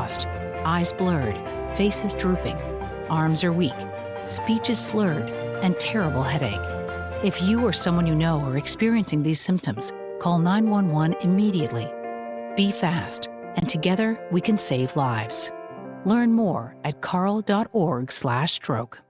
lost, eyes blurred, faces drooping, arms are weak, speech is slurred, and terrible headache. If you or someone you know are experiencing these symptoms, call 911 immediately. Be fast, and together we can save lives. Learn more at carle.org/stroke.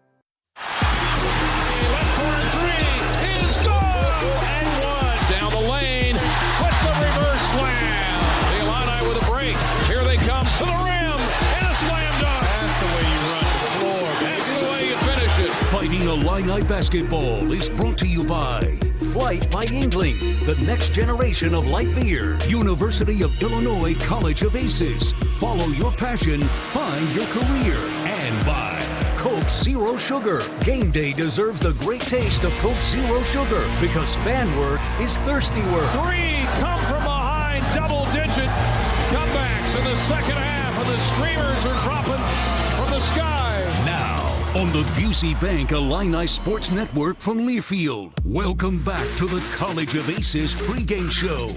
Left corner three is good and one down the lane with the reverse slam. The Illini with a break. Here they come to the rim and a slam dunk. That's the way you run to the floor. That's the way you finish it. Fighting Illini basketball is brought to you by Flight by Yingling, the next generation of light beer. University of Illinois College of Aces. Follow your passion, find your career. And by Coke Zero Sugar. Game day deserves the great taste of Coke Zero Sugar because fan work is thirsty work. Three come from behind, double-digit comebacks in the second half, and the streamers are dropping from the sky. Now, on the Busey Bank Illini Sports Network from Learfield, welcome back to the College of Aces pregame show.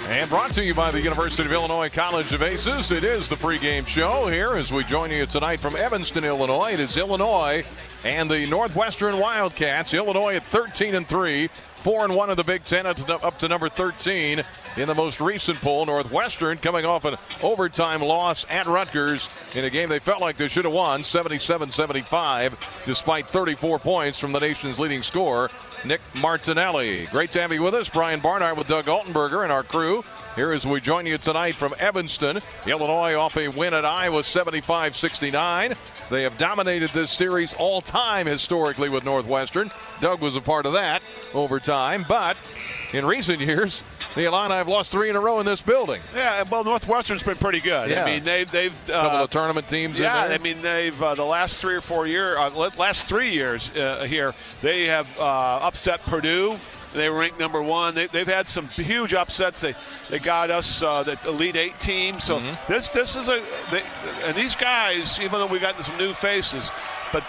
And brought to you by the University of Illinois College of Aces. It is the pregame show here as we join you tonight from Evanston, Illinois. It is Illinois and the Northwestern Wildcats. Illinois at 13-3, 4-1 in the Big Ten, up to number 13 in the most recent poll. Northwestern coming off an overtime loss at Rutgers in a game they felt like they should have won, 77-75, despite 34 points from the nation's leading scorer, Nick Martinelli. Great to have you with us. Brian Barnhart with Doug Altenberger and our crew here as we join you tonight from Evanston. Illinois off a win at Iowa, 75-69. They have dominated this series all time historically with Northwestern. Doug was a part of that over time, but in recent years, the Illini have lost 3 in a row in this building. Yeah, well, Northwestern's been pretty good. Yeah. I mean, they've a couple of tournament teams. Yeah, in there. I mean, they've the last 3 or 4 years, last 3 years here, they have upset Purdue. They were ranked number 1. They've had some huge upsets. They got us the Elite 8 team. So this is and these guys, even though we got some new faces, but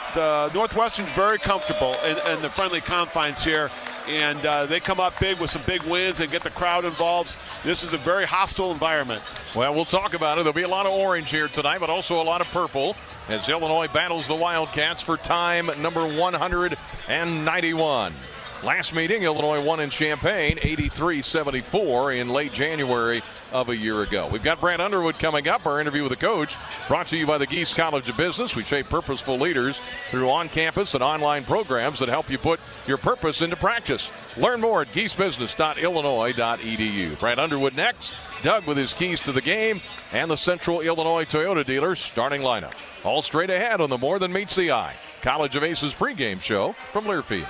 Northwestern's very comfortable in the friendly confines here. And they come up big with some big wins and get the crowd involved. This is a very hostile environment. Well, we'll talk about it. There'll be a lot of orange here tonight, but also a lot of purple as Illinois battles the Wildcats for time number 191. Last meeting, Illinois won in Champaign, 83-74 in late January of a year ago. We've got Brad Underwood coming up. Our interview with the coach brought to you by the Geese College of Business. We shape purposeful leaders through on-campus and online programs that help you put your purpose into practice. Learn more at geesebusiness.illinois.edu. Brad Underwood next. Doug with his keys to the game and the Central Illinois Toyota dealer starting lineup. All straight ahead on the More Than Meets the Eye College of Aces pregame show from Learfield.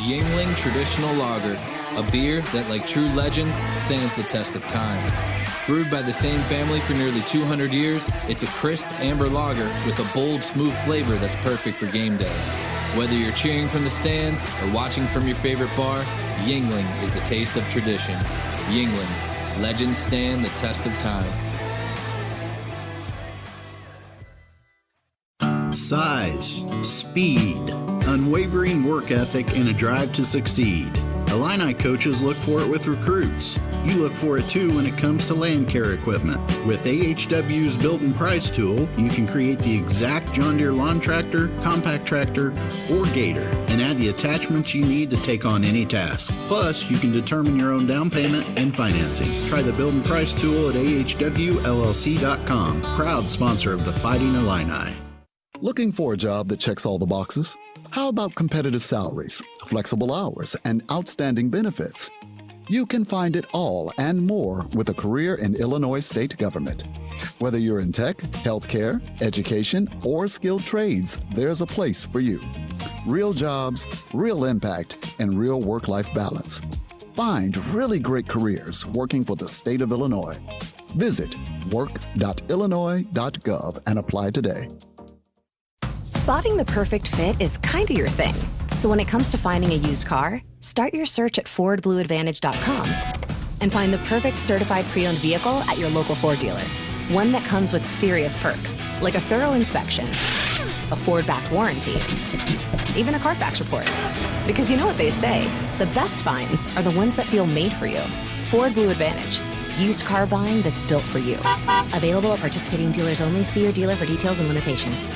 Yuengling Traditional Lager, a beer that, like true legends, stands the test of time. Brewed by the same family for nearly 200 years, it's a crisp amber lager with a bold, smooth flavor that's perfect for game day. Whether you're cheering from the stands or watching from your favorite bar, Yuengling is the taste of tradition. Yuengling, legends stand the test of time. Size, speed, unwavering work ethic, and a drive to succeed. Illini coaches look for it with recruits. You look for it too when it comes to land care equipment. With AHW's Build and Price tool, you can create the exact John Deere lawn tractor, compact tractor, or gator, and add the attachments you need to take on any task. Plus, you can determine your own down payment and financing. Try the Build and Price tool at ahwllc.com. Proud sponsor of the Fighting Illini. Looking for a job that checks all the boxes? How about competitive salaries, flexible hours, and outstanding benefits? You can find it all and more with a career in Illinois state government. Whether you're in tech, healthcare, education, or skilled trades, there's a place for you. Real jobs, real impact, and real work-life balance. Find really great careers working for the state of Illinois. Visit work.illinois.gov and apply today. Spotting the perfect fit is kind of your thing. So when it comes to finding a used car, start your search at FordBlueAdvantage.com and find the perfect certified pre-owned vehicle at your local Ford dealer. One that comes with serious perks, like a thorough inspection, a Ford-backed warranty, even a Carfax report. Because you know what they say, the best finds are the ones that feel made for you. Ford Blue Advantage. Used car buying that's built for you. Available at participating dealers only. See your dealer for details and limitations.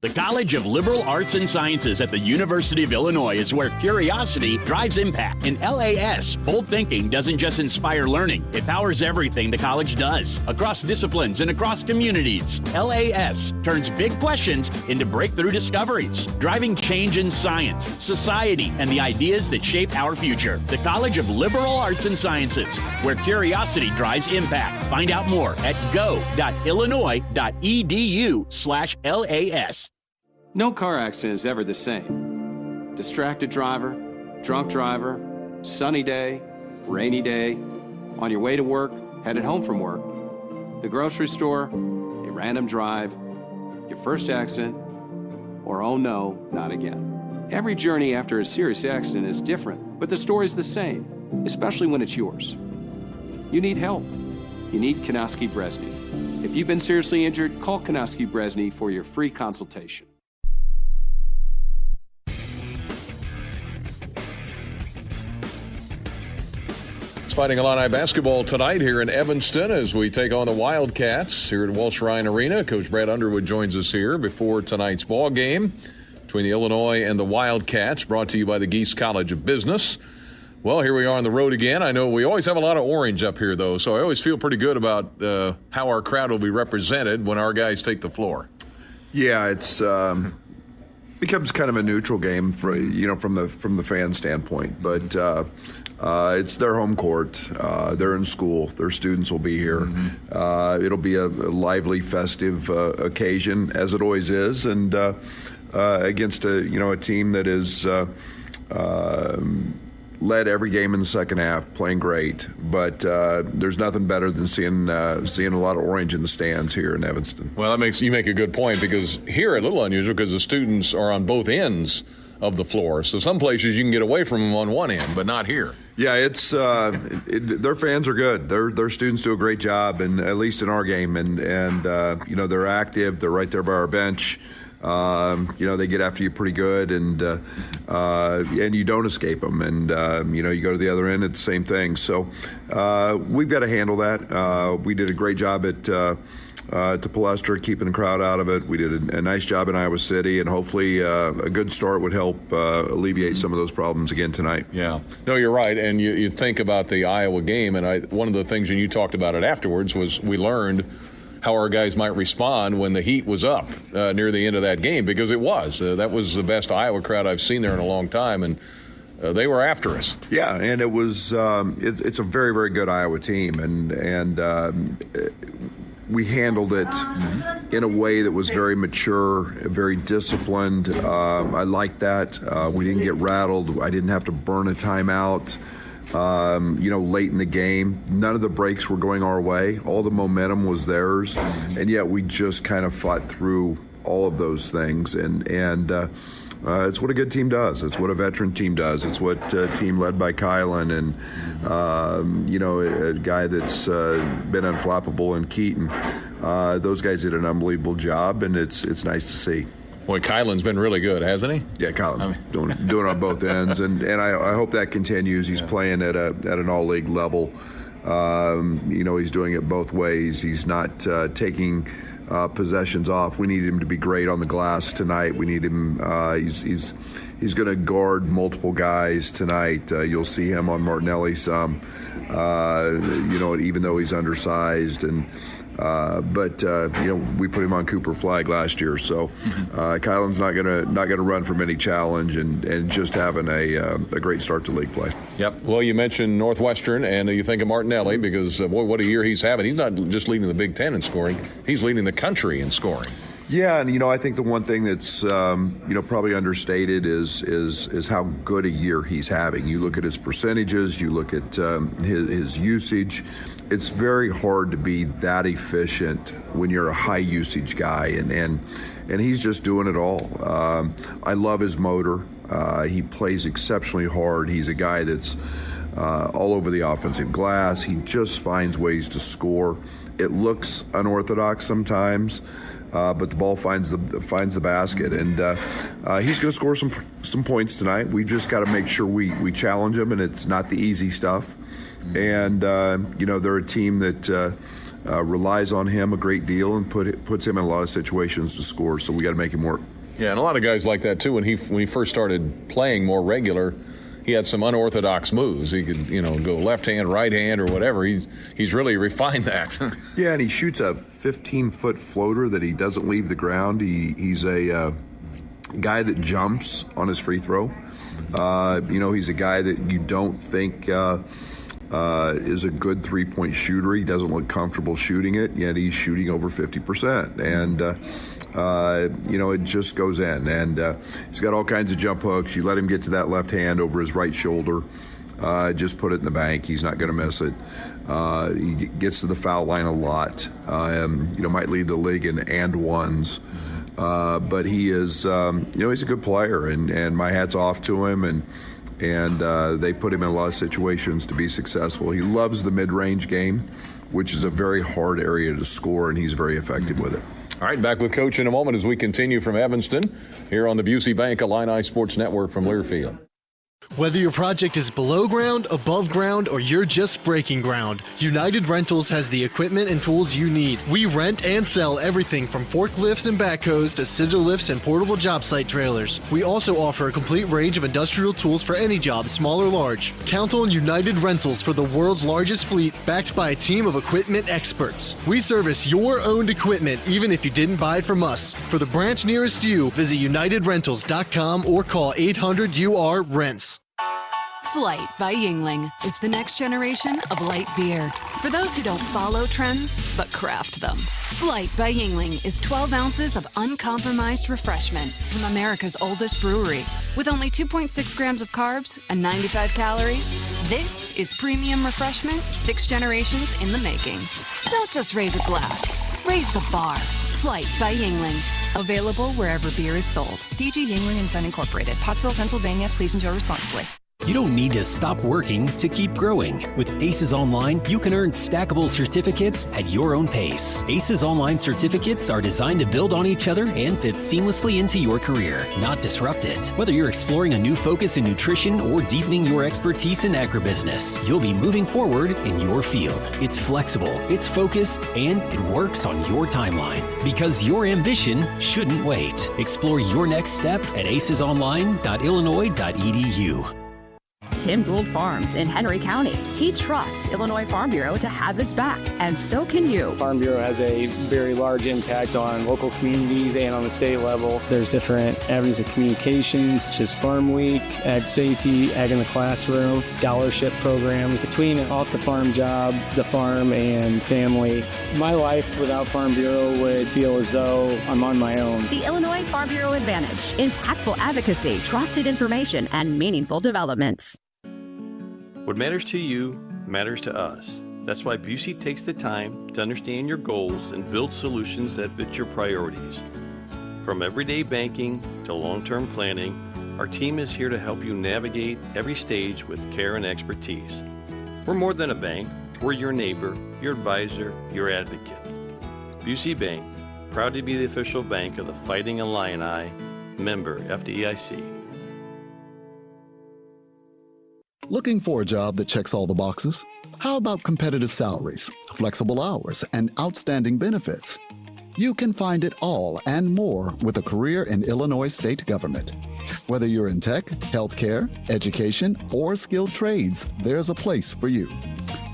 The College of Liberal Arts and Sciences at the University of Illinois is where curiosity drives impact. In LAS, bold thinking doesn't just inspire learning, it powers everything the college does, across disciplines and across communities. LAS turns big questions into breakthrough discoveries, driving change in science, society, and the ideas that shape our future. The College of Liberal Arts and Sciences, where curiosity drives impact. Find out more at go.illinois.edu/LAS. No car accident is ever the same. Distracted driver, drunk driver, sunny day, rainy day, on your way to work, headed home from work, the grocery store, a random drive, your first accident, or oh no, not again. Every journey after a serious accident is different, but the story's the same, especially when it's yours. You need help. You need Kanowski Bresny. If you've been seriously injured, call Kanowski Bresny for your free consultation. Fighting Illini basketball tonight here in Evanston as we take on the Wildcats here at Walsh Ryan Arena. Coach Brad Underwood joins us here before tonight's ball game between the Illinois and the Wildcats, brought to you by the Geese College of Business. Well, here we are on the road again. I know we always have a lot of orange up here, though, so I always feel pretty good about how our crowd will be represented when our guys take the floor. Yeah, it's becomes kind of a neutral game for from the fan standpoint, but it's their home court. They're in school. Their students will be here. Mm-hmm. It'll be a lively, festive occasion, as it always is, and against a team that is led every game in the second half, playing great. But there's nothing better than seeing a lot of orange in the stands here in Evanston. Well, you make a good point, because here a little unusual because the students are on both ends of the floor. So some places you can get away from them on one end, but not here. Yeah, it's their fans are good. Their students do a great job, and at least in our game, and they're active. They're right there by our bench. They get after you pretty good, and you don't escape them. And you go to the other end, it's the same thing. So we've got to handle that. We did a great job to Palestra, keeping the crowd out of it. We did a nice job in Iowa City, and hopefully a good start would help alleviate some of those problems again tonight. Yeah. No, you're right. And you think about the Iowa game, and one of the things, and you talked about it afterwards, was we learned how our guys might respond when the heat was up near the end of that game, because it was. That was the best Iowa crowd I've seen there in a long time, and they were after us. Yeah, and it was it's a very, very good Iowa team, and we handled it in a way that was very mature, very disciplined. I liked that. We didn't get rattled. I didn't have to burn a timeout. Late in the game, none of the breaks were going our way. All the momentum was theirs, and yet we just kind of fought through all of those things. And it's what a good team does. It's what a veteran team does. It's what a team led by Kylan and a guy that's been unflappable in Keaton. Those guys did an unbelievable job, and it's nice to see. Boy, Kylan's been really good, hasn't he? Yeah, Kylan's doing it on both ends, and I hope that continues. He's playing at an all-league level. He's doing it both ways. He's not taking possessions off. We need him to be great on the glass tonight. We need him. He's going to guard multiple guys tonight. You'll see him on Martinelli some. Even though he's undersized and. But we put him on Cooper Flag last year, so Kylan's not gonna run from any challenge, and just having a great start to league play. Yep. Well, you mentioned Northwestern, and you think of Martinelli because boy, what a year he's having. He's not just leading the Big Ten in scoring; he's leading the country in scoring. Yeah, and I think the one thing that's probably understated is how good a year he's having. You look at his percentages, you look at his usage. It's very hard to be that efficient when you're a high usage guy, and he's just doing it all. I love his motor. He plays exceptionally hard. He's a guy that's all over the offensive glass. He just finds ways to score. It looks unorthodox sometimes. but the ball finds the basket, and he's going to score some points tonight. We just got to make sure we challenge him, and it's not the easy stuff. And they're a team that relies on him a great deal and puts him in a lot of situations to score. So we got to make him work. Yeah, and a lot of guys like that too. When he first started playing more regular, he had some unorthodox moves. He could, go left hand, right hand, or whatever. He's really refined that. Yeah, and he shoots a 15-foot floater that he doesn't leave the ground. He's a guy that jumps on his free throw. He's a guy that you don't think is a good three-point shooter. He doesn't look comfortable shooting it, yet he's shooting over 50%. And it just goes in. And he's got all kinds of jump hooks. You let him get to that left hand over his right shoulder, just put it in the bank. He's not going to miss it. He gets to the foul line a lot. Might lead the league in and ones. But he is, he's a good player, and my hat's off to him. And they put him in a lot of situations to be successful. He loves the mid-range game, which is a very hard area to score, and he's very effective with it. All right, back with Coach in a moment as we continue from Evanston here on the Busey Bank Illini Sports Network from Learfield. Whether your project is below ground, above ground, or you're just breaking ground, United Rentals has the equipment and tools you need. We rent and sell everything from forklifts and backhoes to scissor lifts and portable job site trailers. We also offer a complete range of industrial tools for any job, small or large. Count on United Rentals for the world's largest fleet, backed by a team of equipment experts. We service your owned equipment, even if you didn't buy it from us. For the branch nearest you, visit UnitedRentals.com or call 800-UR-RENTS. Flight by Yuengling is the next generation of light beer. For those who don't follow trends, but craft them. Flight by Yuengling is 12 ounces of uncompromised refreshment from America's oldest brewery. With only 2.6 grams of carbs and 95 calories, this is premium refreshment 6 generations in the making. Don't just raise a glass, raise the bar. Flight by Yuengling. Available wherever beer is sold. DG Yuengling and Son Incorporated. Pottsville, Pennsylvania. Please enjoy responsibly. You don't need to stop working to keep growing. With ACES Online, you can earn stackable certificates at your own pace. ACES Online certificates are designed to build on each other and fit seamlessly into your career, not disrupt it. Whether you're exploring a new focus in nutrition or deepening your expertise in agribusiness, you'll be moving forward in your field. It's flexible, it's focused, and it works on your timeline. Because your ambition shouldn't wait. Explore your next step at acesonline.illinois.edu. Tim Gould Farms in Henry County. He trusts Illinois Farm Bureau to have his back, and so can you. Farm Bureau has a very large impact on local communities and on the state level. There's different avenues of communications, such as Farm Week, Ag Safety, Ag in the Classroom, scholarship programs. Between off the farm job, the farm, and family, my life without Farm Bureau would feel as though I'm on my own. The Illinois Farm Bureau Advantage. Impactful advocacy, trusted information, and meaningful development. What matters to you matters to us. That's why Busey takes the time to understand your goals and build solutions that fit your priorities. From everyday banking to long-term planning, our team is here to help you navigate every stage with care and expertise. We're more than a bank. We're your neighbor, your advisor, your advocate. Busey Bank, proud to be the official bank of the Fighting Illini, member FDIC. Looking for a job that checks all the boxes? How about competitive salaries, flexible hours, and outstanding benefits? You can find it all and more with a career in Illinois state government. Whether you're in tech, healthcare, education, or skilled trades, there's a place for you.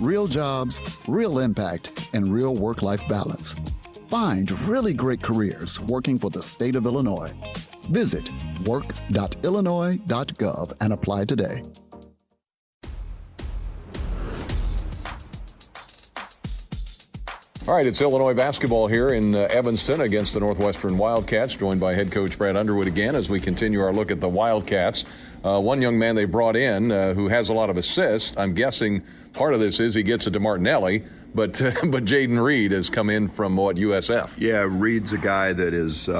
Real jobs, real impact, and real work-life balance. Find really great careers working for the state of Illinois. Visit work.illinois.gov and apply today. All right, it's Illinois basketball here in Evanston against the Northwestern Wildcats, joined by head coach Brad Underwood again as we continue our look at the Wildcats. One young man they brought in who has a lot of assists. I'm guessing part of this is he gets it to Martinelli, but Jaden Reed has come in from USF. Yeah, Reed's a guy that is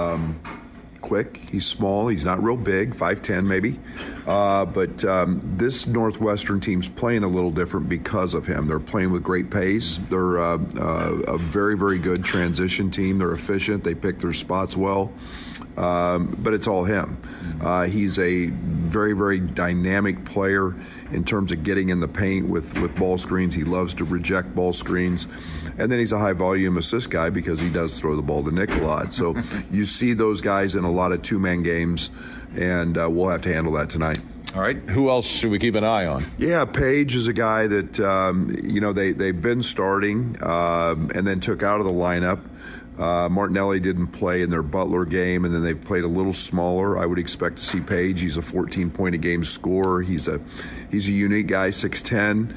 quick. He's small. He's not real big, 5'10" maybe. But this Northwestern team's playing a little different because of him. They're playing with great pace. They're a very, very good transition team. They're efficient. They pick their spots well. But it's all him. He's a very, very dynamic player in terms of getting in the paint with ball screens. He loves to reject ball screens. And then he's a high-volume assist guy because he does throw the ball to Nick a lot. So you see those guys in a lot of two-man games, and we'll have to handle that tonight. All right. Who else should we keep an eye on? Yeah, Page is a guy that, they've been starting and then took out of the lineup. Martinelli didn't play in their Butler game, and then they've played a little smaller. I would expect to see Page. He's a 14-point-a-game scorer. He's a unique guy, 6'10",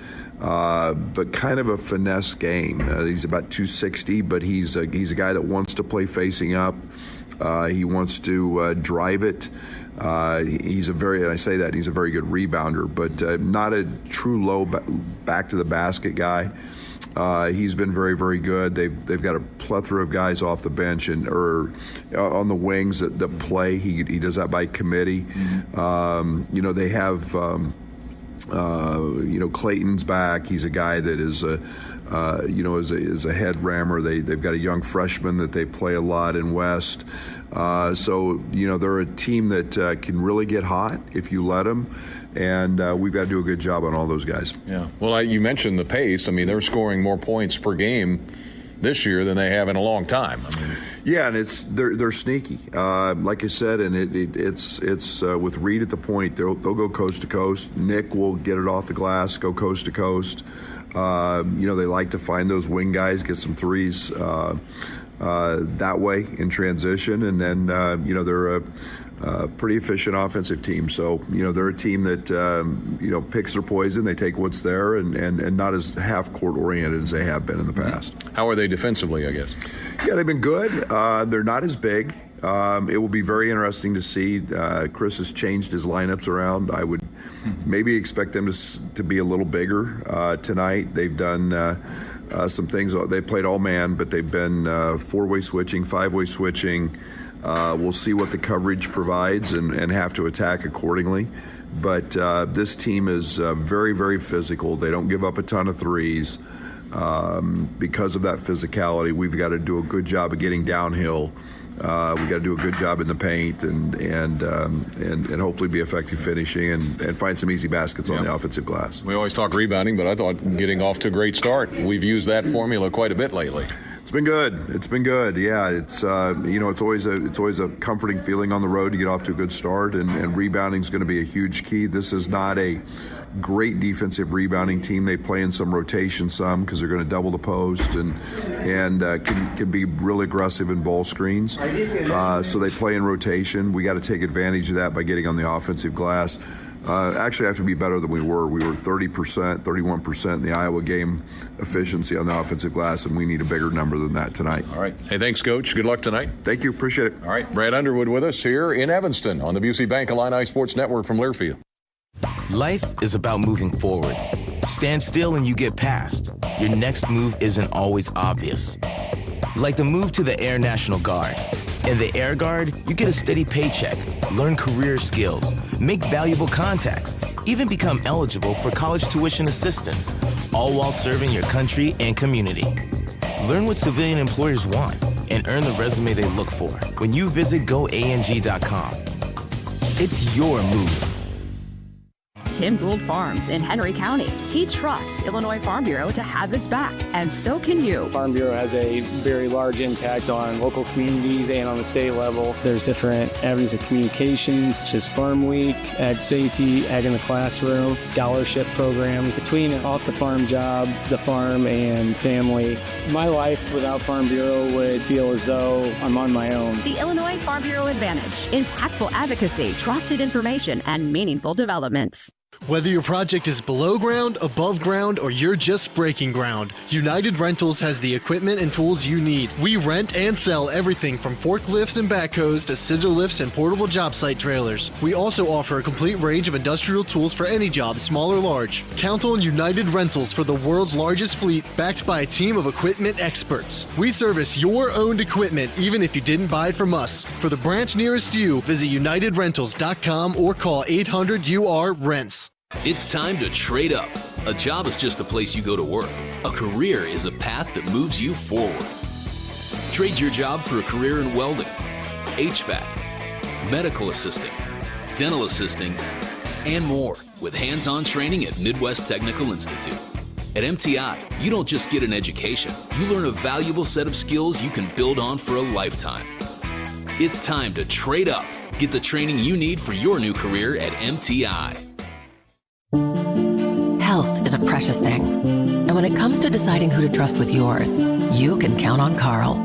but kind of a finesse game. He's about 260, but he's a guy that wants to play facing up. He wants to drive it. He's a very good rebounder, but not a true low back to the basket guy. He's been very, very good. They've got a plethora of guys off the bench or on the wings that play. He does that by committee. They have Clayton's back. He's a guy that is a head rammer. They've got a young freshman that they play a lot in West. So they're a team that can really get hot if you let them. And we've got to do a good job on all those guys. Yeah. Well, you mentioned the pace. I mean, they're scoring more points per game this year than they have in a long time. Yeah, and they're sneaky. Like I said, and it's with Reed at the point, they'll go coast to coast. Nick will get it off the glass, go coast to coast. They like to find those wing guys, get some threes that way in transition, and then they're a pretty efficient offensive team. So they're a team that picks their poison. They take what's there and not as half court oriented as they have been in the past. How are they defensively, I guess? Yeah, they've been good. They're not as big. It will be very interesting to see. Chris has changed his lineups around. I would maybe expect them to be a little bigger tonight. They've done some things. They played all man, but they've been four-way switching, five-way switching. We'll see what the coverage provides and have to attack accordingly. But this team is very, very physical. They don't give up a ton of threes. Because of that physicality, we've got to do a good job of getting downhill. We've got to do a good job in the paint and hopefully be effective finishing and find some easy baskets on the offensive glass. We always talk rebounding, but I thought getting off to a great start. We've used that formula quite a bit lately. It's been good. Yeah, it's always a comforting feeling on the road to get off to a good start, and rebounding is going to be a huge key. This is not a great defensive rebounding team. They play in some rotation because they're going to double the post and can be really aggressive in ball screens. So they play in rotation. We got to take advantage of that by getting on the offensive glass. Actually have to be better than we were. We were 30%, 31% in the Iowa game efficiency on the offensive glass, and we need a bigger number than that tonight. All right. Hey, thanks, Coach. Good luck tonight. Thank you. Appreciate it. All right. Brad Underwood with us here in Evanston on the Busey Bank Illini Sports Network from Learfield. Life is about moving forward. Stand still and you get past. Your next move isn't always obvious. Like the move to the Air National Guard. In the Air Guard, you get a steady paycheck, learn career skills, make valuable contacts, even become eligible for college tuition assistance, all while serving your country and community. Learn what civilian employers want and earn the resume they look for when you visit goang.com. It's your move. Tim Gould Farms in Henry County. He trusts Illinois Farm Bureau to have his back, and so can you. Farm Bureau has a very large impact on local communities and on the state level. There's different avenues of communications, such as Farm Week, Ag Safety, Ag in the Classroom, scholarship programs. Between an off-the-farm job, the farm, and family, my life without Farm Bureau would feel as though I'm on my own. The Illinois Farm Bureau Advantage. Impactful advocacy, trusted information, and meaningful development. Whether your project is below ground, above ground, or you're just breaking ground, United Rentals has the equipment and tools you need. We rent and sell everything from forklifts and backhoes to scissor lifts and portable job site trailers. We also offer a complete range of industrial tools for any job, small or large. Count on United Rentals for the world's largest fleet, backed by a team of equipment experts. We service your owned equipment even if you didn't buy it from us. For the branch nearest you, visit UnitedRentals.com or call 800-UR-RENTS. It's time to trade up. A job is just a place you go to work. A career is a path that moves you forward. Trade your job for a career in welding, HVAC, medical assisting, dental assisting, and more with hands-on training at Midwest Technical Institute. At MTI, you don't just get an education, you learn a valuable set of skills you can build on for a lifetime. It's time to trade up. Get the training you need for your new career at MTI. Health is a precious thing. And when it comes to deciding who to trust with yours, you can count on Carl.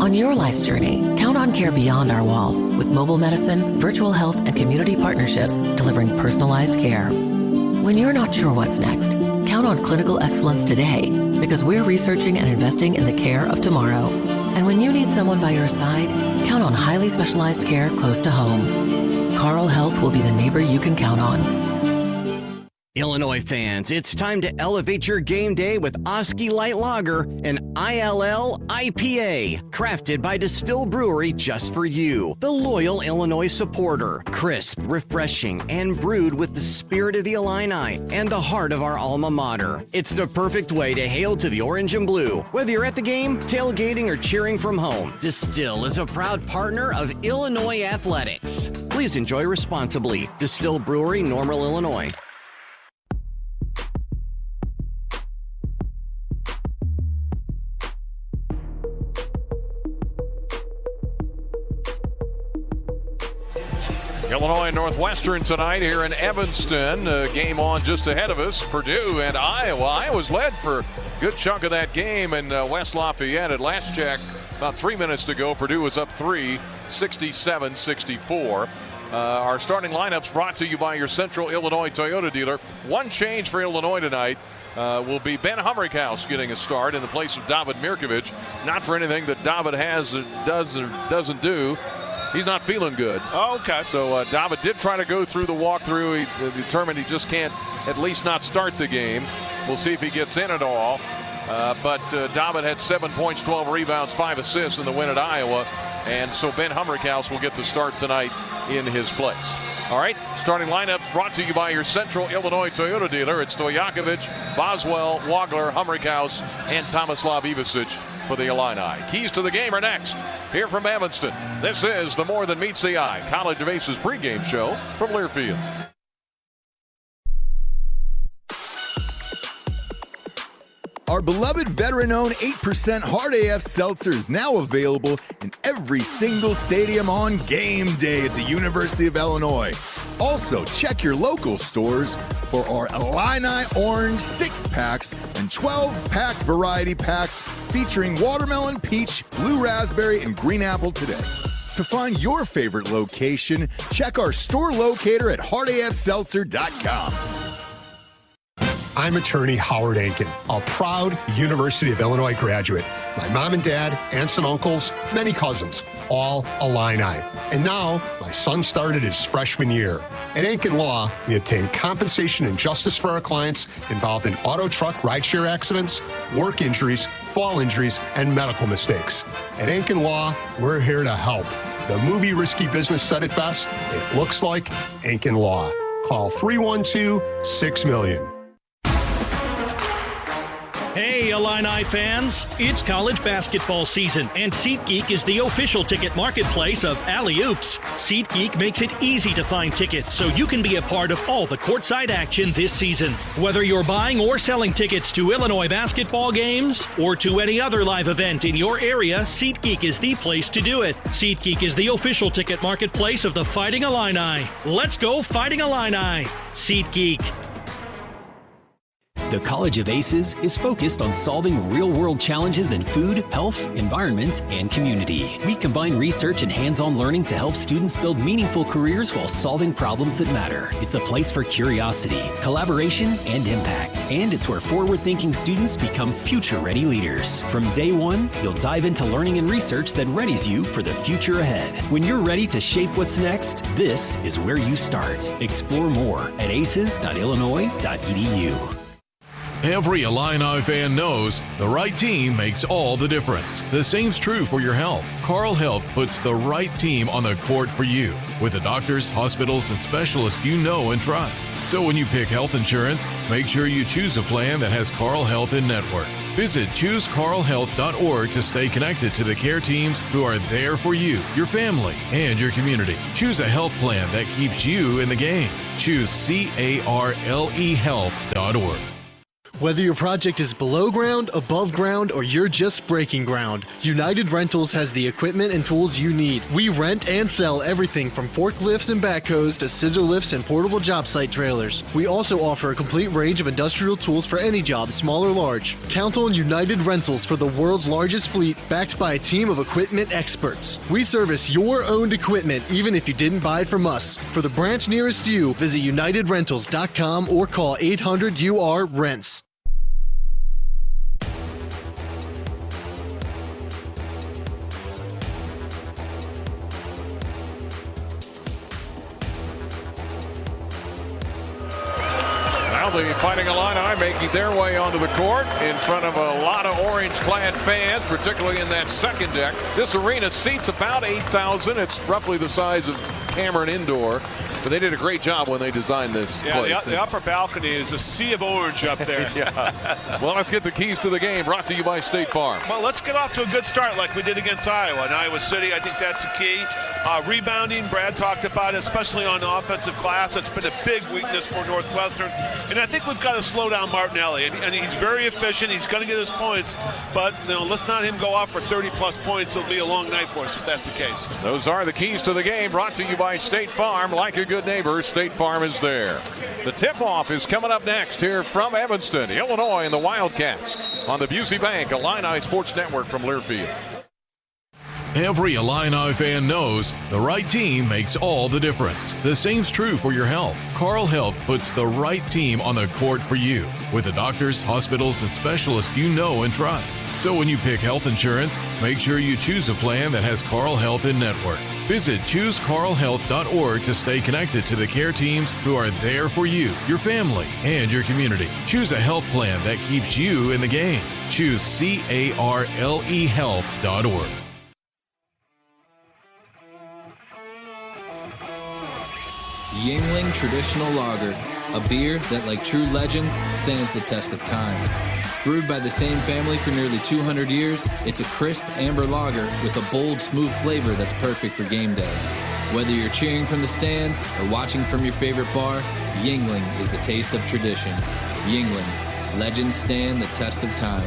On your life's journey, count on care beyond our walls with mobile medicine, virtual health, and community partnerships delivering personalized care. When you're not sure what's next, count on clinical excellence today because we're researching and investing in the care of tomorrow. And when you need someone by your side, count on highly specialized care close to home. Carl Health will be the neighbor you can count on. Illinois fans, it's time to elevate your game day with Oski Light Lager, an ILL IPA, crafted by Distill Brewery just for you, the loyal Illinois supporter. Crisp, refreshing, and brewed with the spirit of the Illini and the heart of our alma mater. It's the perfect way to hail to the orange and blue. Whether you're at the game, tailgating, or cheering from home, Distill is a proud partner of Illinois Athletics. Please enjoy responsibly. Distill Brewery, Normal, Illinois. Illinois and Northwestern tonight here in Evanston. Game on just ahead of us. Purdue and Iowa. Iowa's led for a good chunk of that game in West Lafayette. At last check, about 3 minutes to go, Purdue was up 3, 67-64. Our starting lineups brought to you by your Central Illinois Toyota dealer. One change for Illinois tonight will be Ben Humrickhouse getting a start in the place of David Mirkovic. Not for anything that David does or doesn't do. He's not feeling good. Oh, okay. So David did try to go through the walkthrough. He determined he just can't at least not start the game. We'll see if he gets in at all. But David had 7 points, 12 rebounds, 5 assists in the win at Iowa. And so Ben Humrickhouse will get the start tonight in his place. All right, starting lineups brought to you by your Central Illinois Toyota dealer. It's Stojakovic, Boswell, Wagler, Humrickhouse, and Tomislav Ivicic for the Illini. Keys to the game are next. Here from Evanston, this is the More Than Meets the Eye College of Aces pregame show from Learfield. Our beloved veteran-owned 8% Hard AF Seltzer is now available in every single stadium on game day at the University of Illinois. Also, check your local stores for our Illini Orange 6-packs and 12-pack variety packs featuring watermelon, peach, blue raspberry, and green apple today. To find your favorite location, check our store locator at hardafseltzer.com. I'm attorney Howard Ankin, a proud University of Illinois graduate. My mom and dad, aunts and uncles, many cousins, all Illini. And now, my son started his freshman year. At Ankin Law, we obtain compensation and justice for our clients involved in auto truck rideshare accidents, work injuries, fall injuries, and medical mistakes. At Ankin Law, we're here to help. The movie Risky Business said it best. It looks like Ankin Law. Call 312-6-million. Hey, Illini fans, it's college basketball season, and SeatGeek is the official ticket marketplace of Alley Oops. SeatGeek makes it easy to find tickets so you can be a part of all the courtside action this season. Whether you're buying or selling tickets to Illinois basketball games or to any other live event in your area, SeatGeek is the place to do it. SeatGeek is the official ticket marketplace of the Fighting Illini. Let's go Fighting Illini! SeatGeek. The College of Aces is focused on solving real-world challenges in food, health, environment, and community. We combine research and hands-on learning to help students build meaningful careers while solving problems that matter. It's a place for curiosity, collaboration, and impact. And it's where forward-thinking students become future-ready leaders. From day one, you'll dive into learning and research that readies you for the future ahead. When you're ready to shape what's next, this is where you start. Explore more at aces.illinois.edu. Every Illini fan knows the right team makes all the difference. The same's true for your health. Carle Health puts the right team on the court for you with the doctors, hospitals, and specialists you know and trust. So when you pick health insurance, make sure you choose a plan that has Carle Health in network. Visit ChooseCarleHealth.org to stay connected to the care teams who are there for you, your family, and your community. Choose a health plan that keeps you in the game. Choose CarleHealth.org. Whether your project is below ground, above ground, or you're just breaking ground, United Rentals has the equipment and tools you need. We rent and sell everything from forklifts and backhoes to scissor lifts and portable job site trailers. We also offer a complete range of industrial tools for any job, small or large. Count on United Rentals for the world's largest fleet, backed by a team of equipment experts. We service your owned equipment even if you didn't buy it from us. For the branch nearest you, visit UnitedRentals.com or call 800-UR-RENTS. The Fighting Illini making their way onto the court in front of a lot of orange-clad fans, particularly in that second deck. This arena seats about 8,000. It's roughly the size of Cameron Indoor, but they did a great job when they designed this place. The upper balcony is a sea of orange up there. Well, let's get the keys to the game, brought to you by State Farm. Well, let's get off to a good start like we did against Iowa. In Iowa City, I think that's the key. Rebounding, Brad talked about it, especially on the offensive glass. That's been a big weakness for Northwestern. And I think we've got to slow down Martinelli. And he's very efficient. He's going to get his points. But let's not him go off for 30-plus points. It'll be a long night for us if that's the case. Those are the keys to the game, brought to you by State Farm. Like a good neighbor, State Farm is there. The tip-off is coming up next here from Evanston, Illinois, and the Wildcats on the Busey Bank Illini Sports Network from Learfield. Every Illini fan knows the right team makes all the difference. The same's true for your health. Carle Health puts the right team on the court for you with the doctors, hospitals, and specialists you know and trust. So when you pick health insurance, make sure you choose a plan that has Carle Health in network. Visit ChooseCarleHealth.org to stay connected to the care teams who are there for you, your family, and your community. Choose a health plan that keeps you in the game. Choose CarleHealth.org. Yuengling Traditional Lager, a beer that, like true legends, stands the test of time. Brewed by the same family for nearly 200 years, it's a crisp amber lager with a bold, smooth flavor that's perfect for game day. Whether you're cheering from the stands or watching from your favorite bar, Yuengling is the taste of tradition. Yuengling, legends stand the test of time.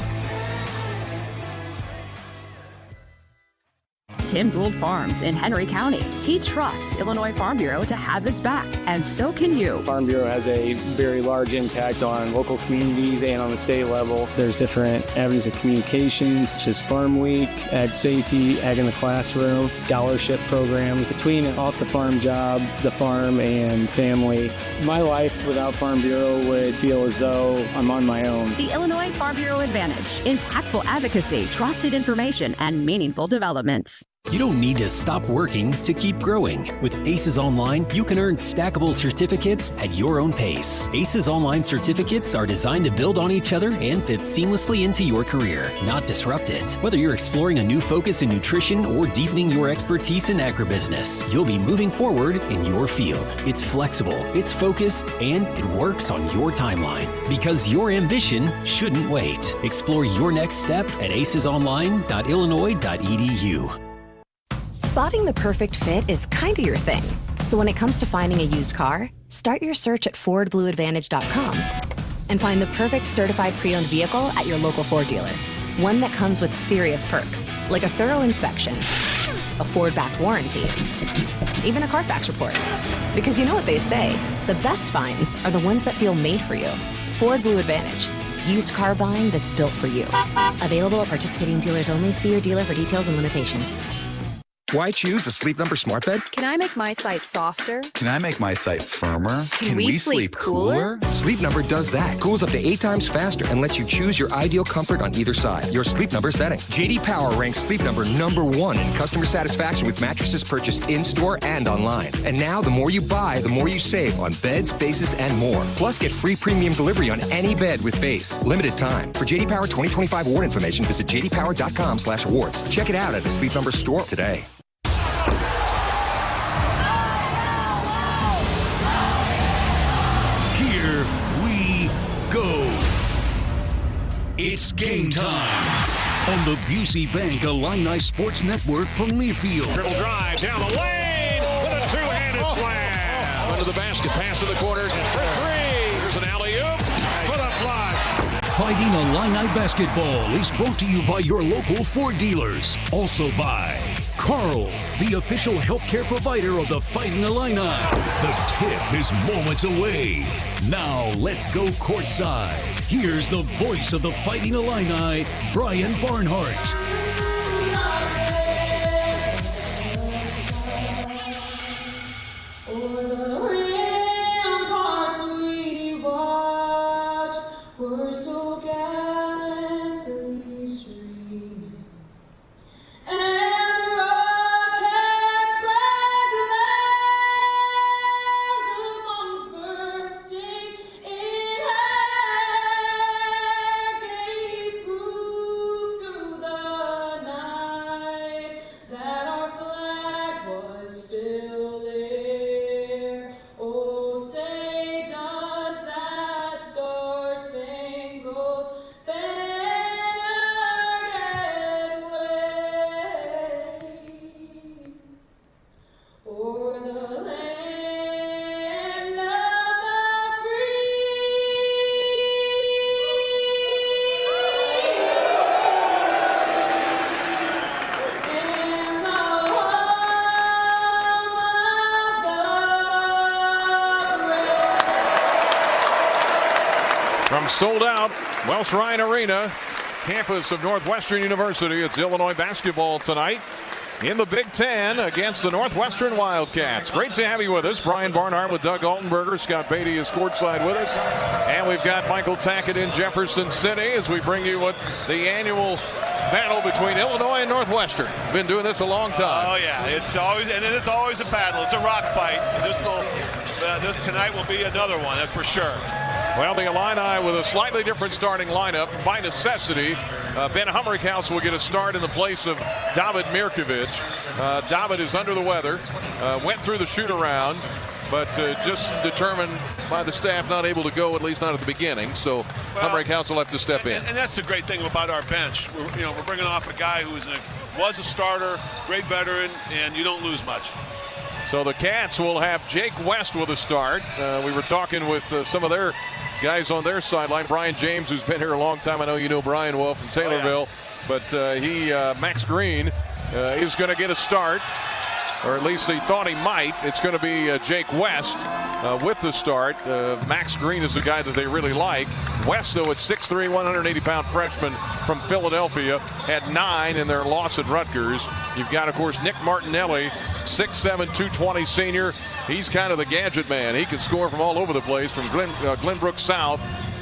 Tim Gould Farms in Henry County. He trusts Illinois Farm Bureau to have his back, and so can you. Farm Bureau has a very large impact on local communities and on the state level. There's different avenues of communications, such as Farm Week, Ag Safety, Ag in the Classroom, scholarship programs. Between off the farm job, the farm, and family, my life without Farm Bureau would feel as though I'm on my own. The Illinois Farm Bureau Advantage. Impactful advocacy, trusted information, and meaningful development. You don't need to stop working to keep growing. With ACES Online, you can earn stackable certificates at your own pace. ACES Online certificates are designed to build on each other and fit seamlessly into your career, not disrupt it. Whether you're exploring a new focus in nutrition or deepening your expertise in agribusiness, you'll be moving forward in your field. It's flexible, it's focused, and it works on your timeline. Because your ambition shouldn't wait. Explore your next step at acesonline.illinois.edu. Spotting the perfect fit is kind of your thing. So when it comes to finding a used car, start your search at FordBlueAdvantage.com and find the perfect certified pre-owned vehicle at your local Ford dealer. One that comes with serious perks, like a thorough inspection, a Ford-backed warranty, even a Carfax report. Because you know what they say, the best finds are the ones that feel made for you. Ford Blue Advantage. used car buying that's built for you. Available at participating dealers only. See your dealer for details and limitations. Why choose a Sleep Number smart bed? Can I make my site softer? Can I make my site firmer? Can we sleep cooler? Sleep Number does that. Cools up to 8 times faster and lets you choose your ideal comfort on either side. Your Sleep Number setting. JD Power ranks Sleep Number #1 in customer satisfaction with mattresses purchased in-store and online. And now, the more you buy, the more you save on beds, bases, and more. Plus, get free premium delivery on any bed with base. Limited time. For JD Power 2025 award information, visit jdpower.com/awards. Check it out at the Sleep Number store today. Go. It's game time on the Busey Bank Illini Sports Network from Learfield. Dribble drive down the lane with a two-handed slam. Under the basket, pass in the corner for three. Here's an alley-oop with a flush. Fighting Illini basketball is brought to you by your local Ford dealers. Also by Carl, the official healthcare provider of the Fighting Illini. The tip is moments away. Now let's go courtside. Here's the voice of the Fighting Illini, Brian Barnhart. From sold out Welsh Ryan Arena, campus of Northwestern University, it's Illinois basketball tonight in the Big Ten against the Northwestern Wildcats. Great to have you with us. Brian Barnhart with Doug Altenberger. Scott Beatty is courtside with us. And we've got Michael Tackett in Jefferson City as we bring you the annual battle between Illinois and Northwestern. Been doing this a long time. Oh, yeah. It's always a battle. It's a rock fight. This tonight will be another one, that's for sure. Well, the Illini with a slightly different starting lineup. By necessity, Ben Humrichhouse will get a start in the place of David Mirkovic. David is under the weather, went through the shoot-around, but just determined by the staff not able to go, at least not at the beginning. So Humrichhouse will have to step in. And that's the great thing about our bench. We're bringing off a guy who was a starter, great veteran, and you don't lose much. So the Cats will have Jake West with a start. We were talking with some of their guys on their sideline. Brian James, who's been here a long time. I know you know Brian well from Taylorville. But Max Green is going to get a start, or at least he thought he might. It's going to be Jake West with the start. Max Green is the guy that they really like. West, though, at 6'3", 180-pound freshman from Philadelphia, had 9 in their loss at Rutgers. You've got, of course, Nick Martinelli, 6'7", 220 senior. He's kind of the gadget man. He can score from all over the place from Glenbrook South,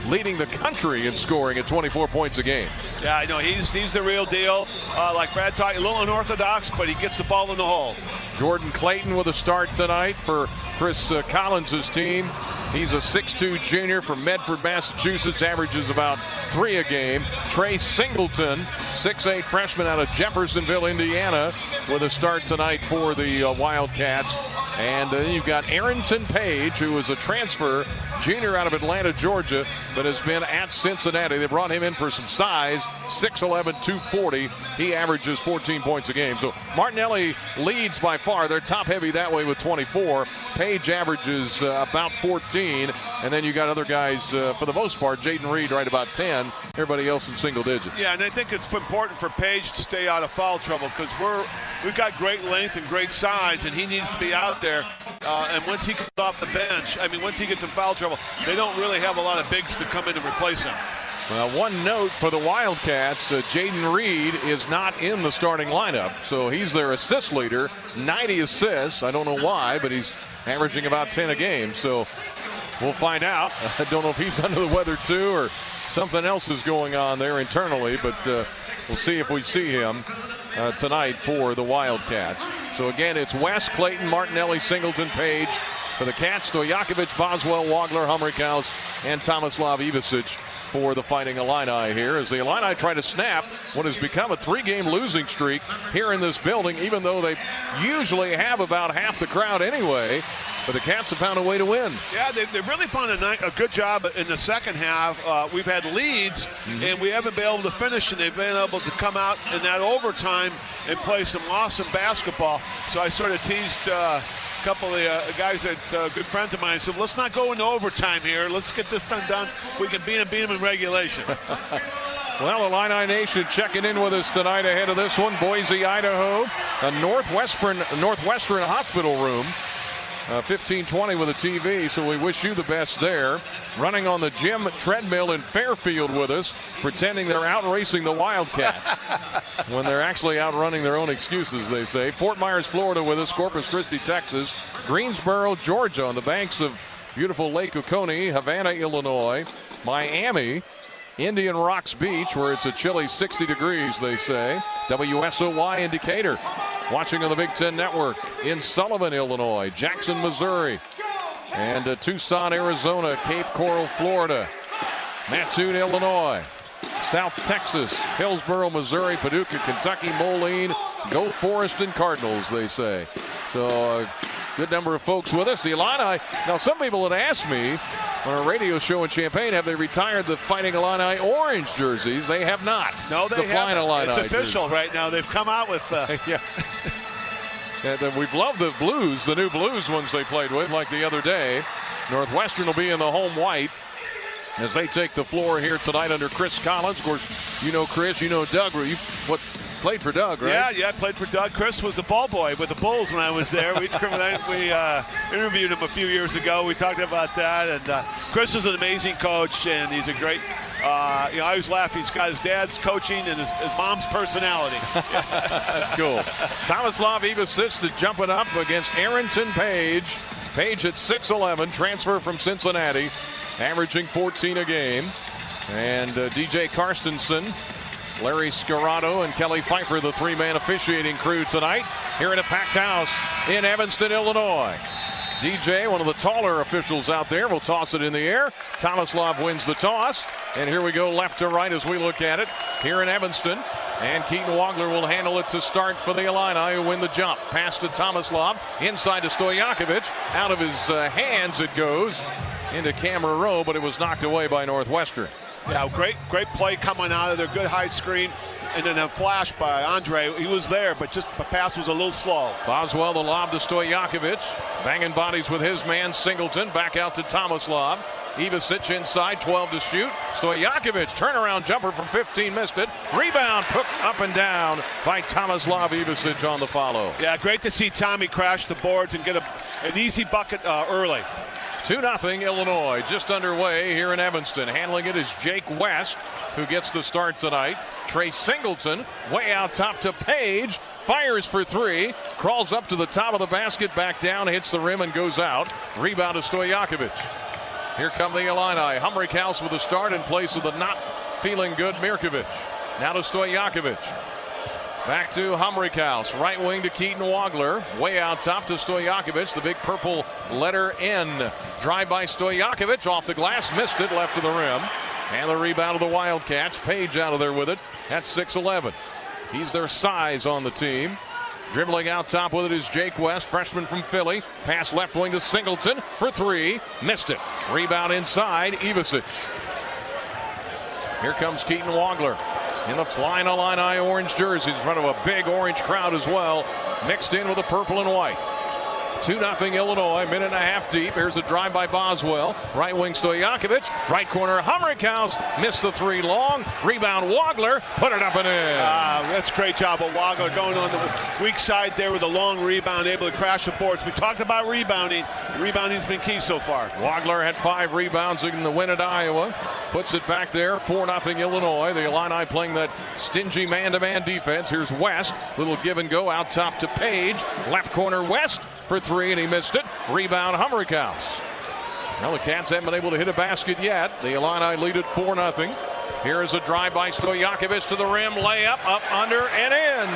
leading the country in scoring at 24 points a game. Yeah, I know. He's the real deal. Like Brad talked, a little unorthodox, but he gets the ball in the hole. Jordan Clayton with a start tonight for Chris Collins' team. He's a 6'2 junior from Medford, Massachusetts, averages about 3 a game. Trey Singleton, 6'8 freshman out of Jeffersonville, Indiana, with a start tonight for the Wildcats. And then you've got Arrington Page, who is a transfer, junior out of Atlanta, Georgia, but has been at Cincinnati. They brought him in for some size, 6'11", 240. He averages 14 points a game. So Martinelli leads by far. They're top heavy that way with 24. Page averages about 14. And then you got other guys, for the most part, Jaden Reed right about 10. Everybody else in single digits. Yeah, and I think it's important for Page to stay out of foul trouble because we've got great length and great size, and he needs to be out there. And once he comes off the bench, once he gets in foul trouble, they don't really have a lot of bigs to come in and replace him. One note for the Wildcats, Jaden Reed is not in the starting lineup, so he's their assist leader, 90 assists. I don't know why, but he's averaging about 10 a game, so we'll find out. I don't know if he's under the weather too or something else is going on there internally, but we'll see if we see him tonight for the Wildcats. So again, it's West, Clayton, Martinelli, Singleton, Page for the Cats, Stojakovic, Boswell, Wagler, Humrichhaus, and Tomislav Ivicic for the Fighting Illini here as the Illini try to snap what has become a 3-game losing streak here in this building, even though they usually have about half the crowd anyway. But the Cats have found a way to win. Yeah, they've really found a good job in the second half. We've had leads, and we haven't been able to finish, and they've been able to come out in that overtime and play some awesome basketball. So I sort of teased a couple of guys that good friends of mine. So let's not go into overtime here. Let's get this thing done. We can beat them in regulation. Well, Illini Nation checking in with us tonight ahead of this one. Boise, Idaho, a Northwestern hospital room. 15:20 with a TV, so we wish you the best there. Running on the gym treadmill in Fairfield with us, pretending they're out racing the Wildcats when they're actually outrunning their own excuses, they say. Fort Myers, Florida with us, Corpus Christi, Texas, Greensboro, Georgia on the banks of beautiful Lake Oconee, Havana, Illinois, Miami, Indian Rocks Beach, where it's a chilly 60 degrees, they say. WSOY in Decatur. Watching on the Big Ten Network in Sullivan, Illinois, Jackson, Missouri, and Tucson, Arizona, Cape Coral, Florida, Mattoon, Illinois, South Texas, Hillsboro, Missouri, Paducah, Kentucky, Moline. Go Forest and Cardinals, they say. So good number of folks with us. The Illini. Now, some people had asked me on a radio show in Champaign, have they retired the Fighting Illini orange jerseys? They have not. No, they haven't. Flying Illini It's official jersey. right now. They've come out with yeah. And we've loved the blues, the new blues ones they played with, like the other day. Northwestern will be in the home white as they take the floor here tonight under Chris Collins. Of course, you know Chris, you know Doug. You played for Doug, right? Yeah, I played for Doug. Chris was the ball boy with the Bulls when I was there. We interviewed him a few years ago. We talked about that, and Chris is an amazing coach, and he's a great. I always laugh. He's got his dad's coaching and his mom's personality. That's cool. Tomislav Ivicic jumping up against Arrington Page. Page at 6'11", transfer from Cincinnati, averaging 14 a game. And DJ Karstensen, Larry Scarrato, and Kelly Pfeiffer, the three-man officiating crew tonight here at a packed house in Evanston, Illinois. DJ, one of the taller officials out there, will toss it in the air. Tomislav wins the toss. And here we go left to right as we look at it here in Evanston. And Keaton Wagler will handle it to start for the Illini, who win the jump. Pass to Tomislav, inside to Stojakovic. Out of his hands it goes into Camera Row, but it was knocked away by Northwestern. Yeah, great play coming out of there. Good high screen. And then a flash by Andre. He was there, but just the pass was a little slow. Boswell, the lob to Stojakovic. Banging bodies with his man Singleton. Back out to Tomislav. Ivicic inside, 12 to shoot. Stojakovic, turnaround jumper from 15, missed it. Rebound, put up and down by Tomislav Ivicic on the follow. Yeah, great to see Tommy crash the boards and get an easy bucket early. 2-0 Illinois, just underway here in Evanston. Handling it is Jake West, who gets the start tonight. Trey Singleton, way out top to Page, fires for three, crawls up to the top of the basket, back down, hits the rim and goes out. Rebound to Stojakovic. Here come the Illini. Humrichhaus with a start in place of the not feeling good Mirkovic. Now to Stojakovic. Back to Humrichhaus. Right wing to Keaton Wagler. Way out top to Stojakovic. The big purple letter N. Drive by Stojakovic. Off the glass. Missed it. Left of the rim. And the rebound of the Wildcats. Page out of there with it. That's 6'11". He's their size on the team. Dribbling out top with it is Jake West, freshman from Philly. Pass left wing to Singleton for three. Missed it. Rebound inside, Ivicic. Here comes Keaton Wagler in the Flying Illini orange jerseys in front of a big orange crowd as well, mixed in with the purple and white. 2-0 Illinois, minute and a half deep. Here's a drive by Boswell. Right wing Stojakovic. Right corner Humrichhaus. Missed the three long. Rebound Wagler. Put it up and in. That's a great job of Wagler going on the weak side there with a long rebound, able to crash the boards. We talked about rebounding. Rebounding's been key so far. Wagler had 5 rebounds in the win at Iowa. puts it back there, 4-0 Illinois. The Illini playing that stingy man-to-man defense. Here's West, little give and go out top to Page. Left corner West for 3, and he missed it. Rebound Humrickhouse. Well, the Cats haven't been able to hit a basket yet. The Illini lead it 4-0. Here is a drive by Stojakovic to the rim, layup, up, under, and in.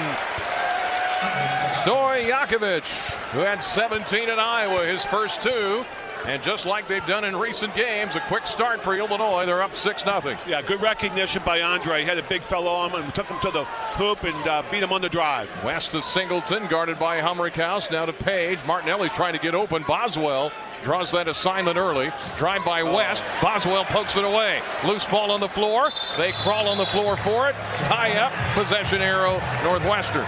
Stojakovic, who had 17 at Iowa, his first 2. And just like they've done in recent games, a quick start for Illinois. They're up 6-0. Yeah, good recognition by Andre. He had a big fellow on him and took him to the hoop and beat him on the drive. West to Singleton, guarded by Humrickhouse. Now to Page. Martinelli's trying to get open. Boswell draws that assignment early. Drive by West. Boswell pokes it away. Loose ball on the floor. They crawl on the floor for it. Tie up. Possession arrow, Northwestern.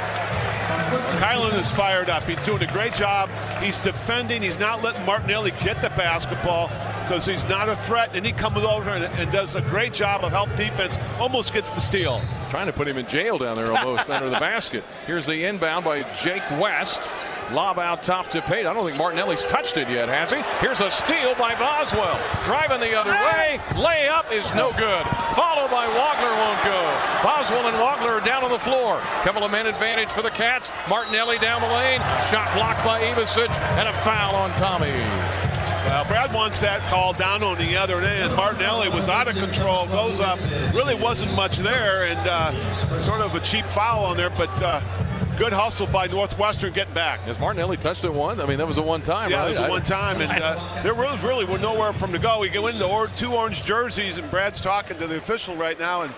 Kylan is fired up. He's doing a great job. He's defending. He's not letting Martinelli get the basketball because he's not a threat. And he comes over and does a great job of help defense. Almost gets the steal. Trying to put him in jail down there almost under the basket. Here's the inbound by Jake West. Lob out top to Pate. I don't think Martinelli's touched it yet, has he? Here's a steal by Boswell. Driving the other way. Layup is no good. Followed by Wagler won't go. Boswell and Wagler are down on the floor. Couple of men advantage for the Cats. Martinelli down the lane. Shot blocked by Ivasic. And a foul on Tommy. Well, Brad wants that call down on the other end. Martinelli was out of control. Goes up. Really wasn't much there. And sort of a cheap foul on there. But good hustle by Northwestern getting back. Has Martinelli touched it once? I mean, that was a one-time, yeah, right? It was a one-time, and there really were nowhere from to go. We go into 2 orange jerseys, and Brad's talking to the official right now, and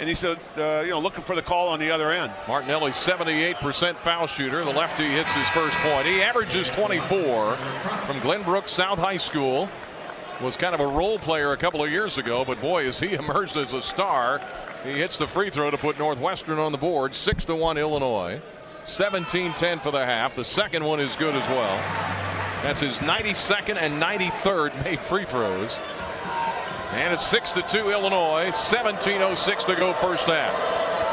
he said, looking for the call on the other end. Martinelli, 78% foul shooter. The lefty hits his first point. He averages 24 from Glenbrook South High School. Was kind of a role player a couple of years ago, but boy, has he emerged as a star. He hits the free throw to put Northwestern on the board. 6-1 Illinois. 17-10 for the half. The second one is good as well. That's his 92nd and 93rd made free throws. And it's 6-2 Illinois. 17:06 to go first half.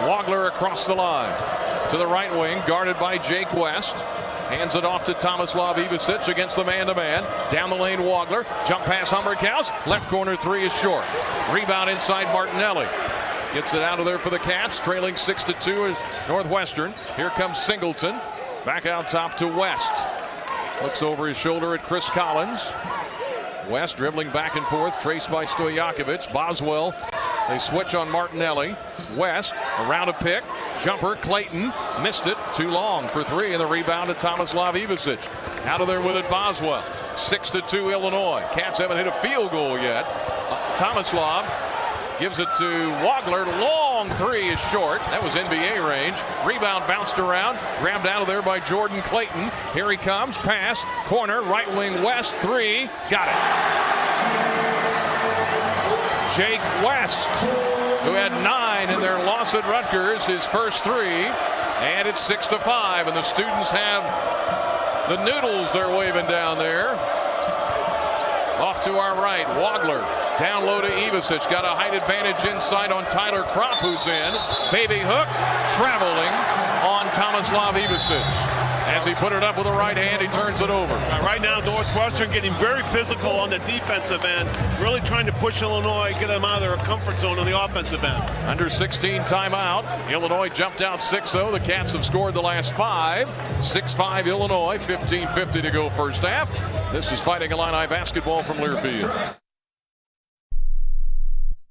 Wagler across the line to the right wing, guarded by Jake West. Hands it off to Tomislav Ivasic against the man-to-man. Down the lane, Wagler. Jump pass Humrickhouse. Left corner 3 is short. Rebound inside Martinelli. Gets it out of there for the Cats. Trailing 6-2 is Northwestern. Here comes Singleton. Back out top to West. Looks over his shoulder at Chris Collins. West dribbling back and forth. Traced by Stojakovic. Boswell. They switch on Martinelli. West around a pick. Jumper. Clayton missed it. Too long for 3. And the rebound to Tomislav Ivasic. Out of there with it Boswell. 6-2 Illinois. Cats haven't hit a field goal yet. Tomislav gives it to Wagler. Long 3 is short. That was NBA range. Rebound bounced around. Grabbed out of there by Jordan Clayton. Here he comes. Pass. Corner. Right wing West. 3. Got it. Jake West, who had 9 in their loss at Rutgers, his first 3. And it's 6-5. And the students have the noodles they're waving down there. Off to our right. Wagler. Down low to Ivasic. Got a height advantage inside on Tyler Kropp, who's in. Baby hook. Traveling on Tomislav Ivasic. As he put it up with the right hand, he turns it over. Right now, Northwestern getting very physical on the defensive end. Really trying to push Illinois, get them out of their comfort zone on the offensive end. Under 16 timeout. Illinois jumped out 6-0. The Cats have scored the last 5. 6-5 Illinois. 15:50 to go first half. This is Fighting Illini basketball from Learfield.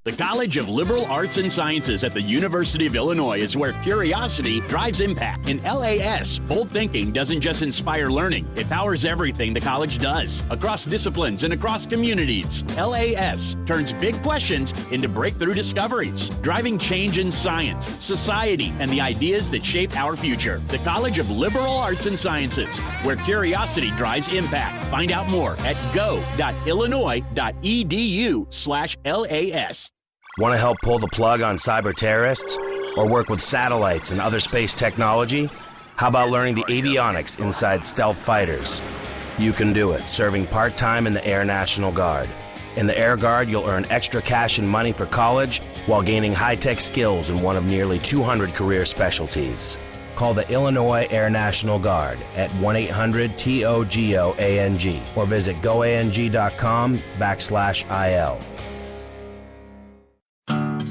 The College of Liberal Arts and Sciences at the University of Illinois is where curiosity drives impact. In LAS, bold thinking doesn't just inspire learning, it powers everything the college does, across disciplines and across communities. LAS turns big questions into breakthrough discoveries, driving change in science, society, and the ideas that shape our future. The College of Liberal Arts and Sciences, where curiosity drives impact. Find out more at go.illinois.edu/LAS. Want to help pull the plug on cyber terrorists? Or work with satellites and other space technology? How about learning the avionics inside stealth fighters? You can do it, serving part-time in the Air National Guard. In the Air Guard, you'll earn extra cash and money for college while gaining high-tech skills in one of nearly 200 career specialties. Call the Illinois Air National Guard at 1-800-TOGOANG or visit goang.com/IL.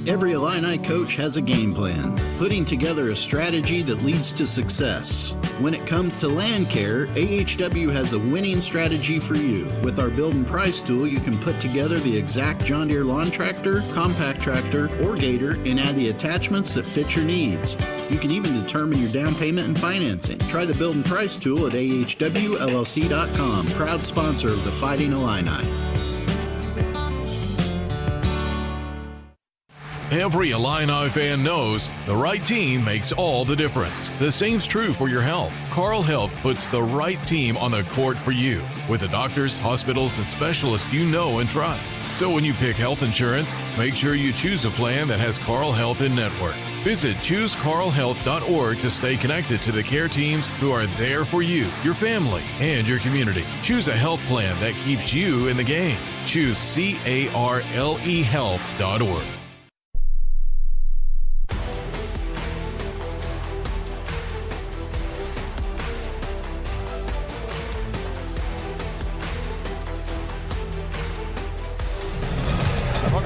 Every Illini coach has a game plan, putting together a strategy that leads to success. When it comes to land care, AHW has a winning strategy for you. With our Build and Price tool, you can put together the exact John Deere lawn tractor, compact tractor, or gator and add the attachments that fit your needs. You can even determine your down payment and financing. Try the Build and Price tool at ahwllc.com. Proud sponsor of the Fighting Illini. Every Illini fan knows the right team makes all the difference. The same's true for your health. Carl Health puts the right team on the court for you with the doctors, hospitals, and specialists you know and trust. So when you pick health insurance, make sure you choose a plan that has Carl Health in network. Visit ChooseCarlHealth.org to stay connected to the care teams who are there for you, your family, and your community. Choose a health plan that keeps you in the game. Choose CarleHealth.org.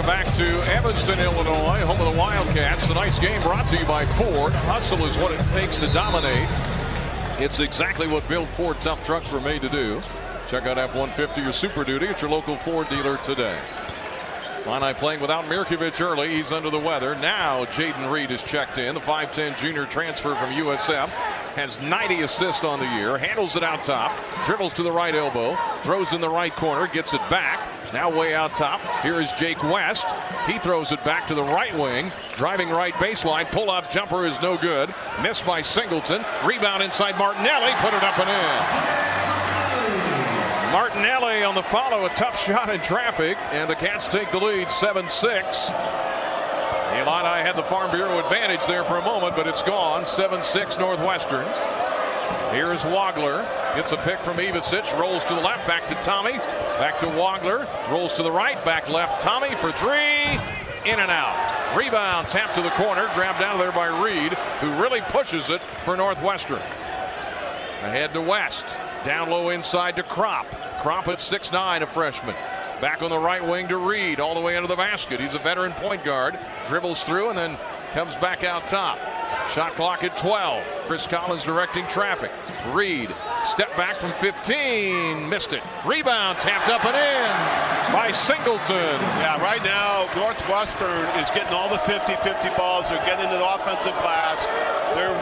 Back to Evanston, Illinois, home of the Wildcats. Tonight's game brought to you by Ford. Hustle is what it takes to dominate. It's exactly what built Ford tough trucks were made to do. Check out F-150 or Super Duty at your local Ford dealer today. Illini playing without Mirkovic early. He's under the weather. Now Jaden Reed is checked in. The 5'10 junior transfer from USF has 90 assists on the year. Handles it out top. Dribbles to the right elbow. Throws in the right corner. Gets it back. Now way out top. Here is Jake West. He throws it back to the right wing. Driving right baseline. Pull-up jumper is no good. Missed by Singleton. Rebound inside Martinelli. Put it up and in. Martinelli on the follow. A tough shot in traffic. And the Cats take the lead 7-6. The Illini had the Farm Bureau advantage there for a moment, but it's gone. 7-6 Northwestern. Here's Wagler. Gets a pick from Ivicic. Rolls to the left. Back to Tommy. Back to Wagler. Rolls to the right. Back left. Tommy for three. In and out. Rebound. Tap to the corner. Grabbed out of there by Reed, who really pushes it for Northwestern. Ahead to West. Down low inside to Kropp. Kropp at 6'9", a freshman. Back on the right wing to Reed. All the way into the basket. He's a veteran point guard. Dribbles through and then comes back out top. Shot clock at 12. Chris Collins directing traffic. Reed, step back from 15. Missed it. Rebound, tapped up and in by Singleton. Yeah, right now, Northwestern is getting all the 50-50 balls. They're getting into the offensive glass. They're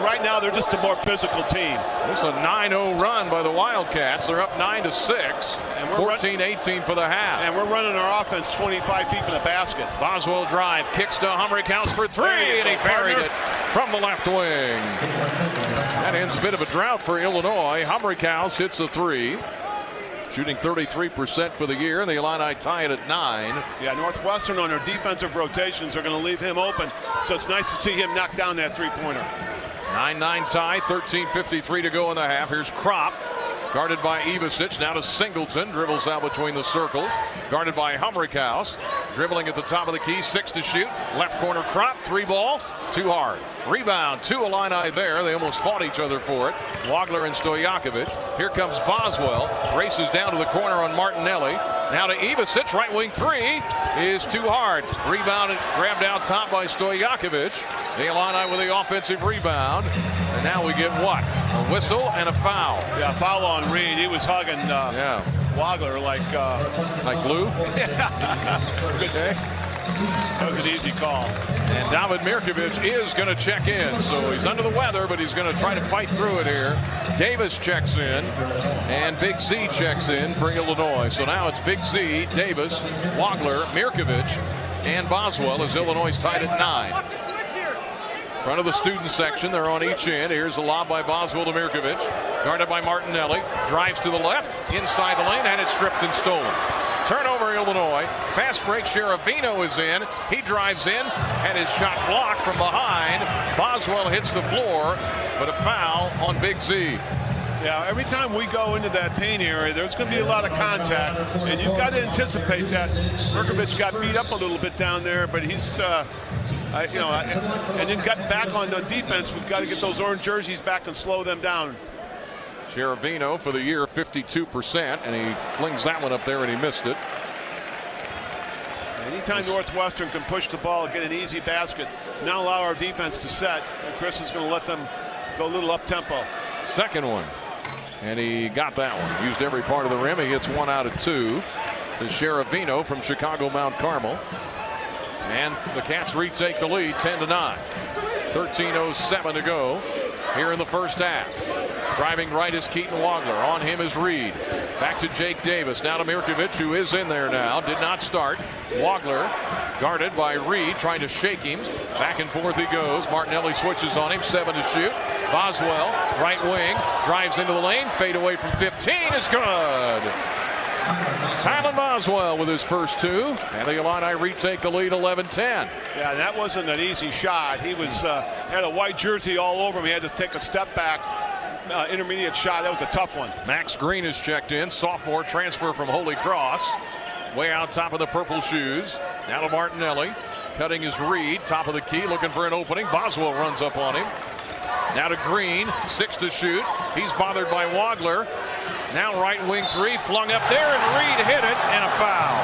right now, they're just a more physical team. This is a 9-0 run by the Wildcats. They're up 9-6. And 14-18 for the half. And we're running our offense 25 feet from the basket. Boswell drive, kicks to Humrickhouse for three, and he buried it from the left wing. That ends a bit of a drought for Illinois. Humrickhouse hits a three. Shooting 33% for the year, and the Illini tie it at 9. Yeah, Northwestern on their defensive rotations are going to leave him open, so it's nice to see him knock down that three-pointer. 9-9 tie, 13:53 to go in the half. Here's Kropp, guarded by Ivicic. Now to Singleton, dribbles out between the circles. Guarded by Humrickhouse, dribbling at the top of the key, 6 to shoot. Left corner Kropp, three ball, too hard. Rebound, two Illini there. They almost fought each other for it. Wagler and Stojakovic. Here comes Boswell, races down to the corner on Martinelli. Now to Ivicic, right wing three is too hard. Rebounded, grabbed out top by Stojakovic. The Illini with the offensive rebound. And now we get what? A whistle and a foul. Yeah, foul on Reed. He was hugging Wagler like glue. Okay. That was an easy call. And David Mirkovic is going to check in. So he's under the weather, but he's going to try to fight through it here. Davis checks in, and Big Z checks in for Illinois. So now it's Big Z, Davis, Wagler, Mirkovic, and Boswell as Illinois is tied at 9. Front of the student section, they're on each end. Here's a lob by Boswell to Mirkovic, guarded by Martinelli. Drives to the left, inside the lane, and it's stripped and stolen. Turnover, Illinois. Fast break, Sheravino is in. He drives in, and his shot blocked from behind. Boswell hits the floor, but a foul on Big Z. Yeah, every time we go into that paint area, there's going to be a lot of contact, and you've got to anticipate that. Mirkovic got beat up a little bit down there, but he's, and then got back on the defense. We've got to get those orange jerseys back and slow them down. Sheravino for the year 52%, and he flings that one up there and he missed it. anytime Northwestern can push the ball and get an easy basket, now allow our defense to set, and Chris is going to let them go a little up-tempo. Second one. And he got that one. Used every part of the rim. He hits 1 out of 2. To Sheravino from Chicago Mount Carmel. And the Cats retake the lead 10-9. 13:07 to go here in the first half. Driving right is Keaton Wagler. On him is Reed. Back to Jake Davis. Now to Mirkovic, who is in there now. Did not start. Wagler guarded by Reed, trying to shake him. Back and forth he goes. Martinelli switches on him. 7 to shoot. Boswell, right wing, drives into the lane. Fade away from 15 is good. Tylen Boswell with his first 2. And the Illini retake the lead 11-10. Yeah, that wasn't an easy shot. He was had a white jersey all over him. He had to take a step back. Intermediate shot. That was a tough one. Max Green is checked in. Sophomore transfer from Holy Cross. Way out top of the purple shoes. Now to Martinelli. Cutting his Reed. Top of the key. Looking for an opening. Boswell runs up on him. Now to Green. 6 to shoot. He's bothered by Wagler. Now right wing 3. Flung up there and Reed hit it and a foul.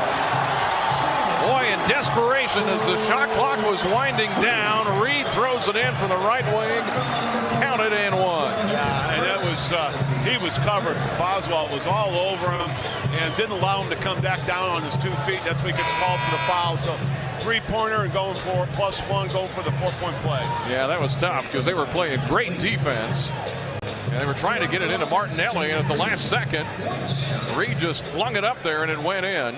Boy, in desperation as the shot clock was winding down, Reed throws it in from the right wing. Counted and 1. And that was he was covered. Boswell was all over him and didn't allow him to come back down on his 2 feet. That's when he gets called for the foul. So 3-pointer and going for +1, going for the 4-point play. Yeah, that was tough because they were playing great defense. And they were trying to get it into Martinelli, and at the last second, Reed just flung it up there and it went in.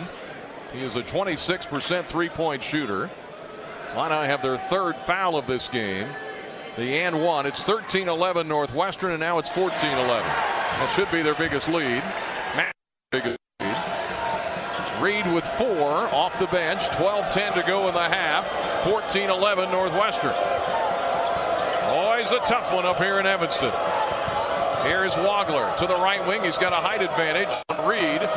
He is a 26% three-point shooter. Illini have their 3rd foul of this game. The and 1. It's 13-11 Northwestern, and now it's 14-11. That should be their biggest lead. Biggest lead. Reed with 4 off the bench. 12-10 to go in the half. 14-11 Northwestern. Always a tough one up here in Evanston. Here's Wagler to the right wing. He's got a height advantage. Reed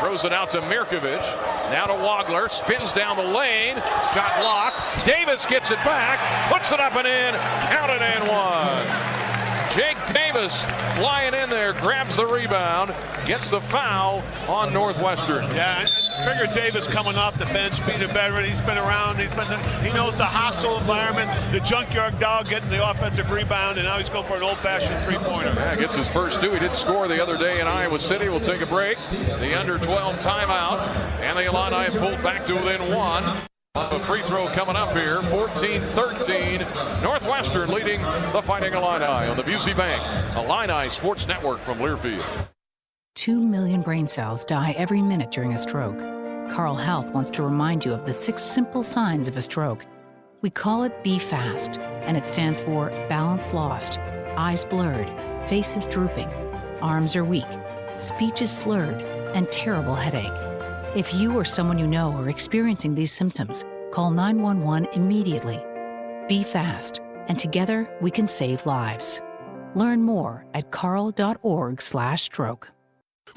throws it out to Mirkovic. Now to Wagler. Spins down the lane. Shot blocked. Davis gets it back. Puts it up and in. Counted and 1. Jake Davis flying in there. Grabs the rebound. Gets the foul on Northwestern. Yeah, I figured Davis coming off the bench, being a veteran. He's been around. He knows the hostile environment. The junkyard dog getting the offensive rebound, and now he's going for an old-fashioned 3-pointer. Yeah, gets his first 2. He didn't score the other day in Iowa City. We'll take a break. The under-12 timeout, and the Illini have pulled back to within 1. A free throw coming up here. 14-13. Northwestern leading the Fighting Illini on the Busey Bank Illini Sports Network from Learfield. 2 million brain cells die every minute during a stroke. Carle Health wants to remind you of the 6 simple signs of a stroke. We call it Be Fast, and it stands for balance lost, eyes blurred, faces drooping, arms are weak, speech is slurred, and terrible headache. If you or someone you know are experiencing these symptoms, call 911 immediately. Be fast, and together we can save lives. Learn more at carle.org/stroke.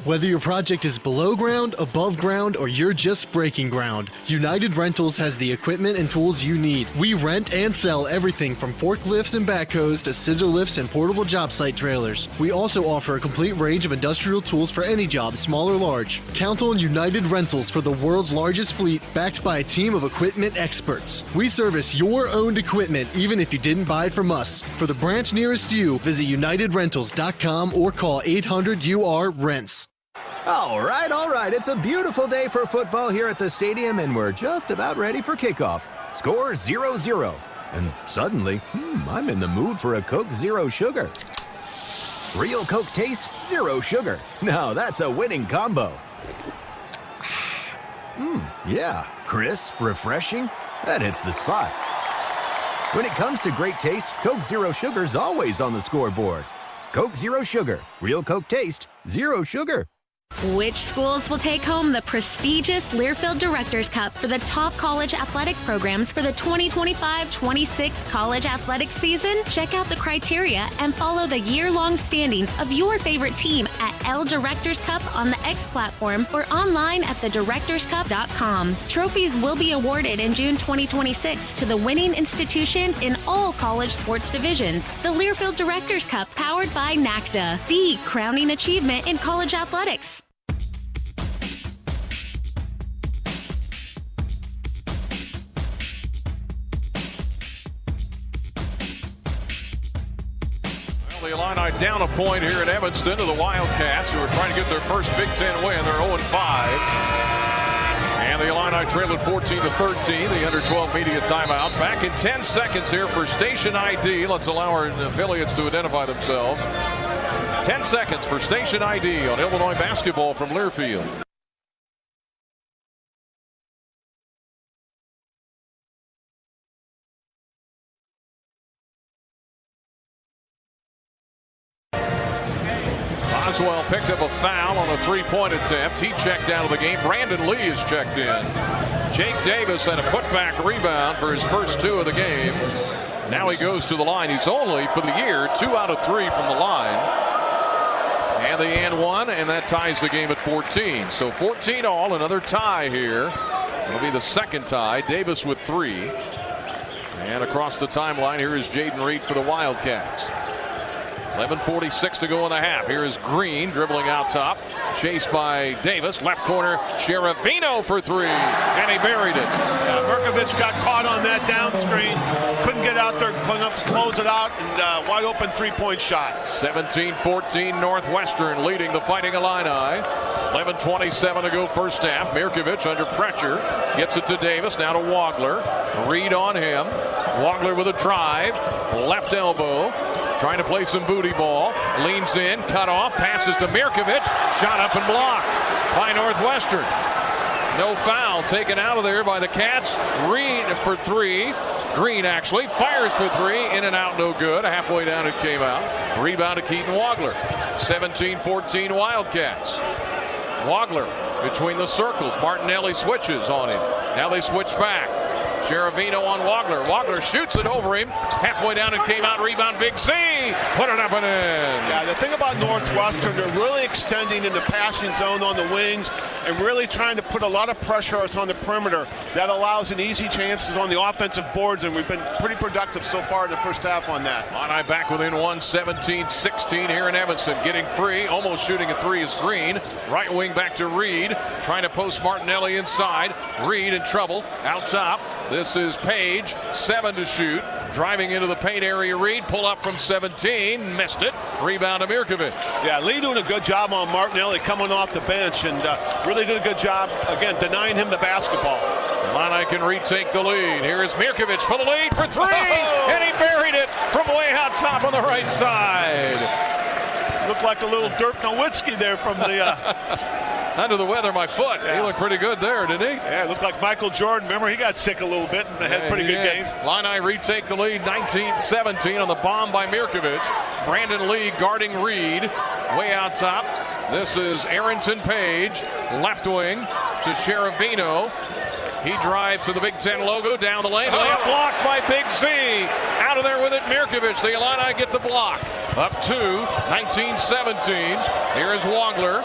Whether your project is below ground, above ground, or you're just breaking ground, United Rentals has the equipment and tools you need. We rent and sell everything from forklifts and backhoes to scissor lifts and portable job site trailers. We also offer a complete range of industrial tools for any job, small or large. Count on United Rentals for the world's largest fleet, backed by a team of equipment experts. We service your owned equipment even if you didn't buy it from us. For the branch nearest you, visit UnitedRentals.com or call 800-UR-RENTS. All right. It's a beautiful day for football here at the stadium, and we're just about ready for kickoff. Score 0-0. And suddenly, I'm in the mood for a Coke Zero Sugar. Real Coke taste, zero sugar. Now that's a winning combo. Yeah, crisp, refreshing. That hits the spot. When it comes to great taste, Coke Zero Sugar's always on the scoreboard. Coke Zero Sugar. Real Coke taste, zero sugar. Which schools will take home the prestigious Learfield Directors Cup for the top college athletic programs for the 2025-26 college athletic season? Check out the criteria and follow the year-long standings of your favorite team at L Directors Cup on the X platform or online at thedirectorscup.com. Trophies will be awarded in June 2026 to the winning institutions in all college sports divisions. The Learfield Directors Cup, powered by NACDA, the crowning achievement in college athletics. The Illini down a point here at Evanston to the Wildcats, who are trying to get their first Big Ten win. They're 0-5. And the Illini trail at 14-13. The under-12 media timeout. Back in 10 seconds here for station ID. Let's allow our affiliates to identify themselves. 10 seconds for station ID on Illinois basketball from Learfield. Boswell picked up a foul on a three-point attempt. He checked out of the game. Brandon Lee is checked in. Jake Davis had a putback rebound for his first two of the game. Now he goes to the line. He's only, for the year, 2 out of 3 from the line. And the and one, and that ties the game at 14. So 14 all, another tie here. It'll be the second tie. Davis with 3. And across the timeline, here is Jaden Reed for the Wildcats. 11:46 to go in the half. Here is Green dribbling out top. Chased by Davis. Left corner, Sheravino for 3. And he buried it. Mirkovic got caught on that down screen. Couldn't get out there enough to close it out. And wide open three-point shot. 17-14 Northwestern leading the Fighting Illini. 11:27 to go first half. Mirkovic under pressure. Gets it to Davis. Now to Wagler. Reed on him. Wagler with a drive. Left elbow. Trying to play some booty ball. Leans in, cut off, passes to Mirkovic. Shot up and blocked by Northwestern. No foul taken out of there by the Cats. Reed for 3. Green actually fires for 3. In and out, no good. Halfway down it came out. Rebound to Keaton Wagler. 17-14 Wildcats. Wagler between the circles. Martinelli switches on him. Now they switch back. Sheravino on Wagler. Wagler shoots it over him. Halfway down it came out. Rebound Big C. Put it up and in. Yeah, the thing about Northwestern, they're really extending in the passing zone on the wings and really trying to put a lot of pressure on us on the perimeter. That allows an easy chances on the offensive boards, and we've been pretty productive so far in the first half on that. Illini back within 1, 17-16 here in Evanston. Getting free, almost shooting a 3 is Green. Right wing back to Reed. Trying to post Martinelli inside. Reed in trouble. Out top. This is Page, 7 to shoot. Driving into the paint area, Reed. Pull up from 17. Missed it. Rebound to Mirkovic. Yeah, Lee doing a good job on Martinelli coming off the bench and really did a good job, again, denying him the basketball. Illini can retake the lead. Here is Mirkovic for the lead for 3. And he buried it from way out top on the right side. Looked like a little Dirk Nowitzki there from the... Under the weather, my foot. Yeah. He looked pretty good there, didn't he? Yeah, it looked like Michael Jordan. Remember, he got sick a little bit and had pretty good games. Illini retake the lead 19-17 on the bomb by Mirkovic. Brandon Lee guarding Reed. Way out top. This is Arrington Page. Left wing to Sheravino. He drives to the Big Ten logo. Down the lane. Layup blocked by Big C. Out of there with it, Mirkovic. The Illini get the block. Up to 19-17. Here is Wagler.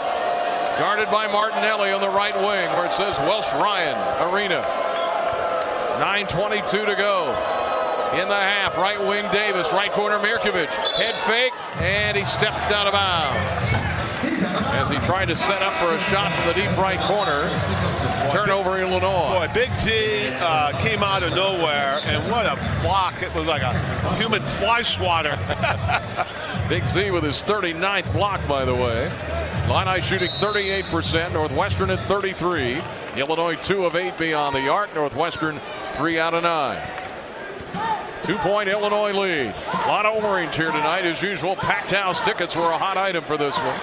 Guarded by Martinelli on the right wing where it says Welsh Ryan Arena. 9:22 to go in the half. Right wing Davis, right corner Mirkovic. Head fake, and he stepped out of bounds as he tried to set up for a shot from the deep right corner. Turnover Illinois. Boy, Big Z came out of nowhere, and what a block. It was like a human fly swatter. Big Z with his 39th block, by the way. Illini shooting 38%, Northwestern at 33. Illinois 2 of 8 beyond the arc. Northwestern 3 out of 9. 2-point Illinois lead. A lot of orange here tonight as usual. Packed house tickets were a hot item for this one.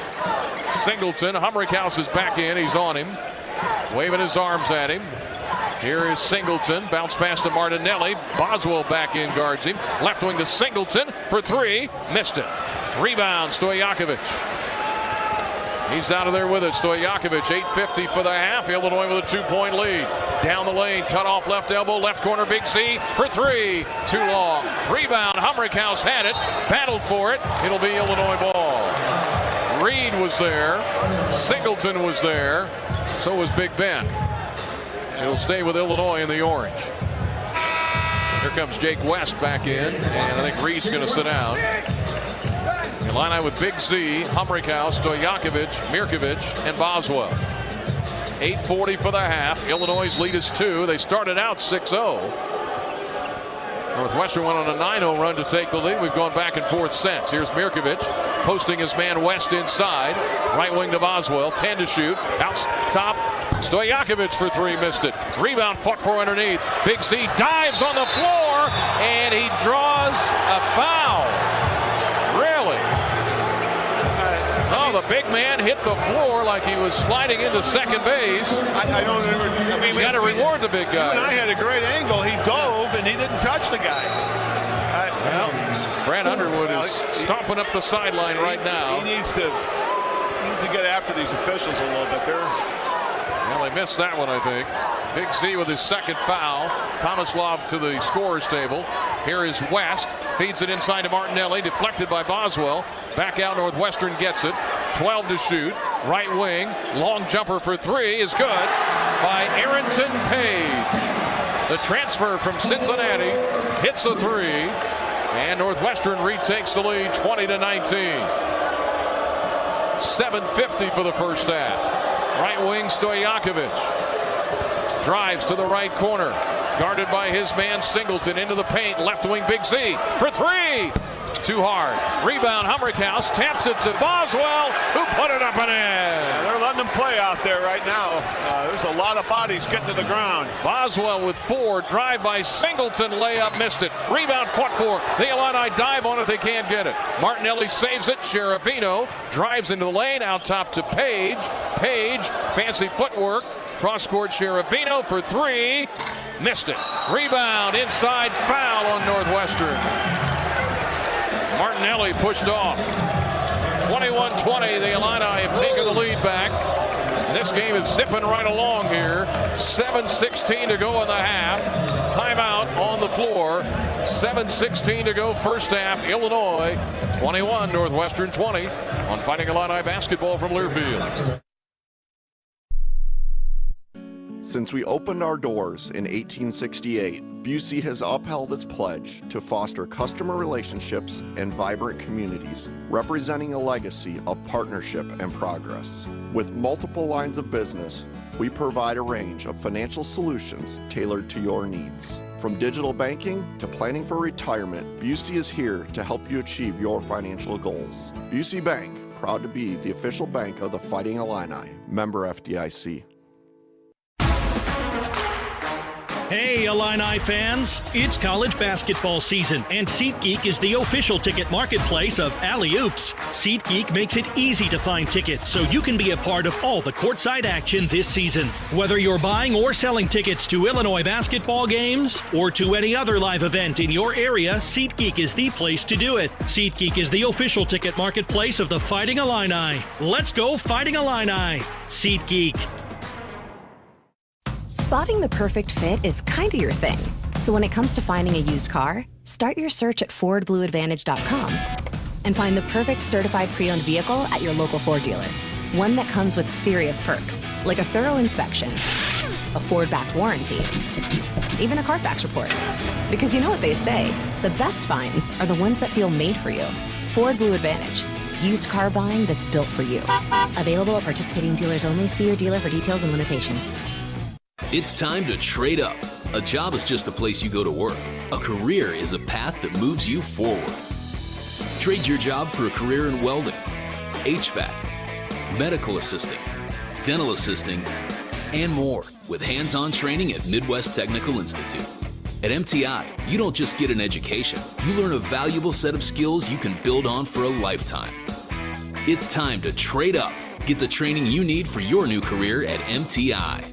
Singleton, Humrickhouse is back in. He's on him, waving his arms at him. Here is Singleton. Bounce pass to Martinelli. Boswell back in, guards him. Left wing to Singleton for 3. Missed it. Rebound, Stojakovic. He's out of there with it. Stojakovic, 8:50 for the half. Illinois with a 2-point lead. Down the lane, cut off left elbow, left corner, Big C for 3. Too long. Rebound, Humrickhouse had it, battled for it. It'll be Illinois ball. Reed was there. Singleton was there. So was Big Ben. It'll stay with Illinois in the orange. Here comes Jake West back in, and I think Reed's going to sit down. Illini with Big Z, Humrickhouse, Stojakovic, Mirkovic, and Boswell. 8:40 for the half. Illinois' lead is 2. They started out 6-0. Northwestern went on a 9-0 run to take the lead. We've gone back and forth since. Here's Mirkovic posting his man West inside. Right wing to Boswell. 10 to shoot. Out top. Stojakovic for three. Missed it. Rebound fought for underneath. Big C dives on the floor. And he draws a foul. Really? Oh, the big man hit the floor like he was sliding into second base. I don't remember. I mean, you got to reward the big guy. And I had a great angle. He dove and he didn't touch the guy. Brad Underwood is stomping up the sideline right now. He needs to get after these officials a little bit. Well, they missed that one, I think. Big C with his second foul. Tomislav to the scorer's table. Here is West. Feeds it inside to Martinelli. Deflected by Boswell. Back out. Northwestern gets it. 12 to shoot. Right wing. Long jumper for three is good by Arrington Page. The transfer from Cincinnati hits a three. And Northwestern retakes the lead 20-19. 7:50 for the first half. Right wing Stojakovic. Drives to the right corner. Guarded by his man Singleton into the paint. Left wing Big Z for three. Too hard. Rebound Humrickhouse. Taps it to Boswell, who put it up and in. Yeah, they're letting them play out there right now. There's a lot of bodies getting to the ground. Boswell with four. Drive by Singleton. Layup missed it. Rebound fought for. The Illini dive on it. They can't get it. Martinelli saves it. Sherafino drives into the lane. Out top to Page. Page. Fancy footwork. Cross court Sherafino for three. Missed it. Rebound inside. Foul on Northwestern. Martinelli pushed off. 21-20. The Illini have taken the lead back. This game is zipping right along here. 7:16 to go in the half. Timeout on the floor. 7:16 to go first half. Illinois 21, Northwestern 20 on Fighting Illini basketball from Learfield. Since we opened our doors in 1868, Busey has upheld its pledge to foster customer relationships and vibrant communities, representing a legacy of partnership and progress. With multiple lines of business, we provide a range of financial solutions tailored to your needs. From digital banking to planning for retirement, Busey is here to help you achieve your financial goals. Busey Bank, proud to be the official bank of the Fighting Illini. Member FDIC. Hey, Illini fans! It's college basketball season, and SeatGeek is the official ticket marketplace of Alley Oops. SeatGeek makes it easy to find tickets so you can be a part of all the courtside action this season. Whether you're buying or selling tickets to Illinois basketball games or to any other live event in your area, SeatGeek is the place to do it. SeatGeek is the official ticket marketplace of the Fighting Illini. Let's go Fighting Illini! SeatGeek. Spotting the perfect fit is kind of your thing. So when it comes to finding a used car, start your search at FordBlueAdvantage.com and find the perfect certified pre-owned vehicle at your local Ford dealer. One that comes with serious perks, like a thorough inspection, a Ford-backed warranty, even a Carfax report. Because you know what they say, the best finds are the ones that feel made for you. Ford Blue Advantage. Used car buying that's built for you. Available at participating dealers only. See your dealer for details and limitations. It's time to trade up. A job is just a place you go to work. A career is a path that moves you forward. Trade your job for a career in welding, HVAC, medical assisting, dental assisting, and more with hands-on training at Midwest Technical Institute. At MTI, you don't just get an education. You learn a valuable set of skills you can build on for a lifetime. It's time to trade up. Get the training you need for your new career at MTI.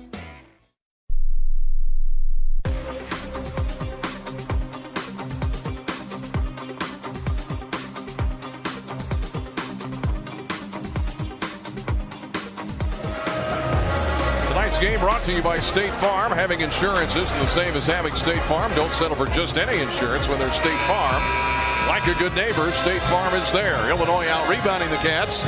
Game brought to you by State Farm. Having insurance isn't the same as having State Farm. Don't settle for just any insurance when there's State Farm. Like a good neighbor, State Farm is there. Illinois out rebounding the Cats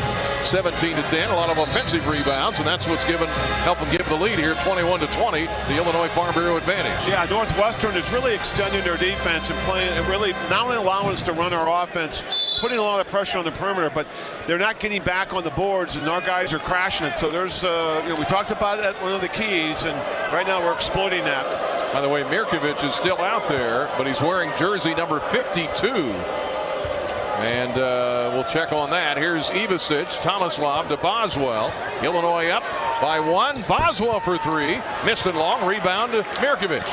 17-10. A lot of offensive rebounds, and that's what's helping give the lead here 21-20. The Illinois Farm Bureau advantage. Yeah, Northwestern is really extending their defense and playing and really not only allowing us to run our offense, putting a lot of pressure on the perimeter, but they're not getting back on the boards, and our guys are crashing it. So there's, we talked about that, one of the keys, and right now we're exploiting that. By the way, Mirkovic is still out there, but he's wearing jersey number 52. And we'll check on that. Here's Ivasic, Tomislav to Boswell. Illinois up by 1. Boswell for 3. Missed it long. Rebound to Mirkovic.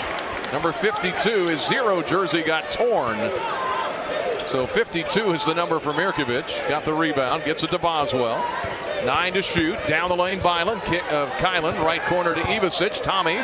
Number 52, his 0 jersey got torn. So 52 is the number for Mirkovic. Got the rebound. Gets it to Boswell. 9 to shoot. Down the lane, Kylan. Right corner to Ivasic. Tommy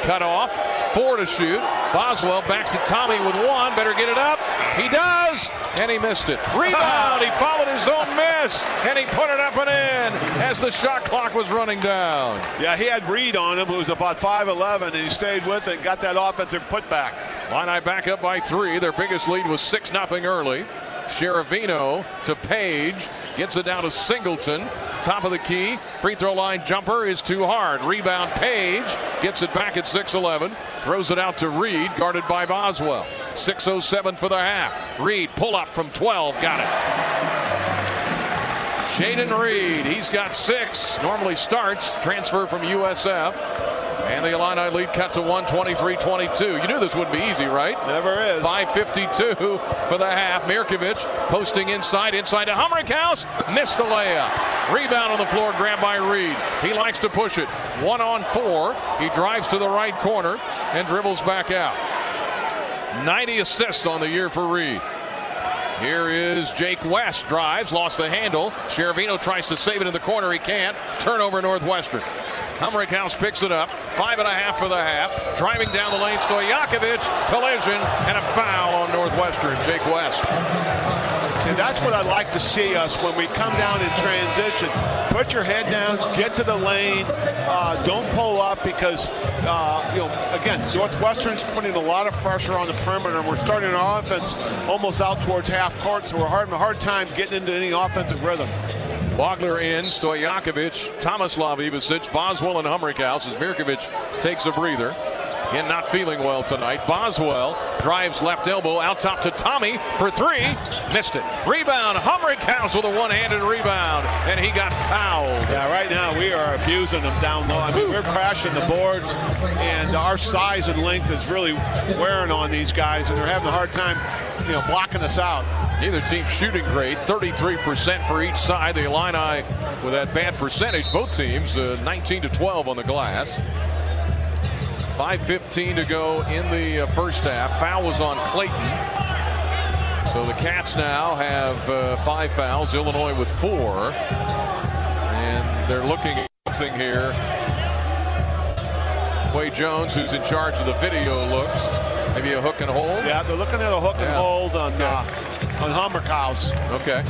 cut off. 4 to shoot. Boswell back to Tommy with 1. Better get it up. He does. And he missed it. Rebound. He followed his own miss. And he put it up and in as the shot clock was running down. Yeah, he had Reed on him, who was about 5'11", and he stayed with it and got that offensive putback. Illini back up by 3. Their biggest lead was 6-0 early. Sheravino to Page. Gets it down to Singleton. Top of the key. Free throw line jumper is too hard. Rebound Page. Gets it back at 6'11". Throws it out to Reed, guarded by Boswell. 6:07 for the half. Reed pull up from 12. Got it. Shaden Reed. He's got 6. Normally starts. Transfer from USF. And the Illini lead cut to 123-22. You knew this wouldn't be easy, right? Never is. 5:52 for the half. Mirkovic posting inside to Humrickhouse. Missed the layup. Rebound on the floor, grabbed by Reed. He likes to push it. 1-on-4. He drives to the right corner and dribbles back out. 90 assists on the year for Reed. Here is Jake West. Drives, lost the handle. Sheravino tries to save it in the corner. He can't. Turnover Northwestern. Humrickhouse picks it up. 5.5 for the half. Driving down the lane, Stojakovic. Collision and a foul on Northwestern. Jake West. And that's what I'd like to see us when we come down in transition. Put your head down, get to the lane, don't pull up because, again, Northwestern's putting a lot of pressure on the perimeter. We're starting our offense almost out towards half court, so we're having a hard time getting into any offensive rhythm. Wagner in, Stojakovic, Tomislav Ivasic, Boswell, and Humrickhouse as Mirkovic takes a breather. Again, not feeling well tonight. Boswell drives left elbow out top to Tommy for 3. Missed it. Rebound. Humrickhouse with a one-handed rebound, and he got fouled. Yeah, right now we are abusing them down low. I mean, we're crashing the boards, and our size and length is really wearing on these guys, and they're having a hard time, blocking us out. Neither team shooting great. 33% for each side. The Illini with that bad percentage. Both teams 19-12 on the glass. 5:15 to go in the first half. Foul was on Clayton. So the Cats now have 5 fouls. Illinois with 4. And they're looking at something here. Quay Jones, who's in charge of the video, looks. Maybe a hook and hold? Yeah, they're looking at a hook and hold on Humrickhouse. Okay.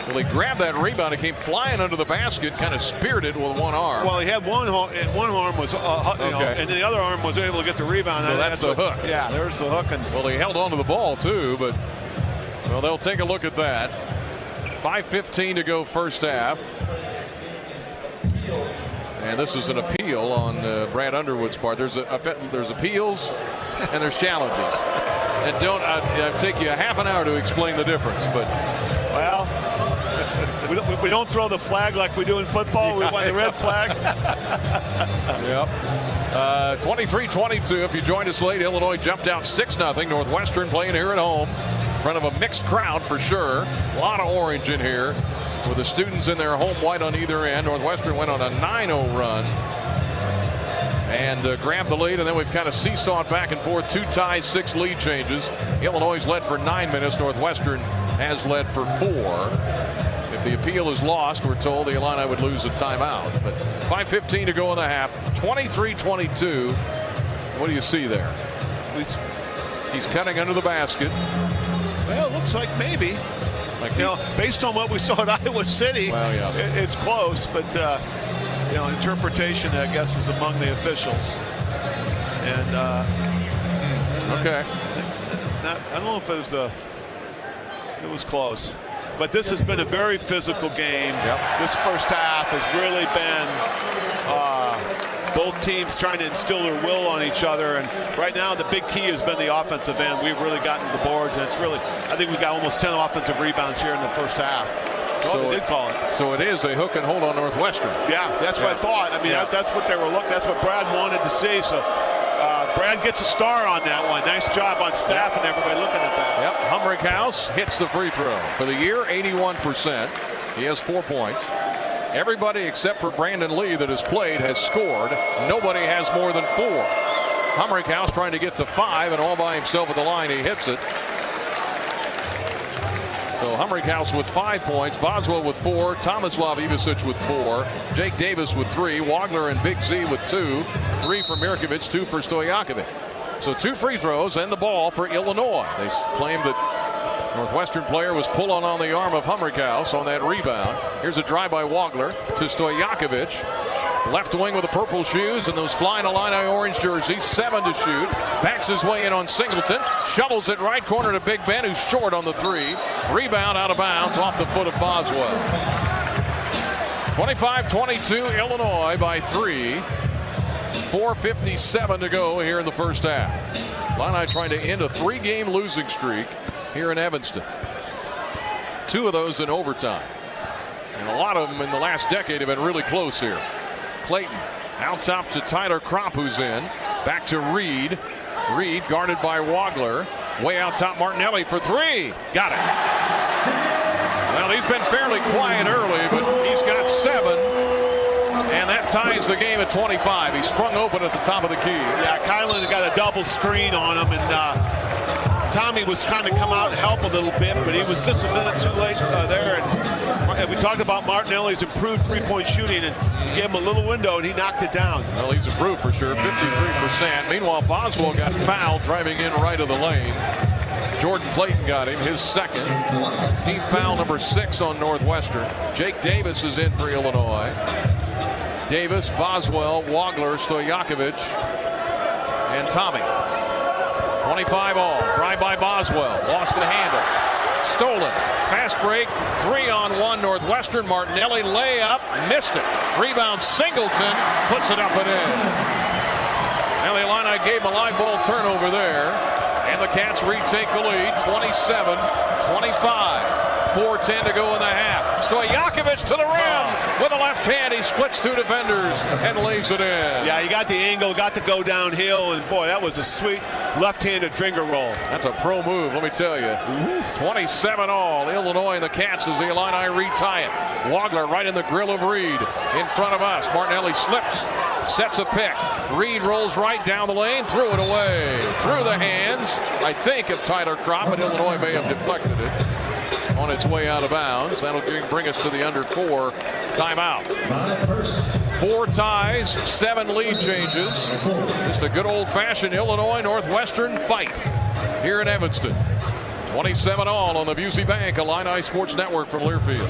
Well, he grabbed that rebound. It came flying under the basket, kind of speared it with one arm. Well, he had one arm was, and the other arm was able to get the rebound. So that's the hook. Yeah, there's the hook. Well, he held on to the ball, too, but, well, they'll take a look at that. 5:15 to go first half. And this is an appeal on Brad Underwood's part. There's appeals and there's challenges. And it'll take you a half an hour to explain the difference, but. Well, we don't throw the flag like we do in football. We want the red flag. Yep. 23-22. If you joined us late, Illinois jumped out 6-0. Northwestern playing here at home in front of a mixed crowd for sure. A lot of orange in here with the students in their home white on either end. Northwestern went on a 9-0 run and grabbed the lead, and then we've kind of seesawed back and forth. 2 ties, 6 lead changes. Illinois led for 9 minutes. Northwestern has led for 4. If the appeal is lost, we're told the Illini would lose a timeout. But 5:15 to go in the half. 23-22. What do you see there? He's cutting under the basket. Well, it looks like maybe. Based on what we saw at Iowa City, well, yeah. It's close, but interpretation, I guess, is among the officials. And okay, I don't know if it was close, but this has been a very physical game. Yep. This first half has really been both teams trying to instill their will on each other, and right now the big key has been the offensive end. We've really gotten to the boards, and I think we got almost 10 offensive rebounds here in the first half. So they did call it. So it is a hook and hold on Northwestern. Yeah, that's what I thought. I mean, that's what they were looking. That's what Brad wanted to see. So Brad gets a star on that one. Nice job on staff and everybody looking at that. Yep, Humrickhouse hits the free throw. For the year, 81%. He has 4 points. Everybody except for Brandon Lee that has played has scored. Nobody has more than 4. Humrickhouse trying to get to 5, and all by himself at the line, he hits it. So Humrickhouse with 5 points, Boswell with 4, Tomislav Ivicic with 4, Jake Davis with 3, Wagler and Big Z with 2, 3 for Mirkovic, 2 for Stojakovic. So 2 free throws and the ball for Illinois. They claim that Northwestern player was pulling on the arm of Humrickhouse on that rebound. Here's a drive by Wagler to Stojakovic. Left wing with the purple shoes and those flying Illini orange jerseys. 7 to shoot. Backs his way in on Singleton. Shovels it right corner to Big Ben, who's short on the 3. Rebound out of bounds off the foot of Boswell. 25-22 Illinois by 3. 4:57 to go here in the first half. Illini trying to end a 3-game losing streak here in Evanston. 2 of those in overtime. And a lot of them in the last decade have been really close here. Clayton out top to Tyler Kropp, who's in. Back to Reed. Reed guarded by Wagler. Way out top Martinelli for 3. Got it. Well, he's been fairly quiet early, but he's got 7. And that ties the game at 25. He sprung open at the top of the key. Yeah, Kylan got a double screen on him, and Tommy was trying to come out and help a little bit, but he was just a minute too late there. And we talked about Martinelli's improved three-point shooting, and he gave him a little window, and he knocked it down. Well, he's improved for sure, 53%. Meanwhile, Boswell got fouled driving in right of the lane. Jordan Clayton got him, his second. Team foul number 6 on Northwestern. Jake Davis is in for Illinois. Davis, Boswell, Wagler, Stojakovic, and Tommy. 25 all. Drive by Boswell. Lost the handle. Stolen. Fast break. 3-on-1 Northwestern. Martinelli layup. Missed it. Rebound Singleton. Puts it up and in. Now the Illini gave him a live ball turnover there. And the Cats retake the lead. 27-25. 4:10 to go in the half. Stojakovic to the rim with a left hand. He splits 2 defenders and lays it in. Yeah, he got the angle, got to go downhill, and boy, that was a sweet left-handed finger roll. That's a pro move, let me tell you. 27 all. Illinois and the Cats as the Illini retie it. Wagler right in the grill of Reed in front of us. Martinelli slips, sets a pick. Reed rolls right down the lane, threw it away. Through the hands, I think, of Tyler Kropp, but Illinois may have deflected it on its way out of bounds. That'll bring us to the under 4 timeout. 4 ties, 7 lead changes. Just a good old-fashioned Illinois Northwestern fight here in Evanston. 27 all on the Busey Bank Illini Sports Network from Learfield.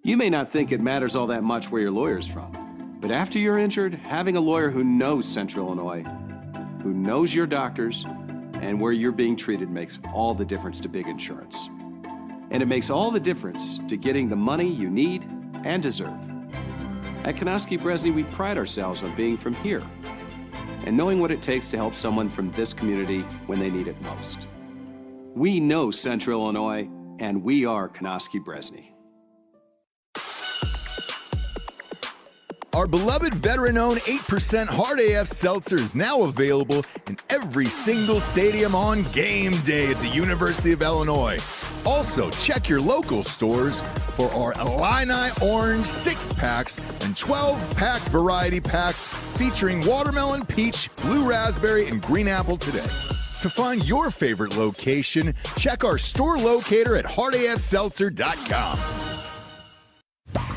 You may not think it matters all that much where your lawyer's from, but after you're injured, having a lawyer who knows Central Illinois, who knows your doctors, and where you're being treated makes all the difference to big insurance. And it makes all the difference to getting the money you need and deserve. At Konoski Bresney, we pride ourselves on being from here and knowing what it takes to help someone from this community when they need it most. We know Central Illinois, and we are Konoski Bresney. Our beloved veteran-owned 8% Hard AF Seltzer is now available in every single stadium on game day at the University of Illinois. Also, check your local stores for our Illini Orange 6-packs and 12-pack variety packs featuring watermelon, peach, blue raspberry, and green apple today. To find your favorite location, check our store locator at hardafseltzer.com.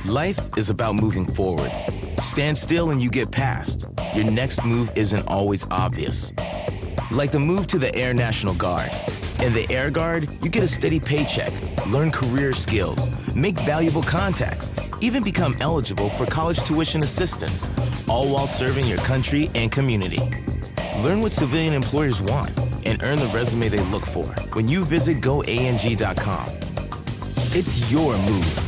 Life is about moving forward. Stand still and you get past. Your next move isn't always obvious. Like the move to the Air National Guard. In the Air Guard, you get a steady paycheck, learn career skills, make valuable contacts, even become eligible for college tuition assistance, all while serving your country and community. Learn what civilian employers want and earn the resume they look for when you visit goang.com. It's your move.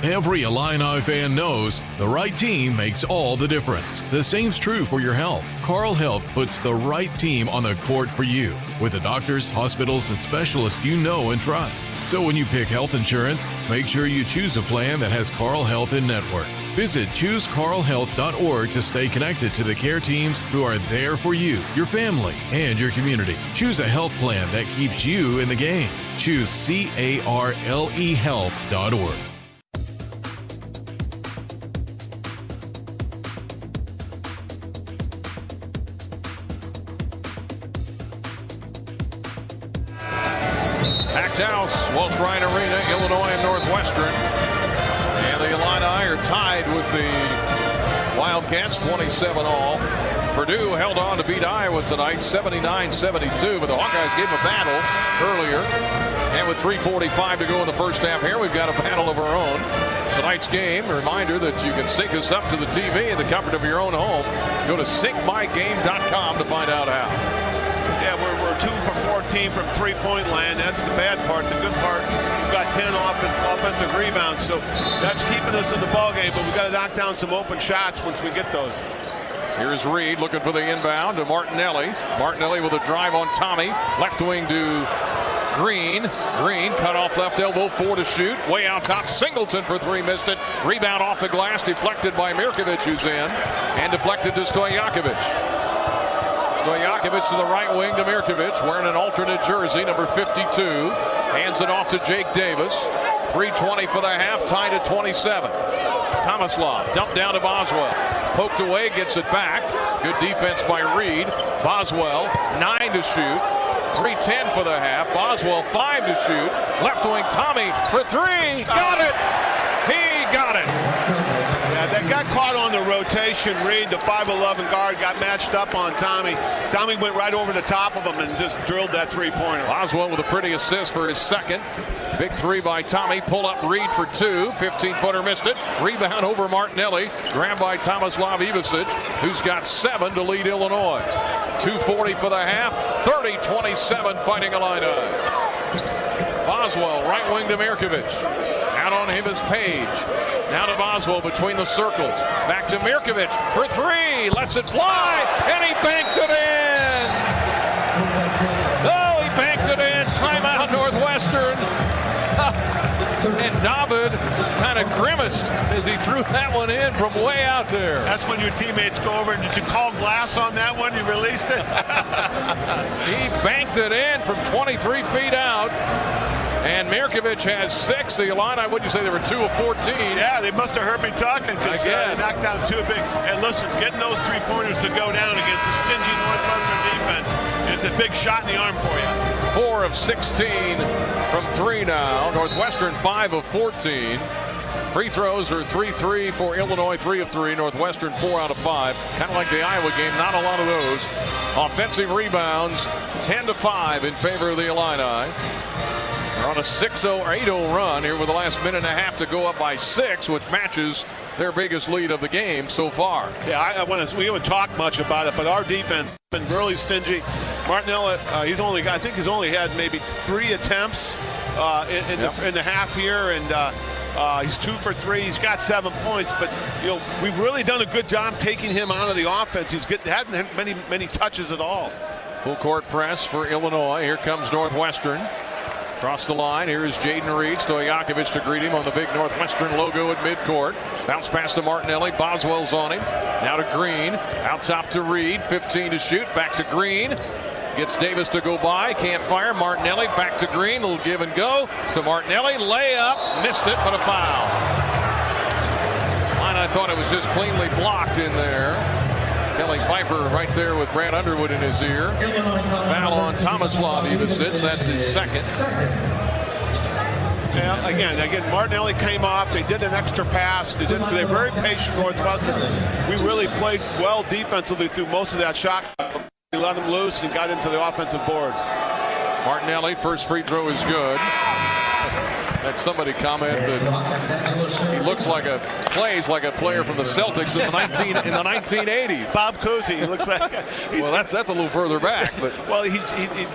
Every Illini fan knows the right team makes all the difference. The same's true for your health. Carl Health puts the right team on the court for you with the doctors, hospitals, and specialists you know and trust. So when you pick health insurance, make sure you choose a plan that has Carl Health in network. Visit ChooseCarlHealth.org to stay connected to the care teams who are there for you, your family, and your community. Choose a health plan that keeps you in the game. Choose CARLE Health.org. Packed house, Welsh Ryan Arena, Illinois and Northwestern. And the Illini are tied with the Wildcats, 27 all. Purdue held on to beat Iowa tonight, 79-72, but the Hawkeyes gave a battle earlier. And with 3:45 to go in the first half here, we've got a battle of our own. Tonight's game, a reminder that you can sync us up to the TV in the comfort of your own home. Go to syncmygame.com to find out how. Yeah, we're 2 for 14 from three-point land. That's the bad part. The good part, we've got 10 offensive rebounds, so that's keeping us in the ballgame, but we've got to knock down some open shots once we get those. Here's Reed looking for the inbound to Martinelli. Martinelli with a drive on Tommy. Left wing to Green. Green cut off left elbow, 4 to shoot. Way out top, Singleton for 3, missed it. Rebound off the glass, deflected by Mirkovic, who's in, and deflected to Stojakovic. Stojakovic to the right wing to Mirkovic, wearing an alternate jersey, number 52. Hands it off to Jake Davis. 3:20 for the half, tied at 27. Tomislav dumped down to Boswell. Poked away, gets it back. Good defense by Reed. Boswell, 9 to shoot. 3:10 for the half. Boswell, 5 to shoot. Left wing, Tommy for 3. Got it! He got it! Yeah, that got caught on the rotation. Reed, the 5'11 guard, got matched up on Tommy. Tommy went right over the top of him and just drilled that three-pointer. Boswell with a pretty assist for his second. Big 3 by Tommy. Pull up Reed for 2. 15-footer missed it. Rebound over Martinelli. Grabbed by Tomislav Ivicic, who's got 7 to lead Illinois. 2:40 for the half. 30-27 Fighting Illini. Boswell, right wing to Mirkovic. Out on him is Page. Now to Boswell between the circles. Back to Mirkovic for 3. Lets it fly, and he banked it in. Oh, he banked it in. Timeout Northwestern. And David kind of grimaced as he threw that one in from way out there. That's when your teammates go over. Did you call glass on that one? You released it? He banked it in from 23 feet out. And Mirkovic has 6. The Illini, what'd you say, they were 2 of 14? Yeah, they must have heard me talking because they knocked down 2 big. And listen, getting those 3-pointers to go down against a stingy Northwestern defense, it's a big shot in the arm for you. 4 of 16 from 3 now. Northwestern 5 of 14. Free throws are 3-3 for Illinois, 3 of 3. Northwestern 4 out of 5. Kind of like the Iowa game, not a lot of those. Offensive rebounds, 10-5 in favor of the Illini. They're on a 6-0 or 8-0 run here with the last minute and a half to go up by 6, which matches their biggest lead of the game so far. Yeah, we haven't talked much about it, but our defense has been really stingy. Martinelli, I think he's only had maybe 3 attempts in the half here, and he's 2 for 3. He's got 7 points, but we've really done a good job taking him out of the offense. Hasn't had many touches at all. Full court press for Illinois. Here comes Northwestern. Across the line, here is Jaden Reed. Stojakovic to greet him on the big Northwestern logo at midcourt. Bounce pass to Martinelli. Boswell's on him. Now to Green. Out top to Reed. 15 to shoot. Back to Green. Gets Davis to go by. Can't fire. Martinelli back to Green. Little give and go to Martinelli. Layup. Missed it, but a foul. And I thought it was just cleanly blocked in there. Kelly Pfeiffer right there with Brad Underwood in his ear. Foul on Tomislav Ivicic. That's his second. Yeah, again, Martinelli came off. They did an extra pass. They're very patient, Northwestern. We really played well defensively through most of that shot. We let them loose and got into the offensive boards. Martinelli, first free throw is good. Had somebody comment that he plays like a player from the Celtics in the 1980s. Bob Cousy, he looks like. Well, that's a little further back, but well, he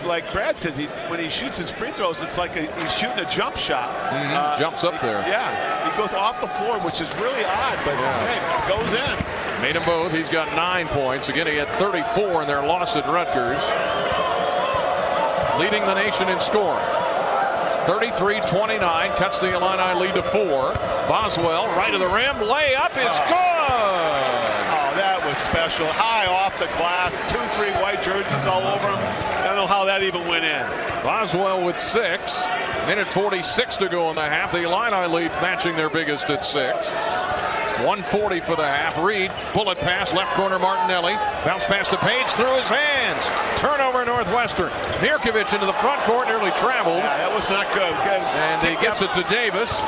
like Brad says, when he shoots his free throws, it's like he's shooting a jump shot. Jumps up there. Yeah, he goes off the floor, which is really odd, but hey, goes in. Made them both. He's got 9 points. Again, he had 34 in their loss at Rutgers, leading the nation in scoring. 33-29, cuts the Illini lead to 4. Boswell, right of the rim, layup is good. Oh, that was special. High off the glass, 2-3 white jerseys all over him. I don't know how that even went in. Boswell with 6. Minute 46 to go in the half. The Illini lead matching their biggest at 6. 1:40 for the half. Reed, bullet pass, left corner Martinelli. Bounce pass to Page, through his hands. Turnover Northwestern. Mirkovic into the front court, nearly traveled. Yeah, that was not good. And he gets it to Davis.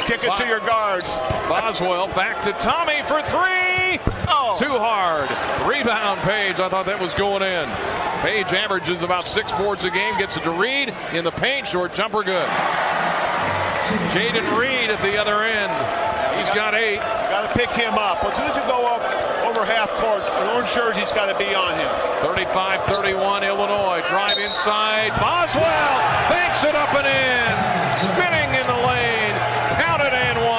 Kick it to your guards. Boswell back to Tommy for 3. Oh. Too hard. Rebound Page. I thought that was going in. Page averages about 6 boards a game. Gets it to Reed in the paint. Short jumper good. Jaden Reed at the other end. He's got 8. Got to pick him up. As soon as you go over half court, an orange jersey's got to be on him. 35-31 Illinois. Drive inside. Boswell banks it up and in. Spinning in the lane. Counted and 1.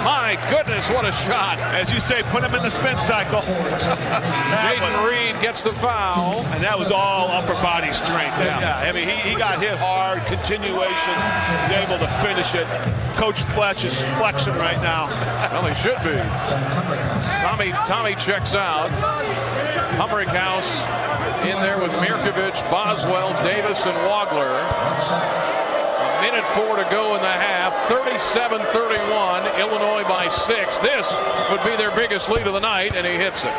My goodness, what a shot. As you say, put him in the spin cycle. Jaden Reed gets the foul. And that was all upper body strength. Yeah. I mean, he got hit hard, continuation, able to finish it. Coach Fletch is flexing right now. Well, he should be. Tommy checks out. Humrick House in there with Mirkovic, Boswell, Davis, and Wagler. Minute 4 to go in the half. 37-31. Illinois by 6. This would be their biggest lead of the night, and he hits it.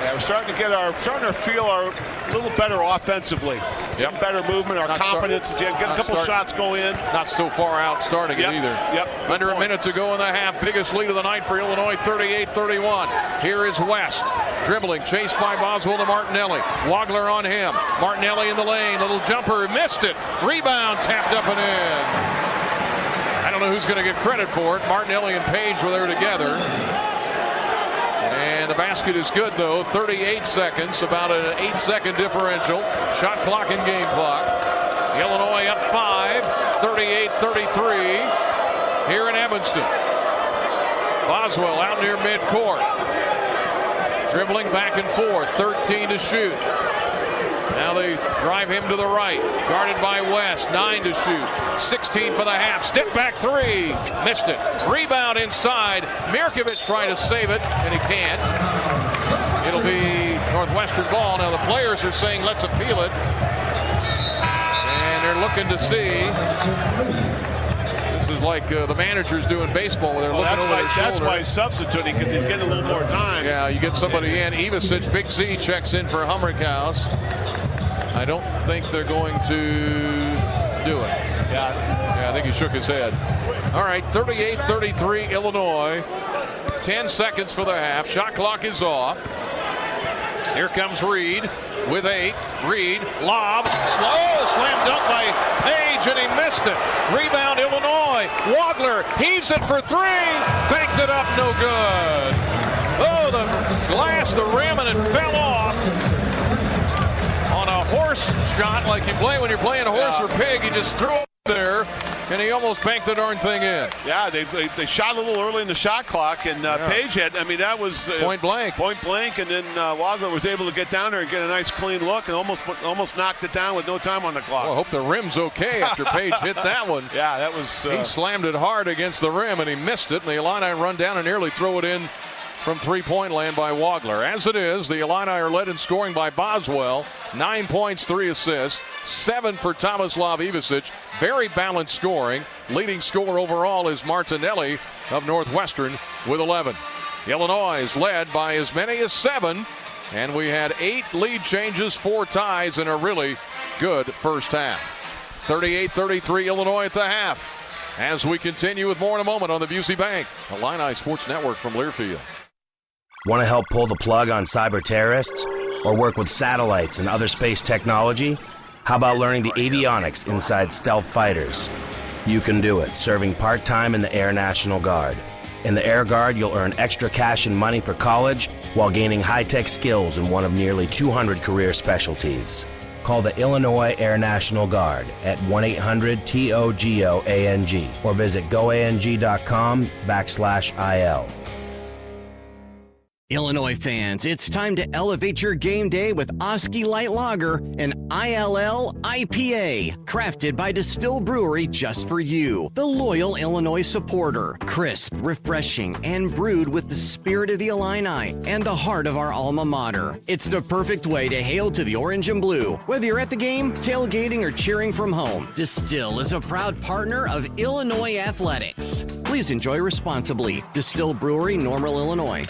Yeah, we're starting to feel a little better offensively. Yep. Better movement, our confidence. Get a couple shots go in. Not so far out starting it either. Yep. Under a minute to go in the half. Biggest lead of the night for Illinois, 38-31. Here is West. Dribbling, chased by Boswell to Martinelli. Wagler on him. Martinelli in the lane. Little jumper, missed it. Rebound, tapped up and in. I don't know who's going to get credit for it. Martinelli and Page were there together. And the basket is good, though. 38 seconds, about an 8-second differential. Shot clock and game clock. Illinois up 5, 38-33 here in Evanston. Boswell out near midcourt. Dribbling back and forth, 13 to shoot. Now they drive him to the right. Guarded by West, 9 to shoot. 16 for the half. Step back 3. Missed it. Rebound inside. Mirkovic trying to save it, and he can't. It'll be Northwestern ball. Now the players are saying, let's appeal it. And they're looking to see. This is like the managers doing baseball where they're looking over their shoulder. That's why he's substituting, because he's getting a little more time. Yeah, you get somebody in. Ivasic, Big Z checks in for Humrick House. I don't think they're going to do it. Yeah, I think he shook his head. All right, 38-33 Illinois. 10 seconds for the half. Shot clock is off. Here comes Reed with 8. Reed, lob, slow, slam dunk by Page, and he missed it. Rebound Illinois. Wagler heaves it for 3. Banked it up, no good. Oh, the glass, the rim, and it fell off. On a horse shot like you play when you're playing a horse or pig, you just throw it there, and he almost banked the darn thing in. Yeah, they shot a little early in the shot clock, and Page had, I mean, that was point blank, and then Wagler was able to get down there and get a nice clean look, and almost knocked it down with no time on the clock. Well, I hope the rim's okay after Page hit that one. Yeah, that was. He slammed it hard against the rim, and he missed it, and the Illini run down and nearly throw it in from three-point land by Wagler. As it is, the Illini are led in scoring by Boswell. 9 points, 3 assists, 7 for Tomislav Ivasic. Very balanced scoring. Leading scorer overall is Martinelli of Northwestern with 11. Illinois is led by as many as 7, and we had 8 lead changes, 4 ties, and a really good first half. 38-33 Illinois at the half. As we continue with more in a moment on the Busey Bank Illini Sports Network from Learfield. Want to help pull the plug on cyber terrorists or work with satellites and other space technology? How about learning the avionics inside stealth fighters? You can do it, serving part-time in the Air National Guard. In the Air Guard, you'll earn extra cash and money for college while gaining high-tech skills in one of nearly 200 career specialties. Call the Illinois Air National Guard at 1-800-TOGOANG or visit goang.com/IL. Illinois fans, it's time to elevate your game day with Oski Light Lager, an ILL IPA, crafted by Distill Brewery just for you, the loyal Illinois supporter. Crisp, refreshing, and brewed with the spirit of the Illini and the heart of our alma mater. It's the perfect way to hail to the orange and blue. Whether you're at the game, tailgating, or cheering from home, Distill is a proud partner of Illinois Athletics. Please enjoy responsibly. Distill Brewery, Normal, Illinois.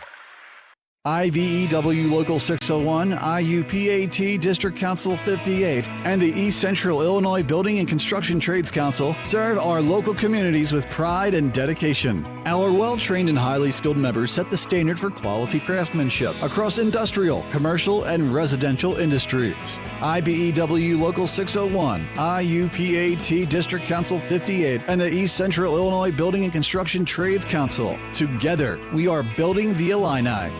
IBEW Local 601, IUPAT District Council 58, and the East Central Illinois Building and Construction Trades Council serve our local communities with pride and dedication. Our well-trained and highly skilled members set the standard for quality craftsmanship across industrial, commercial, and residential industries. IBEW Local 601, IUPAT District Council 58, and the East Central Illinois Building and Construction Trades Council. Together, we are building the Illini.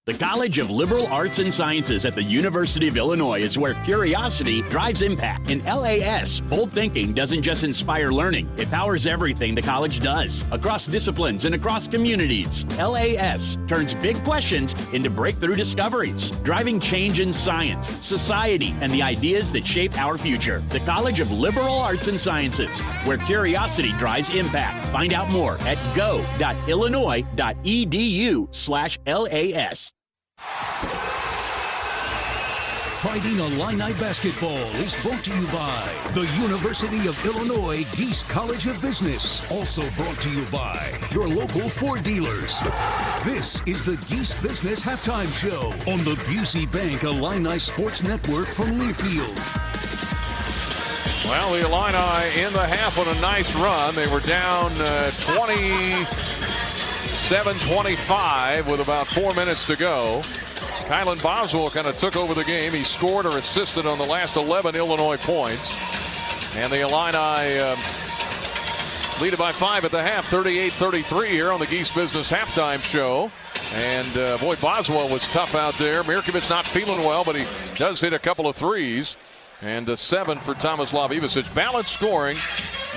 The College of Liberal Arts and Sciences at the University of Illinois is where curiosity drives impact. In LAS, bold thinking doesn't just inspire learning, it powers everything the college does, across disciplines and across communities. LAS turns big questions into breakthrough discoveries, driving change in science, society, and the ideas that shape our future. The College of Liberal Arts and Sciences, where curiosity drives impact. Find out more at go.illinois.edu/LAS. Fighting Illini basketball is brought to you by the University of Illinois Geese College of Business. Also brought to you by your local Ford dealers. This is the Geese Business Halftime Show on the Busey Bank Illini Sports Network from Learfield. Well, the Illini in the half on a nice run. They were down 27-25 with about 4 minutes to go. Kylan Boswell kind of took over the game. He scored or assisted on the last 11 Illinois points. And the Illini lead it by 5 at the half, 38-33 here on the Geese Business Halftime Show. And boy, Boswell was tough out there. Mirkovic's not feeling well, but he does hit a couple of threes. And a 7 for Tomislav Ivasic. Balanced scoring.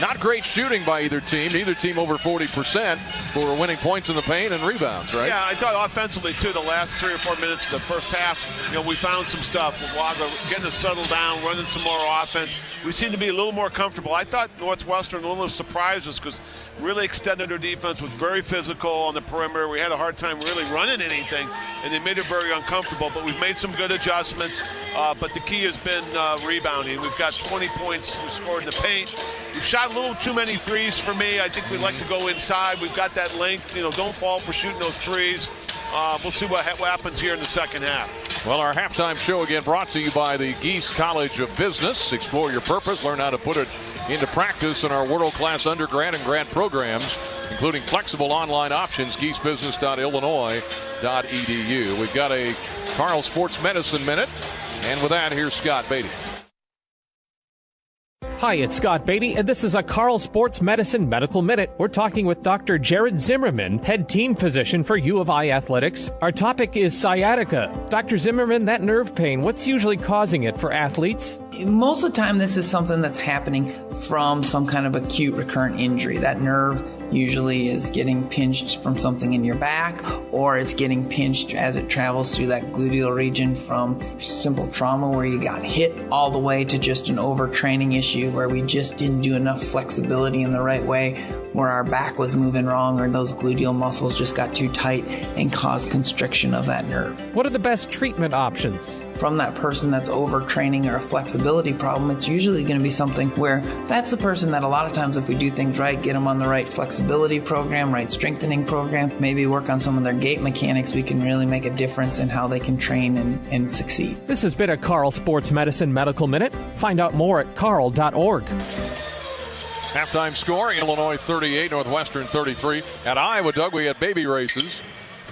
Not great shooting by either team. Neither team over 40% for winning points in the paint and rebounds, right? Yeah, I thought offensively, too, the last 3 or 4 minutes of the first half, we found some stuff with Waga getting us settled down, running some more offense. We seemed to be a little more comfortable. I thought Northwestern a little surprised us because really extended their defense, was very physical on the perimeter. We had a hard time really running anything, and they made it very uncomfortable. But we've made some good adjustments. But the key has been rebounding. We've got 20 points we scored in the paint. We've shot a little too many threes for me. I think we'd like to go inside. We've got that length. Don't fall for shooting those threes. We'll see what happens here in the second half. Well, our halftime show again brought to you by the Geese College of Business. Explore your purpose, learn how to put it into practice in our world-class undergrad and grad programs, including flexible online options, geesebusiness.illinois.edu. We've got a Carl Sports Medicine Minute, and with that, here's Scott Beatty. Hi, it's Scott Beatty, and this is a Carl Sports Medicine Medical Minute. We're talking with Dr. Jared Zimmerman, head team physician for U of I Athletics. Our topic is sciatica. Dr. Zimmerman, that nerve pain, what's usually causing it for athletes? Most of the time, this is something that's happening from some kind of acute recurrent injury. That nerve usually is getting pinched from something in your back, or it's getting pinched as it travels through that gluteal region from simple trauma where you got hit, all the way to just an overtraining issue where we just didn't do enough flexibility in the right way, where our back was moving wrong or those gluteal muscles just got too tight and caused constriction of that nerve. What are the best treatment options? From that person that's overtraining or a flexibility problem, it's usually going to be something where that's the person that a lot of times, if we do things right, get them on the right flexibility program, right strengthening program, maybe work on some of their gait mechanics, we can really make a difference in how they can train and succeed. This has been a Carl Sports Medicine Medical Minute. Find out more at carl.org. Halftime score, Illinois 38, Northwestern 33. At Iowa, Doug, we had baby races.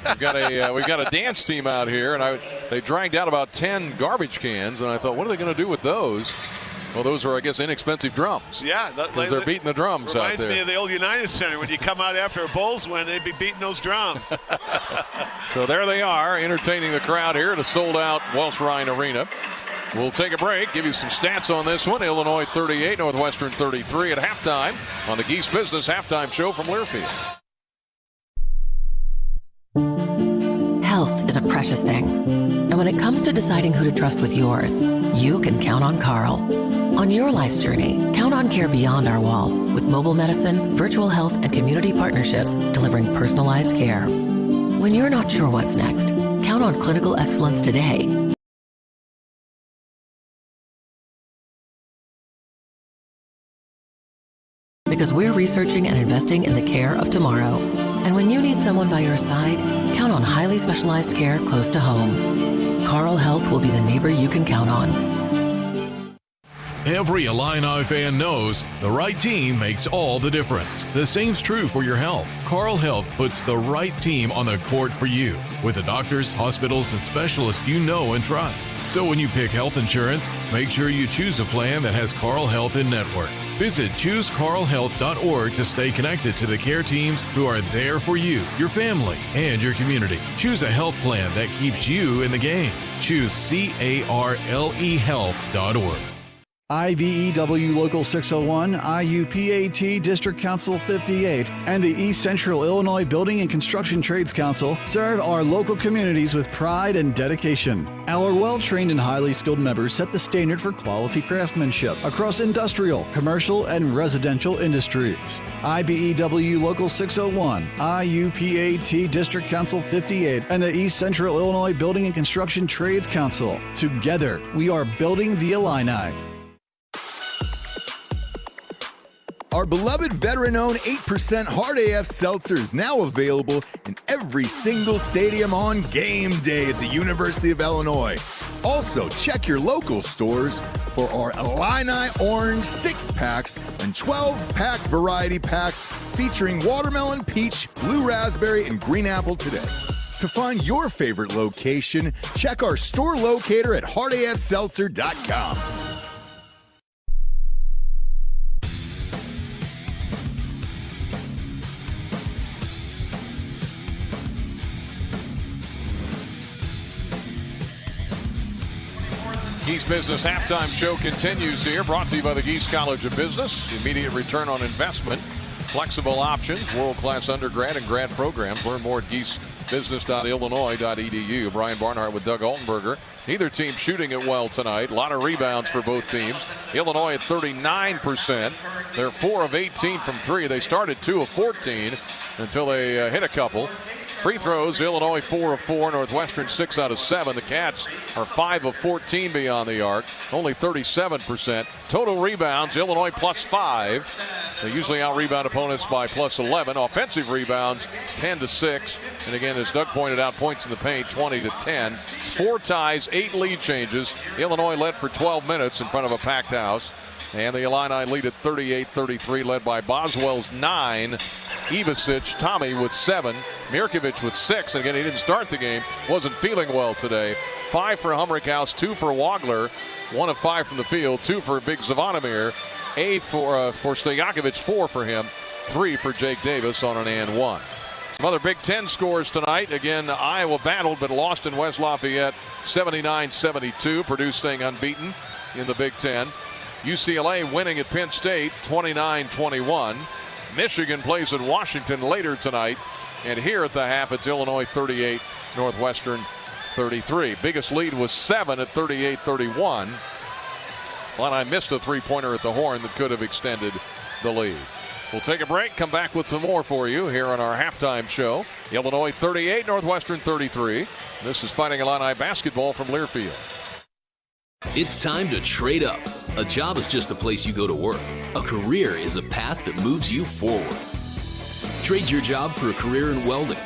We've got a dance team out here, and they dragged out about 10 garbage cans, and I thought, what are they going to do with those? Well, those are, I guess, inexpensive drums. Yeah. Because they're beating the drums out there. Reminds me of the old United Center. When you come out after a Bulls win, they'd be beating those drums. So there they are, entertaining the crowd here at a sold-out Welsh Ryan Arena. We'll take a break, give you some stats on this one. Illinois 38, Northwestern 33 at halftime on the Geese Business Halftime Show from Learfield. Health precious thing. And when it comes to deciding who to trust with yours, you can count on Carl. On your life's journey, count on care beyond our walls with mobile medicine, virtual health, and community partnerships delivering personalized care. When you're not sure what's next, count on clinical excellence today. Because we're researching and investing in the care of tomorrow. And when you need someone by your side, count on highly specialized care close to home. Carl Health will be the neighbor you can count on. Every Illini fan knows the right team makes all the difference. The same's true for your health. Carl Health puts the right team on the court for you with the doctors, hospitals, and specialists you know and trust. So when you pick health insurance, make sure you choose a plan that has Carl Health in network. Visit ChooseCarlHealth.org to stay connected to the care teams who are there for you, your family, and your community. Choose a health plan that keeps you in the game. Choose CarleHealth.org. IBEW Local 601, IUPAT District Council 58, and the East Central Illinois Building and Construction Trades Council serve our local communities with pride and dedication. Our well-trained and highly skilled members set the standard for quality craftsmanship across industrial, commercial, and residential industries. IBEW Local 601, IUPAT District Council 58, and the East Central Illinois Building and Construction Trades Council. Together, we are building the Illini. Our beloved veteran-owned 8% Hard AF Seltzers now available in every single stadium on game day at the University of Illinois. Also, check your local stores for our Illini Orange 6-packs and 12-pack variety packs featuring watermelon, peach, blue raspberry, and green apple today. To find your favorite location, check our store locator at hardafseltzer.com. Geese Business Halftime Show continues here, brought to you by the Geese College of Business. Immediate return on investment, flexible options, world-class undergrad and grad programs. Learn more at geesebusiness.illinois.edu. Brian Barnhart with Doug Altenberger. Neither team shooting it well tonight. A lot of rebounds for both teams. Illinois at 39%. They're 4 of 18 from 3. They started 2 of 14 until they hit a couple. Free throws, Illinois 4 of 4, Northwestern 6 out of 7. The Cats are 5 of 14 beyond the arc, only 37%. Total rebounds, Illinois plus 5. They usually out-rebound opponents by plus 11. Offensive rebounds, 10-6. And again, as Doug pointed out, points in the paint, 20-10. 4 ties, 8 lead changes. Illinois led for 12 minutes in front of a packed house. And the Illini lead at 38-33, led by Boswell's 9. Ivasic, Tommy with 7, Mirkovic with 6. And again, he didn't start the game, wasn't feeling well today. 5 for Humrickhouse, 2 for Wagler, 1 of 5 from the field, 2 for Big Zvonimir, 8 for Stojakovic, 4 for him, 3 for Jake Davis on an and 1. Some other Big Ten scores tonight. Again, Iowa battled but lost in West Lafayette, 79-72. Purdue staying unbeaten in the Big Ten. UCLA winning at Penn State, 29-21. Michigan plays in Washington later tonight. And here at the half, it's Illinois 38, Northwestern 33. Biggest lead was 7 at 38-31. Illini missed a three-pointer at the horn that could have extended the lead. We'll take a break, come back with some more for you here on our halftime show. Illinois 38, Northwestern 33. This is Fighting Illini basketball from Learfield. It's time to trade up. A job is just a place you go to work. A career is a path that moves you forward. Trade your job for a career in welding,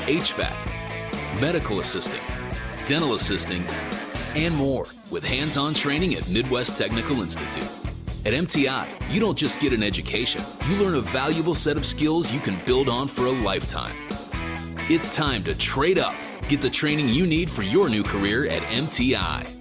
HVAC, medical assisting, dental assisting, and more with hands-on training at Midwest Technical Institute. At MTI, you don't just get an education. You learn a valuable set of skills you can build on for a lifetime. It's time to trade up. Get the training you need for your new career at MTI.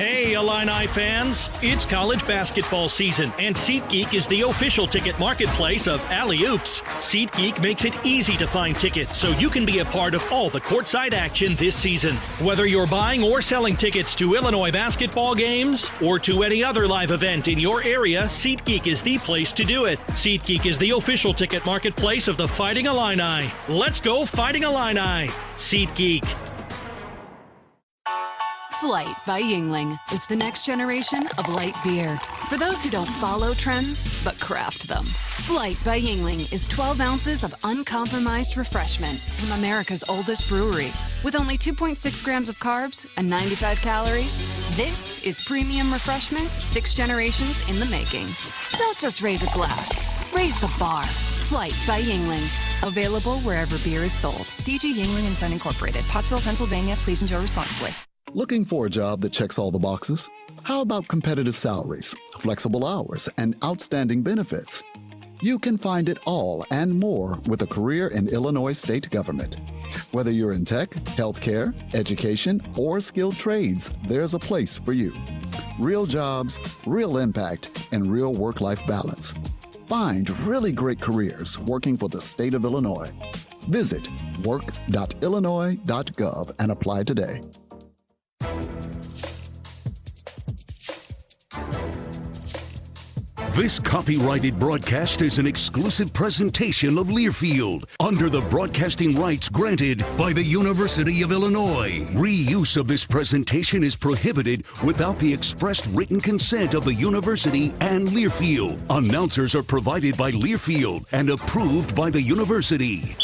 Hey, Illini fans! It's college basketball season, and SeatGeek is the official ticket marketplace of Alley-Oops. SeatGeek makes it easy to find tickets so you can be a part of all the courtside action this season. Whether you're buying or selling tickets to Illinois basketball games or to any other live event in your area, SeatGeek is the place to do it. SeatGeek is the official ticket marketplace of the Fighting Illini. Let's go Fighting Illini! SeatGeek. Flight by Yingling. It's the next generation of light beer. For those who don't follow trends, but craft them. Flight by Yingling is 12 ounces of uncompromised refreshment from America's oldest brewery. With only 2.6 grams of carbs and 95 calories, this is premium refreshment 6 generations in the making. Don't just raise a glass, raise the bar. Flight by Yingling. Available wherever beer is sold. DG Yingling & Son Incorporated, Pottsville, Pennsylvania. Please enjoy responsibly. Looking for a job that checks all the boxes? How about competitive salaries, flexible hours, and outstanding benefits? You can find it all and more with a career in Illinois state government. Whether you're in tech, healthcare, education, or skilled trades, there's a place for you. Real jobs, real impact, and real work-life balance. Find really great careers working for the state of Illinois. Visit work.illinois.gov and apply today. This copyrighted broadcast is an exclusive presentation of Learfield under the broadcasting rights granted by the University of Illinois. Reuse of this presentation is prohibited without the expressed written consent of the university and Learfield. Announcers are provided by Learfield and approved by the university.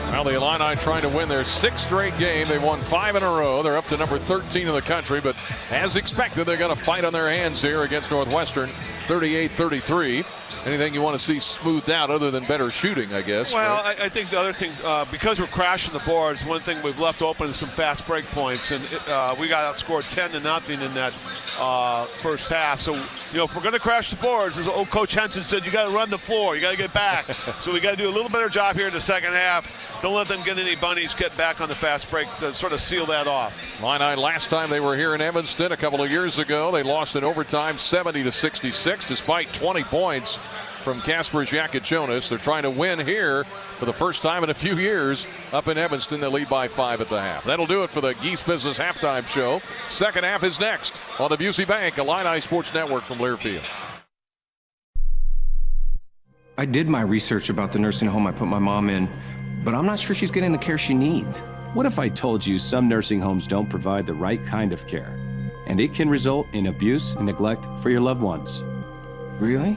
Well, the Illini trying to win their 6th straight game. They won 5 in a row. They're up to number 13 in the country, but as expected, they're going to fight on their hands here against Northwestern, 38-33. Anything you want to see smoothed out other than better shooting, I guess? Well, right? I think the other thing, because we're crashing the boards, one thing we've left open is some fast break points, and we got outscored 10-0 in that first half. So, if we're going to crash the boards, as old Coach Henson said, you got to run the floor, you got to get back. So we got to do a little better job here in the second half. Don't let them get any bunnies, get back on the fast break to sort of seal that off. Illini, last time they were here in Evanston a couple of years ago, they lost in overtime 70-66 despite 20 points from Casper Jakachonis. They're trying to win here for the first time in a few years up in Evanston. They lead by 5 at the half. That'll do it for the Geese Business Halftime Show. Second half is next on the Busey Bank Illini Sports Network from Learfield. I did my research about the nursing home I put my mom in, but I'm not sure she's getting the care she needs. What if I told you some nursing homes don't provide the right kind of care, and it can result in abuse and neglect for your loved ones? Really?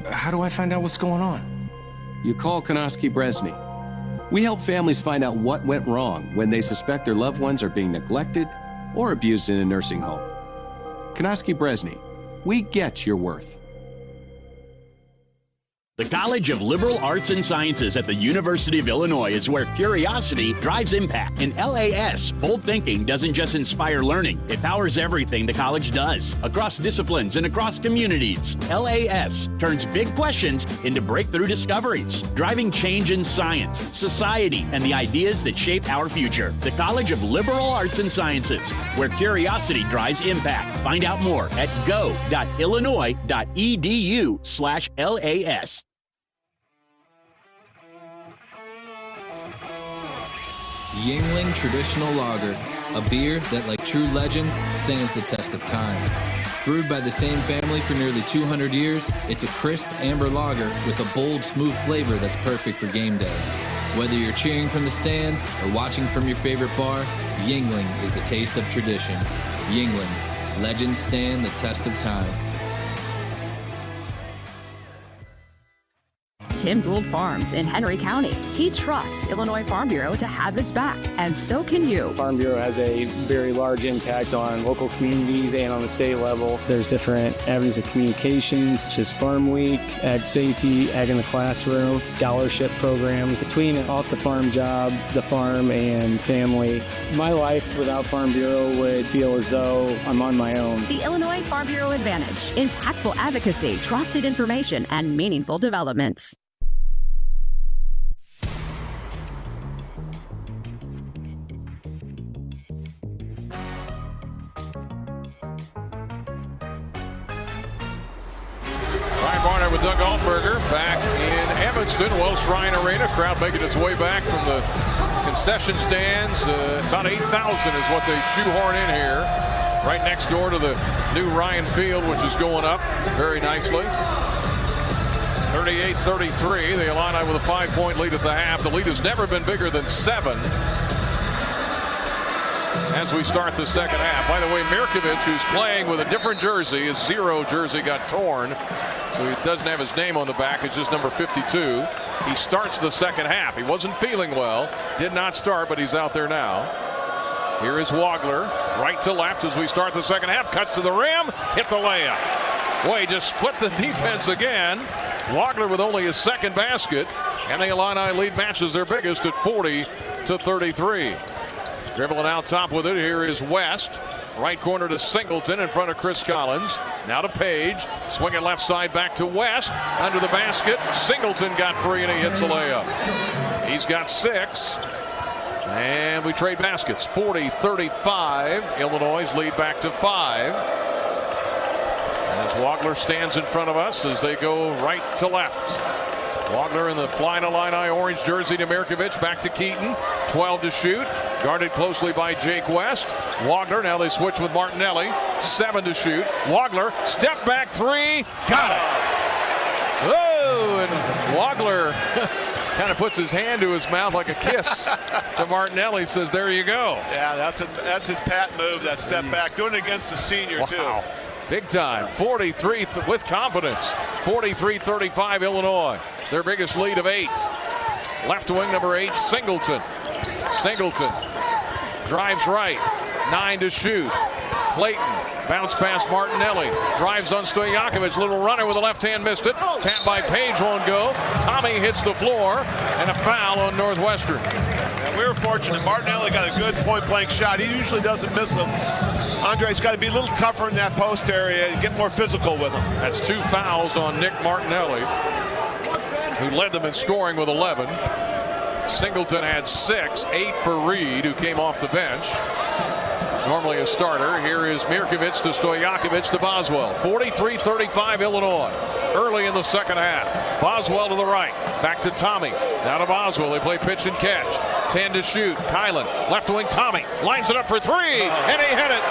How do I find out what's going on? You call Konoski Bresny. We help families find out what went wrong when they suspect their loved ones are being neglected or abused in a nursing home. Konoski Bresny, we get your worth. The College of Liberal Arts and Sciences at the University of Illinois is where curiosity drives impact. In LAS, bold thinking doesn't just inspire learning, it powers everything the college does, across disciplines and across communities. LAS turns big questions into breakthrough discoveries, driving change in science, society, and the ideas that shape our future. The College of Liberal Arts and Sciences, where curiosity drives impact. Find out more at go.illinois.edu/LAS. Yingling Traditional Lager, a beer that, like true legends, stands the test of time. Brewed by the same family for nearly 200 years, it's a crisp amber lager with a bold, smooth flavor that's perfect for game day. Whether you're cheering from the stands or watching from your favorite bar, Yingling is the taste of tradition. Yingling, legends stand the test of time. Tim Gould Farms in Henry County. He trusts Illinois Farm Bureau to have his back, and so can you. Farm Bureau has a very large impact on local communities and on the state level. There's different avenues of communications, such as Farm Week, Ag Safety, Ag in the Classroom, scholarship programs. Between an off-the-farm job, the farm, and family, my life without Farm Bureau would feel as though I'm on my own. The Illinois Farm Bureau Advantage. Impactful advocacy, trusted information, and meaningful development. Illini with Doug Altberger back in Evanston, Welsh Ryan Arena. Crowd making its way back from the concession stands. About 8,000 is what they shoehorn in here. Right next door to the new Ryan Field, which is going up very nicely. 38-33. The Illini with a 5-point lead at the half. The lead has never been bigger than 7. As we start the second half. By the way, Mirkovic, who's playing with a different jersey, his 0 jersey got torn, so he doesn't have his name on the back. It's just number 52. He starts the second half. He wasn't feeling well, did not start, but he's out there now. Here is Wagler, right to left as we start the second half. Cuts to the rim, hit the layup. Boy, he just split the defense again. Wagler with only his second basket, and the Illini lead matches their biggest at 40-33. Dribbling out top with it, here is West. Right corner to Singleton in front of Chris Collins. Now to Page. Swinging left side back to West. Under the basket. Singleton got free and he hits a layup. He's got 6. And we trade baskets. 40-35. Illinois' lead back to 5. As Wagler stands in front of us as they go right to left. Wagler in the Flying Illini orange jersey to Mirkovic. Back to Keaton. 12 to shoot. Guarded closely by Jake West. Wagler, now they switch with Martinelli. 7 to shoot. Wagler, step back 3. Got it. Oh, and Wagler kind of puts his hand to his mouth like a kiss to Martinelli. Says, there you go. Yeah, that's his pat move, that step back. Doing it against a senior, too. Big time. 43 with confidence. 43-35 Illinois. Their biggest lead of 8. Left wing number 8, Singleton. Singleton drives right. 9 to shoot. Clayton bounce past Martinelli. Drives on Stojakovic. Little runner with a left hand, missed it. Tap by Page, won't go. Tommy hits the floor, and a foul on Northwestern. Yeah, we were fortunate. Martinelli got a good point blank shot. He usually doesn't miss them. Andre's got to be a little tougher in that post area and get more physical with him. That's 2 fouls on Nick Martinelli, who led them in scoring with 11. Singleton had 6, 8 for Reed, who came off the bench. Normally a starter. Here is Mirkovic to Stojakovic to Boswell. 43-35 Illinois. Early in the second half. Boswell to the right. Back to Tommy. Now to Boswell. They play pitch and catch. 10 to shoot. Kylan. Left wing Tommy. Lines it up for 3. And he hit it.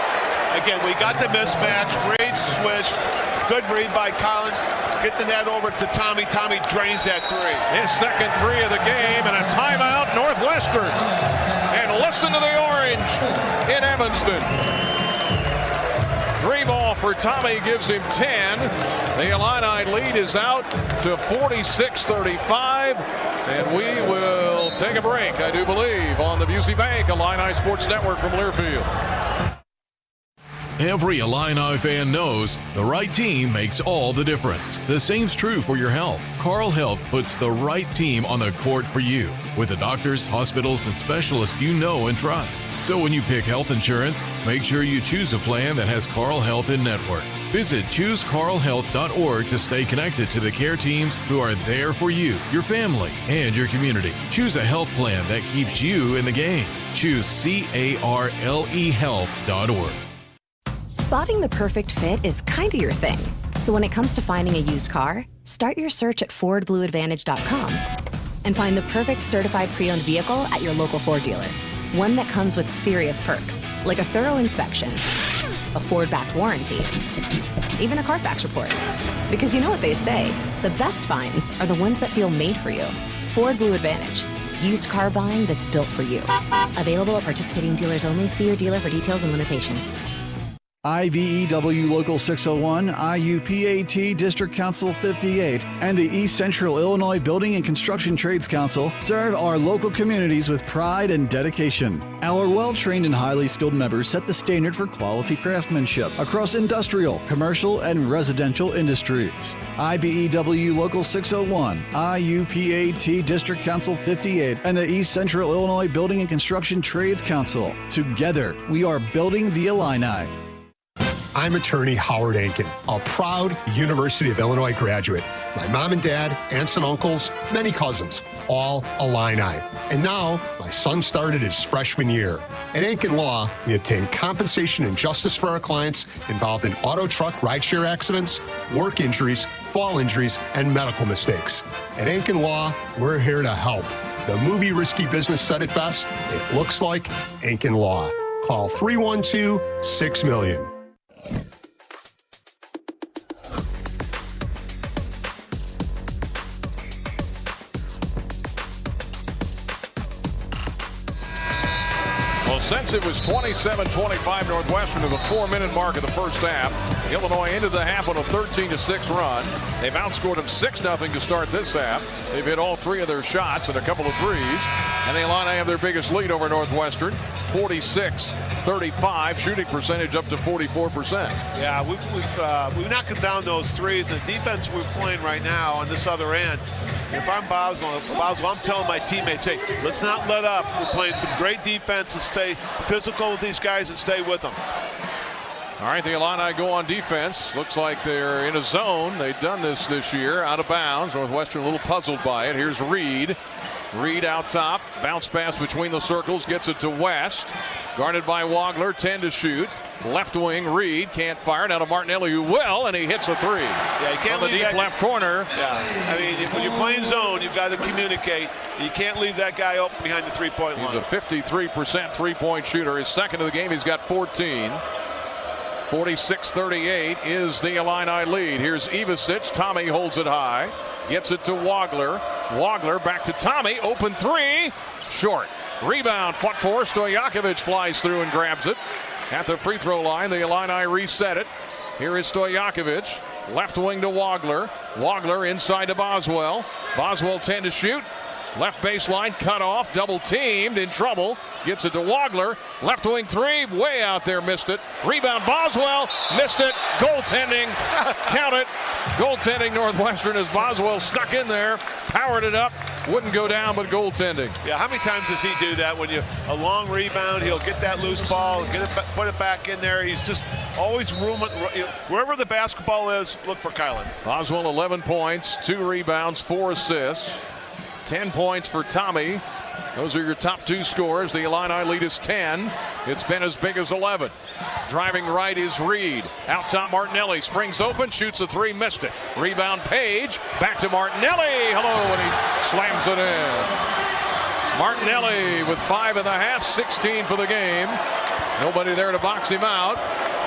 Again, we got the mismatch. Reed switched. Good read by Kylan. Get the net over to Tommy. Tommy drains that 3. His second 3 of the game, and a timeout Northwestern. And listen to the orange in Evanston. 3 ball for Tommy gives him 10. The Illini lead is out to 46-35. And we will take a break, I do believe, on the Busey Bank Illini Sports Network from Learfield. Every Illini fan knows the right team makes all the difference. The same's true for your health. Carl Health puts the right team on the court for you with the doctors, hospitals, and specialists you know and trust. So when you pick health insurance, make sure you choose a plan that has Carl Health in network. Visit ChooseCarlHealth.org to stay connected to the care teams who are there for you, your family, and your community. Choose a health plan that keeps you in the game. Choose CarleHealth.org. Spotting the perfect fit is kind of your thing. So when it comes to finding a used car, start your search at FordBlueAdvantage.com and find the perfect certified pre-owned vehicle at your local Ford dealer. One that comes with serious perks, like a thorough inspection, a Ford-backed warranty, even a Carfax report. Because you know what they say, the best finds are the ones that feel made for you. Ford Blue Advantage. Used car buying that's built for you. Available at participating dealers only. See your dealer for details and limitations. IBEW Local 601, IUPAT District Council 58, and the East Central Illinois Building and Construction Trades Council serve our local communities with pride and dedication. Our well-trained and highly skilled members set the standard for quality craftsmanship across industrial, commercial, and residential industries. IBEW Local 601, IUPAT District Council 58, and the East Central Illinois Building and Construction Trades Council. Together, we are building the Illini. I'm attorney Howard Ankin, a proud University of Illinois graduate. My mom and dad, aunts and uncles, many cousins, all Illini. And now my son started his freshman year. At Aiken Law, we obtain compensation and justice for our clients involved in auto, truck, rideshare accidents, work injuries, fall injuries, and medical mistakes. At Aiken Law, we're here to help. The movie Risky Business said it best. It looks like Aiken Law. Call 312-6-million. Since it was 27-25 Northwestern to the 4-minute mark of the first half, Illinois ended the half on a 13-6 run. They've outscored them 6-0 to start this half. They've hit all 3 of their shots and a couple of threes. And the Illini have their biggest lead over Northwestern, 46-35, shooting percentage up to 44%. Yeah, we've knocked down those threes. The defense we're playing right now on this other end, if I'm Basel, I'm telling my teammates, hey, let's not let up. We're playing some great defense and stay physical with these guys and stay with them. All right, the Illini go on defense. Looks like they're in a zone. They've done this year, out of bounds. Northwestern a little puzzled by it. Here's Reed. Reed out top. Bounce pass between the circles. Gets it to West. Guarded by Wagler. 10 to shoot. Left wing, Reed can't fire. Now to Martinelli, who will, and he hits a 3. Yeah, you can't on the deep left corner. Yeah, I mean, when you're playing zone, you've got to communicate. You can't leave that guy open behind the three-point line. He's a 53% three-point shooter. His second of the game, he's got 14. 46-38 is the Illini lead. Here's Ivasic. Tommy holds it high. Gets it to Wagler. Wagler back to Tommy. Open 3. Short. Rebound. Fought for. Stojakovic flies through and grabs it. At the free throw line, the Illini reset it. Here is Stojakovic. Left wing to Wagler. Wagler inside to Boswell. Boswell 10 to shoot. Left baseline cut off. Double teamed. In trouble. Gets it to Wagler. Left wing 3. Way out there. Missed it. Rebound Boswell. Missed it. Goaltending. Count it. Goaltending Northwestern as Boswell stuck in there. Powered it up. Wouldn't go down, but goaltending. Yeah, how many times does he do that? When a long rebound, he'll get that loose ball, put it back in there. He's just always rooming. Wherever the basketball is, look for Kylan. Boswell 11 points, 2 rebounds, 4 assists. 10 points for Tommy. Those are your top 2 scores. The Illini lead is 10. It's been as big as 11. Driving right is Reed. Out top Martinelli. Springs open. Shoots a 3. Missed it. Rebound Page. Back to Martinelli. Hello. And he slams it in. Martinelli with 5.5. 16 for the game. Nobody there to box him out.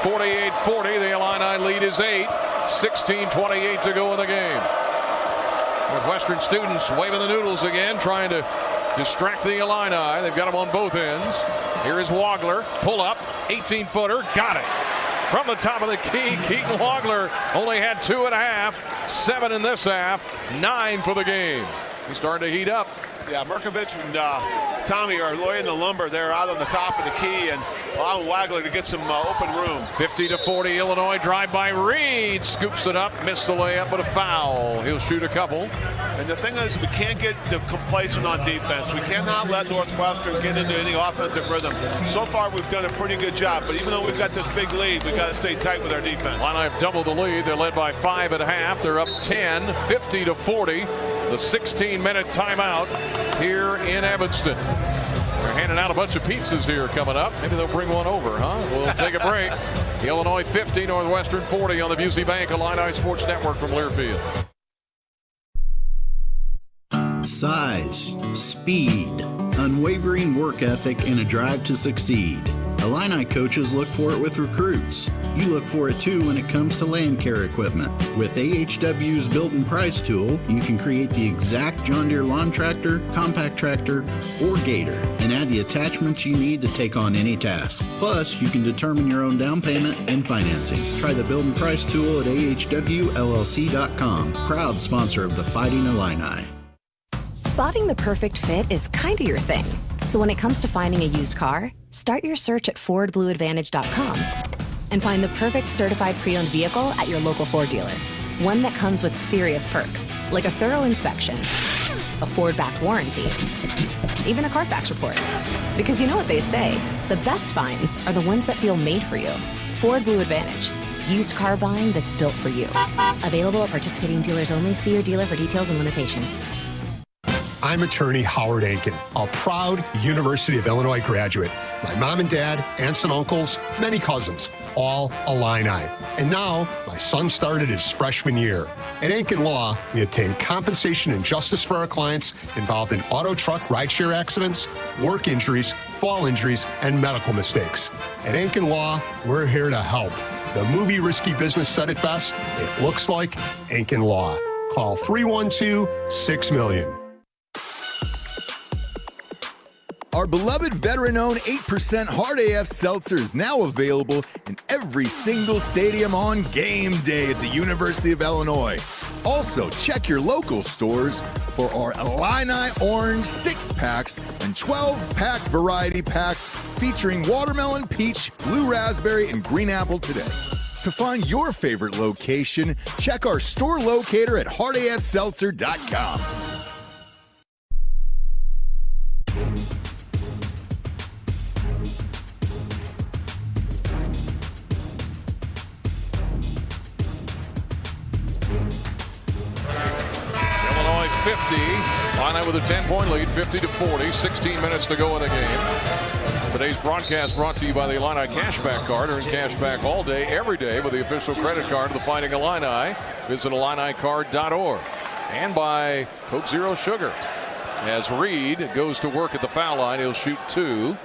48-40. The Illini lead is 8. 16:28 to go in the game. Northwestern students waving the noodles again, trying to distract the Illini. They've got them on both ends. Here is Wagler. Pull up. 18-footer. Got it. From the top of the key, Keaton Wagler only had 2.5. 7 in this half. 9 for the game. He's starting to heat up. Yeah, Merkovich and Tommy are laying the lumber there out on the top of the key and allowing Wagler to get some open room. 50-40 Illinois. Drive by Reed. Scoops it up. Missed the layup, but a foul. He'll shoot a couple. And the thing is, we can't get complacent on defense. We cannot let Northwestern get into any offensive rhythm. So far, we've done a pretty good job. But even though we've got this big lead, we've got to stay tight with our defense. Illini have doubled the lead. They're led by 5.5. They're up 10, 50-40. The 16-minute timeout here in Evanston. They're handing out a bunch of pizzas here coming up. Maybe they'll bring one over, huh? We'll take a break. Illinois 50, Northwestern 40 on the Busey Bank Illini Sports Network from Learfield. Size, speed, unwavering work ethic, and a drive to succeed. Illini coaches look for it with recruits. You look for it too when it comes to land care equipment. With AHW's Build and Price tool, you can create the exact John Deere lawn tractor, compact tractor, or gator, and add the attachments you need to take on any task. Plus, you can determine your own down payment and financing. Try the Build and Price tool at ahwllc.com. Proud sponsor of the Fighting Illini. Spotting the perfect fit is kind of your thing. So when it comes to finding a used car, start your search at FordBlueAdvantage.com and find the perfect certified pre-owned vehicle at your local Ford dealer. One that comes with serious perks, like a thorough inspection, a Ford-backed warranty, even a Carfax report. Because you know what they say, the best finds are the ones that feel made for you. Ford Blue Advantage. Used car buying that's built for you. Available at participating dealers only. See your dealer for details and limitations. I'm attorney Howard Ankin, a proud University of Illinois graduate. My mom and dad, aunts and uncles, many cousins, all Illini. And now, my son started his freshman year. At Ankin Law, we obtain compensation and justice for our clients involved in auto truck rideshare accidents, work injuries, fall injuries, and medical mistakes. At Ankin Law, we're here to help. The movie Risky Business said it best. It looks like Ankin Law. Call 312-6-million. Our beloved veteran-owned 8% Hard AF Seltzer is now available in every single stadium on game day at the University of Illinois. Also, check your local stores for our Illini Orange 6-packs and 12-pack variety packs featuring watermelon, peach, blue raspberry, and green apple today. To find your favorite location, check our store locator at hardafseltzer.com. Illinois 50. Illini with a 10-point lead, 50-40. 16 minutes to go in the game. Today's broadcast brought to you by the Illini Cashback Card. Earn cashback all day, every day with the official credit card of the Fighting Illini. Visit IlliniCard.org. And by Coke Zero Sugar. As Reed goes to work at the foul line, he'll shoot 2.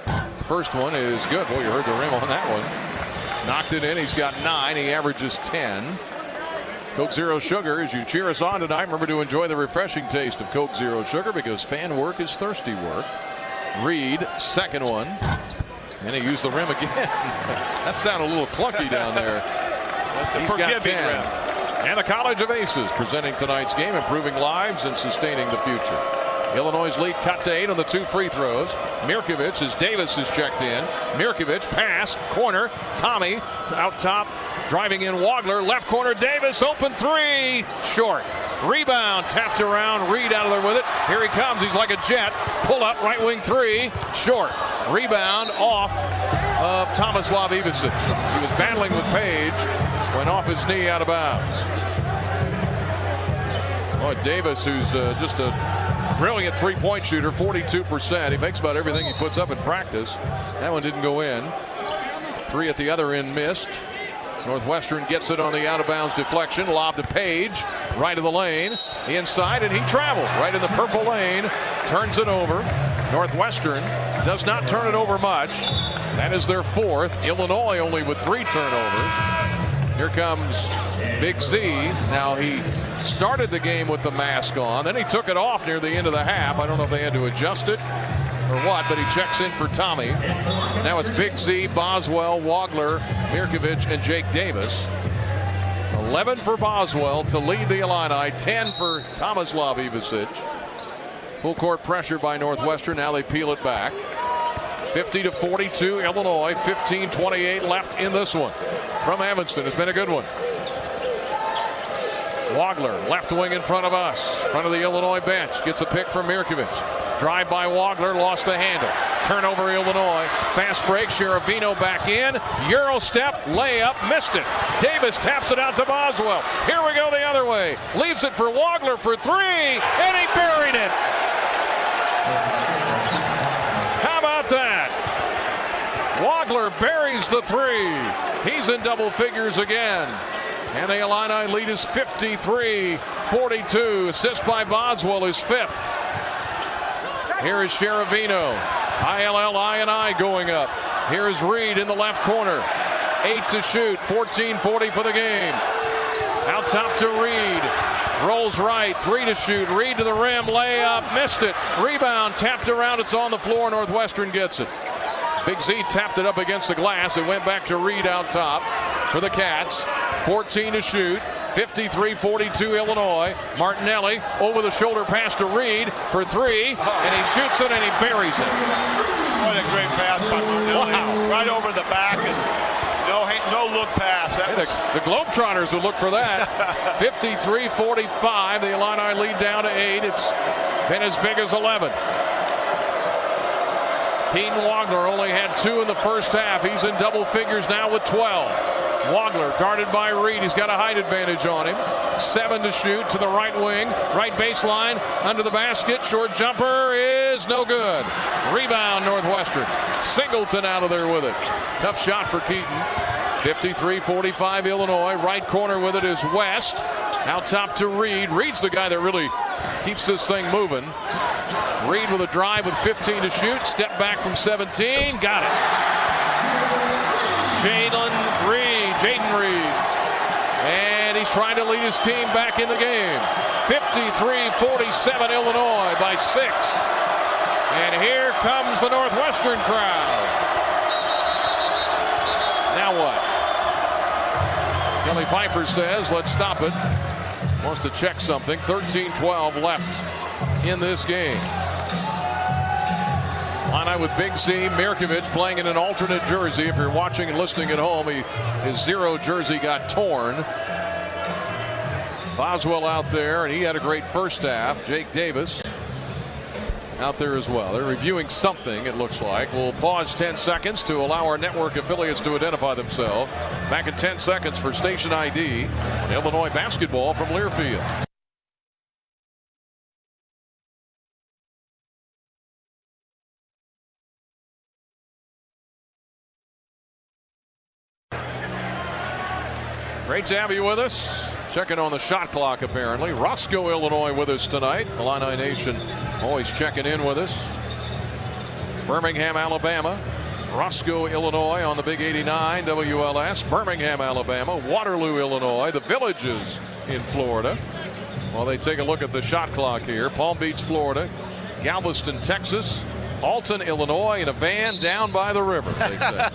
First one is good. Boy, you heard the rim on that one. Knocked it in. He's got 9. He averages 10. Coke Zero Sugar, as you cheer us on tonight, remember to enjoy the refreshing taste of Coke Zero Sugar because fan work is thirsty work. Reed, second one. And he used the rim again. That sounded a little clunky down there. He's got 10. And the College of Aces presenting tonight's game, improving lives and sustaining the future. Illinois' lead cut to 8 on the 2 free throws. Mirkovic as Davis is checked in. Mirkovic pass, corner, Tommy out top, driving in Wagler, left corner, Davis, open 3, short. Rebound, tapped around, Reed out of there with it. Here he comes, he's like a jet. Pull up, right wing 3, short. Rebound off of Tomislav Ivičić. He was battling with Page, went off his knee out of bounds. Oh, Davis, who's just a brilliant three-point shooter, 42%. He makes about everything he puts up in practice. That one didn't go in. 3 at the other end missed. Northwestern gets it on the out-of-bounds deflection. Lob to Page, right of the lane. Inside, and he traveled right in the purple lane. Turns it over. Northwestern does not turn it over much. That is their 4th. Illinois only with 3 turnovers. Here comes Big Z. Now he started the game with the mask on. Then he took it off near the end of the half. I don't know if they had to adjust it or what, but he checks in for Tommy. Now it's Big Z, Boswell, Wagler, Mirkovic, and Jake Davis. 11 for Boswell to lead the Illini. 10 for Tomislav Ivičić. Full court pressure by Northwestern. Now they peel it back. 50-42 Illinois. 15:28 left in this one. From Evanston. It's been a good one. Wagler, left wing in front of us. Front of the Illinois bench. Gets a pick from Mirkovic. Drive by Wagler, lost the handle. Turnover Illinois. Fast break, Sheravino back in. Euro step, layup, missed it. Davis taps it out to Boswell. Here we go the other way. Leaves it for Wagler for 3, and he buried it. How about that? Wagler buries the 3. He's in double figures again. And the Illini lead is 53-42. Assist by Boswell is 5th. Here is Sheravino. ILL-I going up. Here is Reed in the left corner. 8 to shoot. 14:40 for the game. Out top to Reed. Rolls right. 3 to shoot. Reed to the rim. Layup. Missed it. Rebound. Tapped around. It's on the floor. Northwestern gets it. Big Z tapped it up against the glass. It went back to Reed out top for the Cats. 14 to shoot. 53-42 Illinois. Martinelli over the shoulder pass to Reed for 3, and he shoots it and he buries it. What a great pass by Martinelli. Wow. Right over the back and no look pass. Hey, the Globetrotters will look for that. 53-45. The Illini lead down to 8. It's been as big as 11. Keaton Wagler only had 2 in the first half. He's in double figures now with 12. Wagler guarded by Reed. He's got a height advantage on him. 7 to shoot to the right wing. Right baseline under the basket. Short jumper is no good. Rebound Northwestern. Singleton out of there with it. Tough shot for Keaton. 53-45 Illinois. Right corner with it is West. Out top to Reed. Reed's the guy that really keeps this thing moving. Reed with a drive with 15 to shoot. Step back from 17. Got it. Jaden Reed. And he's trying to lead his team back in the game. 53-47 Illinois by 6. And here comes the Northwestern crowd. Now what? Kelly Pfeiffer says, let's stop it. Wants to check something. 13-12 left in this game. Illini with Big Z, Mirkovic playing in an alternate jersey. If you're watching and listening at home, his 0 jersey got torn. Boswell out there, and he had a great first half. Jake Davis out there as well. They're reviewing something, it looks like. We'll pause 10 seconds to allow our network affiliates to identify themselves. Back in 10 seconds for station ID. Illinois basketball from Learfield. Great to have you with us. Checking on the shot clock, apparently. Roscoe, Illinois with us tonight. Illini Nation always checking in with us. Birmingham, Alabama. Roscoe, Illinois on the Big 89 WLS. Birmingham, Alabama. Waterloo, Illinois. The Villages in Florida. While they take a look at the shot clock here. Palm Beach, Florida. Galveston, Texas. Alton, Illinois, in a van down by the river, they say.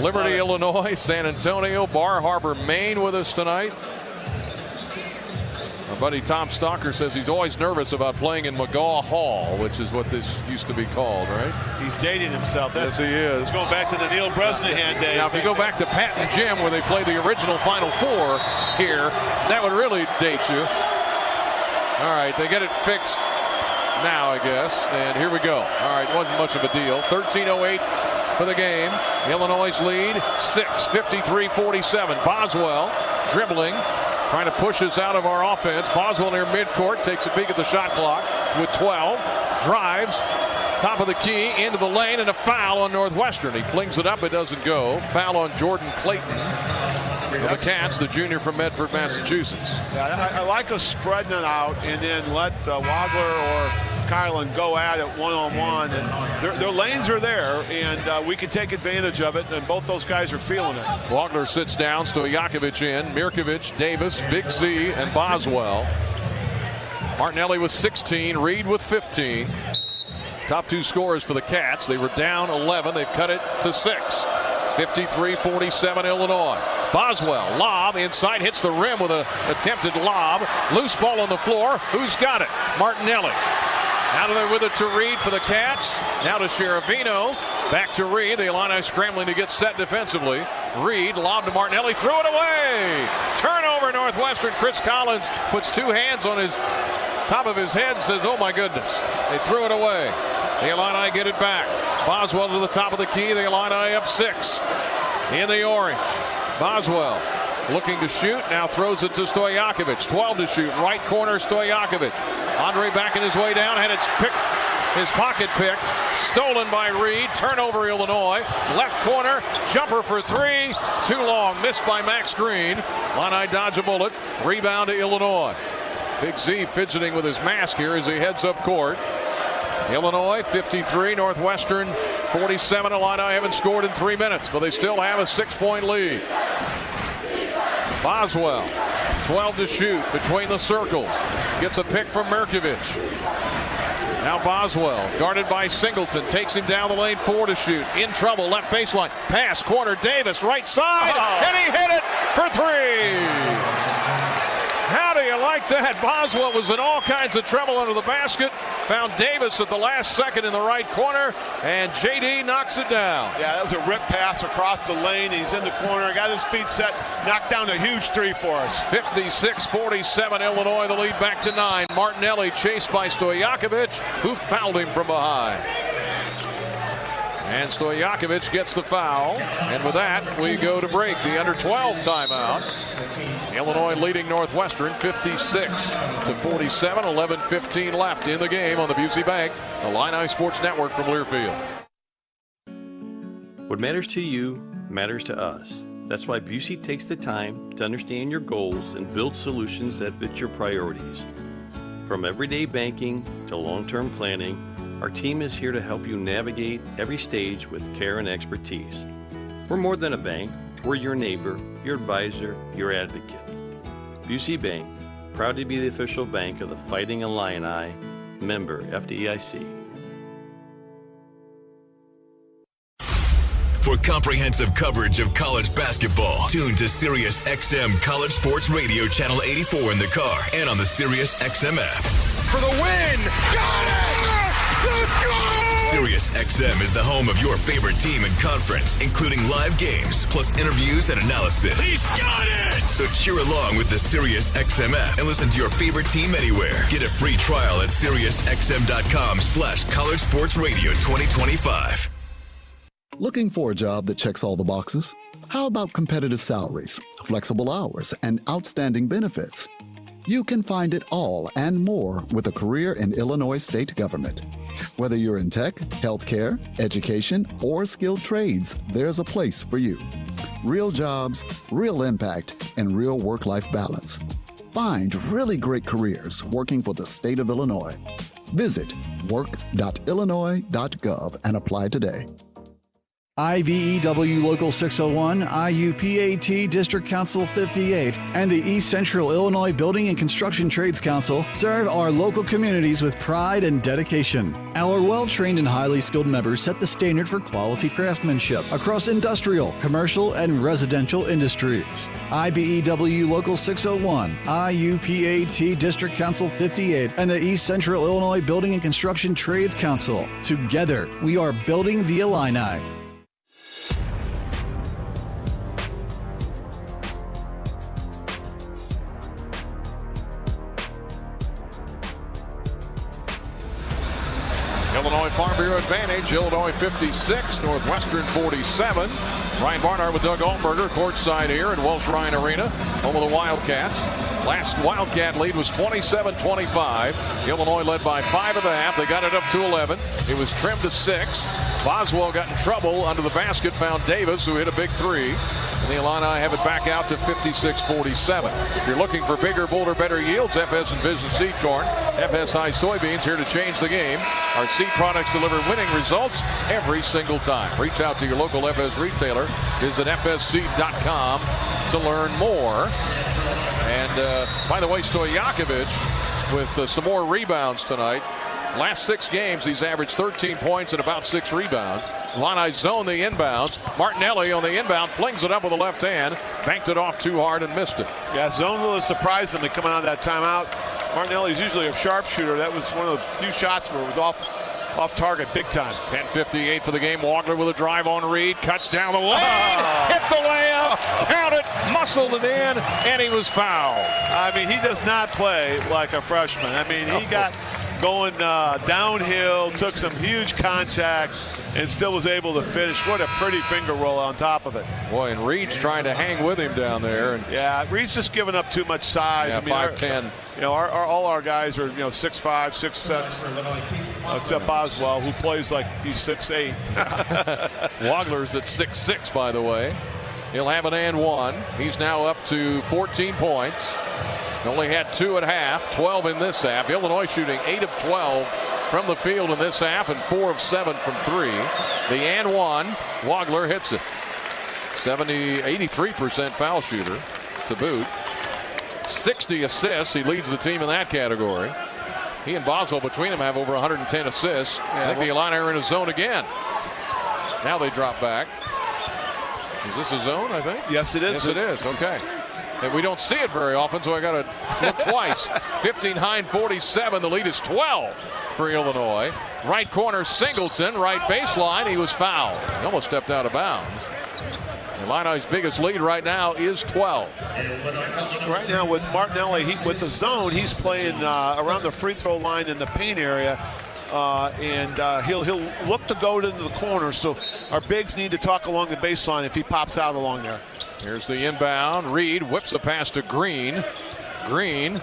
Liberty, Illinois, San Antonio, Bar Harbor, Maine with us tonight. My buddy Tom Stalker says he's always nervous about playing in McGaw Hall, which is what this used to be called, right? He's dating himself. Yes, he is. He's going back to the Neil Bresnahan days. Now, if you go back to Pat and Jim, where they played the original Final Four here, that would really date you. All right, they get it fixed now, I guess, and here we go. All right, wasn't much of a deal. 13:08 for the game. Illinois' lead 6, 53-47. Boswell dribbling, trying to push us out of our offense. Boswell near midcourt takes a peek at the shot clock with 12. Drives, top of the key into the lane, and a foul on Northwestern. He flings it up, it doesn't go. Foul on Jordan Clayton. The Cats, the junior from Medford, Massachusetts. Yeah, I like us spreading it out and then let Wagler or Kylan go at it one-on-one. And their lanes are there, and we can take advantage of it, and both those guys are feeling it. Wagler sits down, Stojakovic in, Mirkovic, Davis, Big Z, and Boswell. Martinelli with 16, Reed with 15. Top 2 scorers for the Cats. They were down 11. They've cut it to 6. 53-47 Illinois. Boswell, lob inside, hits the rim with an attempted lob. Loose ball on the floor. Who's got it? Martinelli. Out of there with it to Reed for the Cats. Now to Sheravino. Back to Reed. The Illini scrambling to get set defensively. Reed, lob to Martinelli, threw it away. Turnover Northwestern. Chris Collins puts 2 hands on his top of his head, says, oh my goodness. They threw it away. The Illini get it back. Boswell to the top of the key. The Illini up 6 in the orange. Boswell looking to shoot. Now throws it to Stojakovic. 12 to shoot. Right corner, Stojakovic. Andre backing his way down. Had his pocket picked. Stolen by Reed. Turnover Illinois. Left corner. Jumper for 3. Too long. Missed by Max Green. Illini dodge a bullet. Rebound to Illinois. Big Z fidgeting with his mask here as he heads up court. Illinois 53, Northwestern 47. Illini haven't scored in 3 minutes, but they still have a 6-point lead. Boswell, 12 to shoot between the circles. Gets a pick from Mirkovic. Now Boswell, guarded by Singleton, takes him down the lane, 4 to shoot. In trouble, left baseline. Pass, corner, Davis, right side, and he hit it for 3. How do you like that? Boswell was in all kinds of trouble under the basket. Found Davis at the last second in the right corner, and JD knocks it down. Yeah, that was a rip pass across the lane. He's in the corner, got his feet set, knocked down a huge 3 for us. 56-47 Illinois, the lead back to 9. Martinelli chased by Stojakovic, who fouled him from behind. And Stojakovic gets the foul. And with that, we go to break. The under-12 timeout. Illinois leading Northwestern 56-47. 11:15 left in the game on the Busey Bank Illini Sports Network from Learfield. What matters to you matters to us. That's why Busey takes the time to understand your goals and build solutions that fit your priorities. From everyday banking to long-term planning, our team is here to help you navigate every stage with care and expertise. We're more than a bank. We're your neighbor, your advisor, your advocate. Busey Bank, proud to be the official bank of the Fighting Illini, member FDIC. For comprehensive coverage of college basketball, tune to Sirius XM College Sports Radio Channel 84 in the car and on the Sirius XM app. For the win! Got it! Let's go! Sirius XM is the home of your favorite team and conference, including live games, plus interviews and analysis. He's got it! So cheer along with the Sirius XM app and listen to your favorite team anywhere. Get a free trial at SiriusXM.com/College Sports Radio 2025. Looking for a job that checks all the boxes? How about competitive salaries, flexible hours, and outstanding benefits? You can find it all and more with a career in Illinois state government. Whether you're in tech, healthcare, education, or skilled trades, there's a place for you. Real jobs, real impact, and real work-life balance. Find really great careers working for the state of Illinois. Visit work.illinois.gov and apply today. IBEW Local 601, IUPAT District Council 58, and the East Central Illinois Building and Construction Trades Council serve our local communities with pride and dedication. Our well-trained and highly skilled members set the standard for quality craftsmanship across industrial, commercial, and residential industries. IBEW Local 601, IUPAT District Council 58, and the East Central Illinois Building and Construction Trades Council. Together, we are building the Illini. Illinois Farm Bureau advantage. Illinois 56, Northwestern 47. Ryan Barnard with Doug Altberger courtside here at Welsh Ryan Arena, home of the Wildcats. Last Wildcat lead was 27-25. Illinois led by 5.5. They got it up to 11. It was trimmed to 6. Boswell got in trouble under the basket, found Davis, who hit a big three. And the Illini have it back out to 56-47. If you're looking for bigger, bolder, better yields, FS Envision Seed Corn, FS High Soybeans here to change the game. Our seed products deliver winning results every single time. Reach out to your local FS retailer. Visit fsseed.com to learn more. And by the way, Stojakovic with some more rebounds tonight. Last 6 games, he's averaged 13 points and about 6 rebounds. Illini zone the inbounds. Martinelli on the inbound flings it up with the left hand. Banked it off too hard and missed it. Yeah, zone really surprised them coming out of that timeout. Martinelli's usually a sharpshooter. That was one of the few shots where it was off target big time. 10:58 for the game. Wagler with a drive on Reed. Cuts down the lane. Hit the layup. Count it. Muscled it in. And he was fouled. I mean, he does not play like a freshman. I mean, he got going downhill, took some huge contact, and still was able to finish. What a pretty finger roll on top of it. Boy, and Reed's trying to hang with him down there. And yeah, Reed's just giving up too much size. Yeah, I mean, 5'10". You know, all our guys are 6'5", 6'6", except Boswell, who plays like he's 6'8". Wagler's at 6'6", by the way. He'll have an and one. He's now up to 14 points. Only had 2 at half, 12 in this half. Illinois shooting 8 of 12 from the field in this half and 4 of 7 from 3. The and one, Wagler hits it. 83% foul shooter to boot. 60 assists. He leads the team in that category. He and Boswell between them have over 110 assists. I think the Illini are in a zone again. Now they drop back. Is this a zone, I think? Yes, it is. Yes, it is. Okay. And we don't see it very often, so I got to look twice. 15-47. The lead is 12 for Illinois. Right corner, Singleton. Right baseline. He was fouled. He almost stepped out of bounds. Illini's biggest lead right now is 12. Right now with Martinelli, with the zone, he's playing around the free throw line in the paint area. and he'll look to go into the corner. So our bigs need to talk along the baseline if he pops out along there. Here's the inbound. Reed whips the pass to Green. Green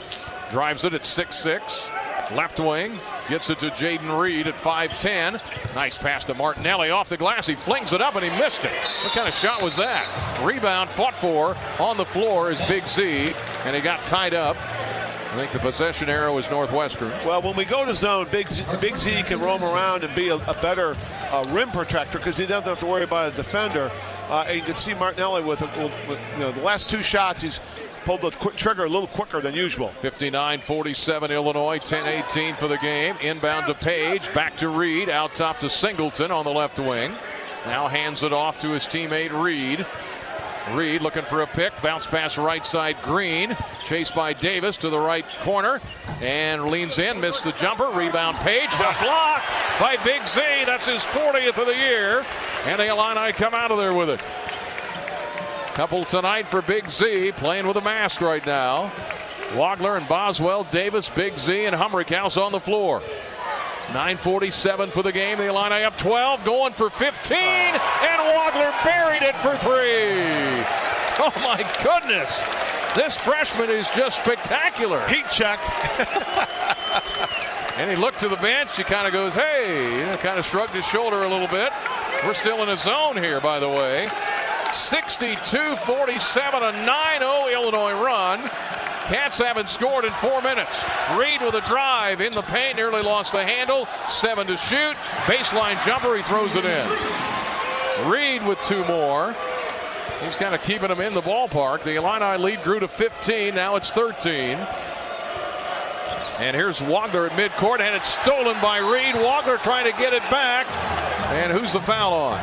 drives it at 6'6". Left wing. Gets it to Jaden Reed at 5'10". Nice pass to Martinelli off the glass. He flings it up and he missed it. What kind of shot was that? Rebound fought for on the floor is Big Z, and he got tied up. I think the possession arrow is Northwestern. Well, when we go to zone, Big Z can roam around and be a better rim protector because he doesn't have to worry about a defender. And you can see Martinelli with the last 2 shots, he's pulled the trigger a little quicker than usual. 59-47 Illinois, 10-18 for the game. Inbound to Page, back to Reed, out top to Singleton on the left wing. Now hands it off to his teammate Reed. Reed looking for a pick, bounce pass right side Green, chased by Davis to the right corner, and leans in, missed the jumper, rebound Page, shot blocked by Big Z. That's his 40th of the year, and the Illini come out of there with it. Couple tonight for Big Z, playing with a mask right now. Wagler and Boswell, Davis, Big Z, and Humrickhouse on the floor. 9:47 for the game. The Illini up 12, going for 15, and Wagler buried it for 3. Oh my goodness. This freshman is just spectacular. Heat check. And he looked to the bench. He kind of goes, hey, kind of shrugged his shoulder a little bit. We're still in a zone here, by the way. 62-47, a 9-0 Illinois run. Cats haven't scored in 4 minutes. Reed with a drive in the paint, nearly lost the handle. 7 to shoot. Baseline jumper, he throws it in. Reed with 2 more. He's kind of keeping them in the ballpark. The Illini lead grew to 15. Now it's 13. And here's Wagler at midcourt, and it's stolen by Reed. Wagler trying to get it back. And who's the foul on?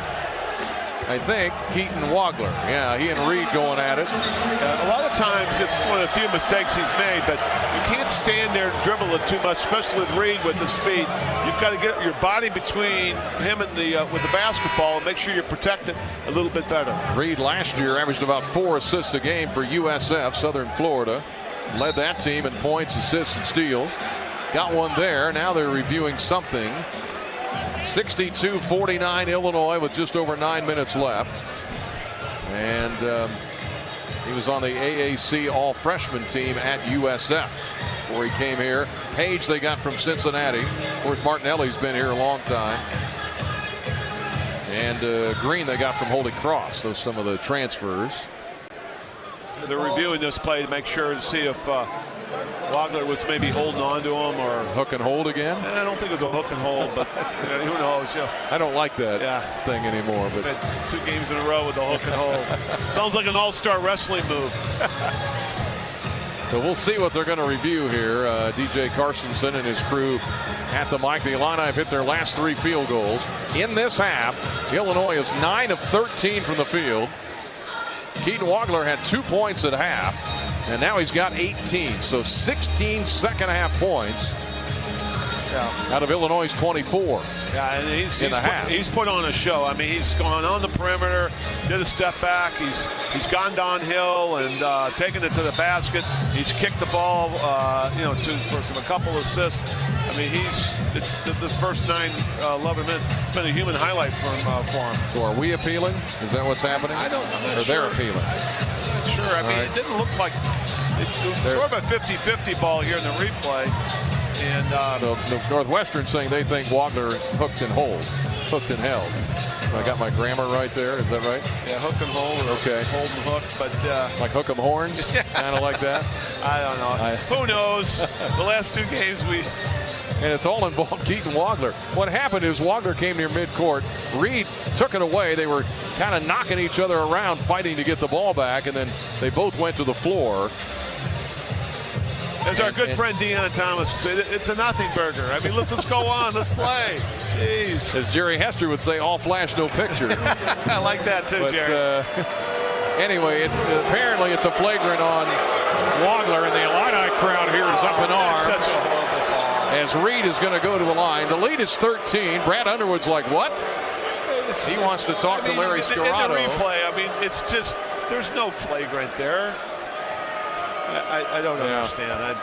I think Keaton Wagler. Yeah, he and Reed going at it. A lot of times it's one of the few mistakes he's made, but you can't stand there and dribble it too much, especially with Reed with the speed. You've got to get your body between him and with the basketball and make sure you protect it a little bit better. Reed last year averaged about 4 assists a game for USF, Southern Florida. Led that team in points, assists, and steals. Got one there. Now they're reviewing something. 62-49 Illinois with just over 9 minutes left. And he was on the AAC all-freshman team at USF before he came here. Page they got from Cincinnati. Of course, Martinelli's been here a long time. And Green they got from Holy Cross. Those some of the transfers. They're reviewing this play to make sure to see if Wagler was maybe holding on to him or hook and hold again. I don't think it was a hook and hold, but who knows? I don't like that thing anymore. But 2 games in a row with the hook and hold. Sounds like an all-star wrestling move. So we'll see what they're going to review here. DJ Carstensen and his crew at the mic. The Illini have hit their last 3 field goals. In this half, Illinois is 9 of 13 from the field. Keaton Wagler had 2 points at half, and now he's got 18. So 16 second half points out of Illinois' 24. Yeah, and he's put on a show. I mean, he's gone on the perimeter, did a step back. He's gone downhill and taken it to the basket. He's kicked the ball, for a couple assists. I mean, it's this first 11 minutes. It's been a human highlight for him. So are we appealing? Is that what's happening? I'm not they're appealing? I'm not sure. I mean, it didn't look like it was sort of a 50-50 ball here in the replay. And so the Northwestern saying they think Wagler hooked and held. I got my grammar right there. Is that right? Yeah, hook and hold. Okay. Hold and hook, but like hook 'em horns, kind of like that. I don't know. Who knows? The last 2 games and it's all involved Keaton Wagler. What happened is Wagler came near midcourt. Reed took it away. They were kind of knocking each other around, fighting to get the ball back, and then they both went to the floor. As our good friend Deion Thomas would say, it's a nothing burger. I mean, let's just go on. Let's play. Jeez. As Jerry Hester would say, all flash, no picture. I like that too, Jerry. Anyway, apparently it's a flagrant on Wagler, and the Illini crowd here is up in arms. Such a horrible ball. As Reed is going to go to the line. The lead is 13. Brad Underwood's like, what? He wants to talk to Larry Scorado. In the replay, I mean, it's just, there's no flagrant there. I don't understand.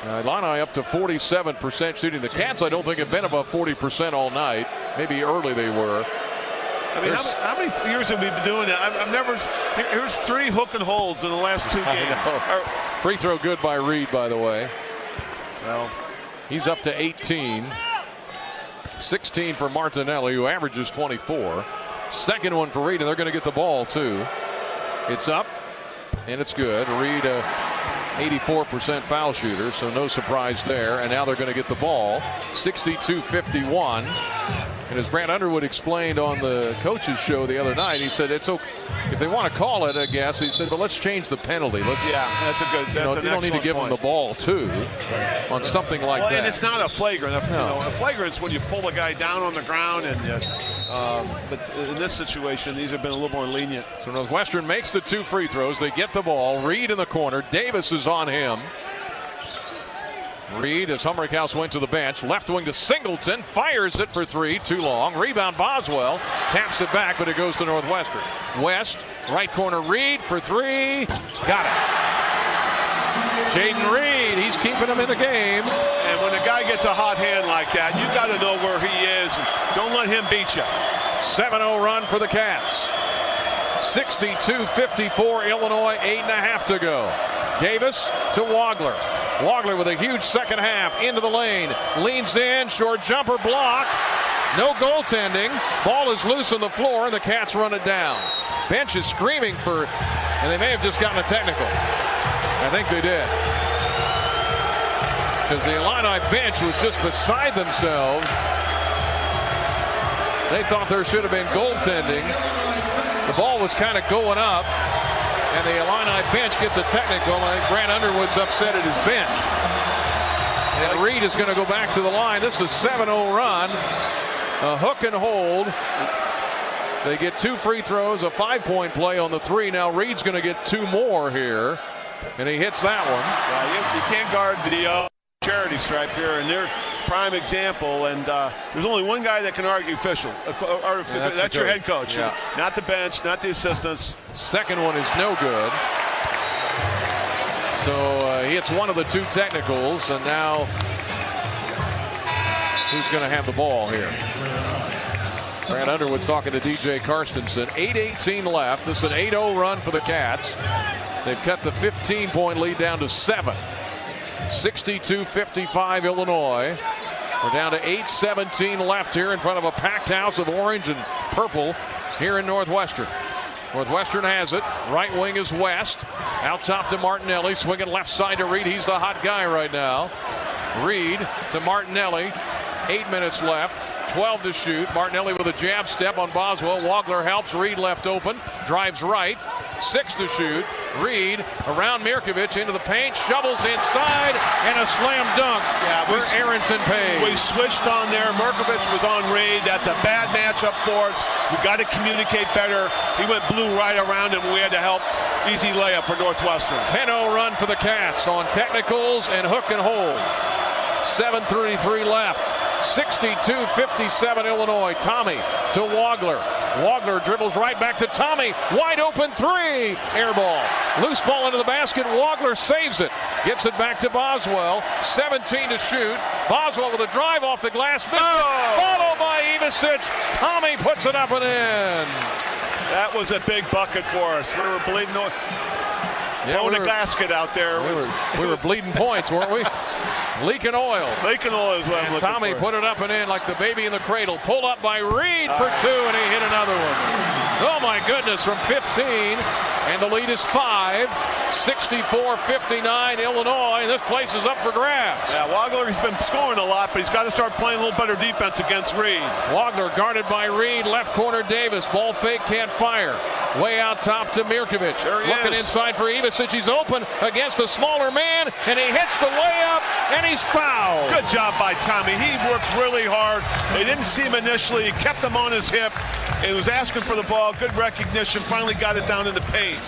Illini up to 47% shooting. The Cats, I don't think, have been above 40% all night. Maybe early they were. I mean, how many years have we been doing that? I've never. Here's 3 hook and holds in the last 2 games. Free throw good by Reed, by the way. Well, he's up to 18. 16 for Martinelli, who averages 24. Second one for Reed, and they're going to get the ball, too. It's up, and it's good. Reed, 84% foul shooter, so no surprise there. And now they're going to get the ball. 62-51. And as Brant Underwood explained on the coaches show the other night, he said it's okay if they want to call it, I guess. He said, but let's change the penalty. That's a good. You don't need to give them the ball too on something like that. And it's not a flagrant. A flagrant is when you pull a guy down on the ground, and but in this situation, these have been a little more lenient. So Northwestern makes the 2 free throws. They get the ball. Reed in the corner. Davis is on him. Reed, as Humrickhouse went to the bench, left wing to Singleton, fires it for 3, too long. Rebound Boswell, taps it back, but it goes to Northwestern. West, right corner, Reed for 3, got it. Jaden Reed, he's keeping him in the game. And when a guy gets a hot hand like that, you got to know where he is. Don't let him beat you. 7-0 run for the Cats. 62-54 Illinois, 8.5 to go. Davis to Wagler. Wagler with a huge second half into the lane. Leans in, short jumper blocked. No goaltending. Ball is loose on the floor, and the Cats run it down. Bench is screaming for, and they may have just gotten a technical. I think they did. Because the Illini bench was just beside themselves. They thought there should have been goaltending. The ball was kind of going up. And the Illini bench gets a technical, and Brant Underwood's upset at his bench. And Reed is going to go back to the line. This is a 7-0 run. A hook and hold. They get 2 free throws, a 5-point play on the 3. Now Reed's going to get 2 more here. And he hits that one. Yeah, you can't guard the charity stripe here, and they're prime example. And there's only one guy that can argue official. That's your head coach. Yeah. Not the bench, not the assistants. Second one is no good. So he hits one of the 2 technicals, and now who's going to have the ball here? Brant Underwood's talking to DJ Karstensen. 8:18 left. This is an 8-0 run for the Cats. They've cut the 15-point lead down to 7. 62-55 Illinois. We're down to 8:17 left here in front of a packed house of orange and purple here in Northwestern. Northwestern has it. Right wing is West. Out top to Martinelli. Swinging left side to Reed. He's the hot guy right now. Reed to Martinelli. 8 minutes left. 12 to shoot. Martinelli with a jab step on Boswell. Wagler helps. Reed left open. Drives right. 6 to shoot. Reed around Mirkovic into the paint. Shovels inside. And a slam dunk for Arrington Page. We switched on there. Mirkovic was on Reed. That's a bad matchup for us. We got to communicate better. He went blue right around him. We had to help. Easy layup for Northwestern. 10-0 run for the Cats on technicals and hook and hold. 7:33 left. 62-57 Illinois. Tommy to Wagler. Wagler dribbles right back to Tommy. Wide open 3. Air ball. Loose ball into the basket. Wagler saves it. Gets it back to Boswell. 17 to shoot. Boswell with a drive off the glass. Followed by Ivisic. Tommy puts it up and in. That was a big bucket for us. We were bleeding. Blowing a gasket out there. We were bleeding points, weren't we? Leaking oil. Leaking oil is what I'm looking Tommy for. Put it up and in like the baby in the cradle. Pulled up by Reed for 2, and he hit another one. Oh, my goodness, from 15. And the lead is 5. 64-59 Illinois. And this place is up for grabs. Yeah, Wagler, he's been scoring a lot, but he's got to start playing a little better defense against Reed. Wagler guarded by Reed. Left corner Davis. Ball fake, can't fire. Way out top to Mirkovic. Looking inside for Ivisic. He's open against a smaller man, and he hits the layup, and he's fouled. Good job by Tommy. He worked really hard. They didn't see him initially. He kept him on his hip. He was asking for the ball. Good recognition. Finally got it down in the paint.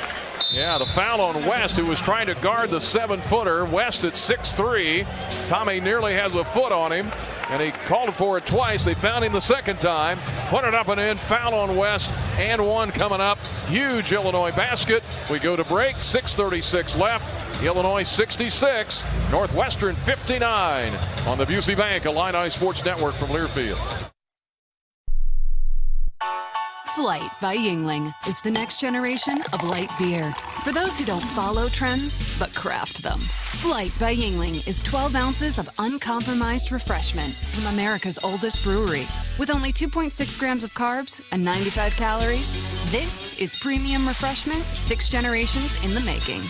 Yeah, the foul on West, who was trying to guard the 7-footer. West at 6'3". Tommy nearly has a foot on him, and he called for it twice. They found him the second time. Put it up and in. Foul on West, and one coming up. Huge Illinois basket. We go to break. 6:36 left. Illinois 66, Northwestern 59 on the Busey Bank Illini Sports Network from Learfield. Flight by Yingling. It's the next generation of light beer. For those who don't follow trends, but craft them. Flight by Yingling is 12 ounces of uncompromised refreshment from America's oldest brewery. With only 2.6 grams of carbs and 95 calories, this is premium refreshment 6 generations in the making.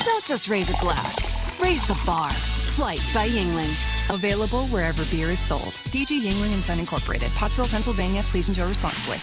Don't just raise a glass, raise the bar. Flight by Yingling. Available wherever beer is sold. DG Yingling and Son Incorporated, Pottsville, Pennsylvania. Please enjoy responsibly.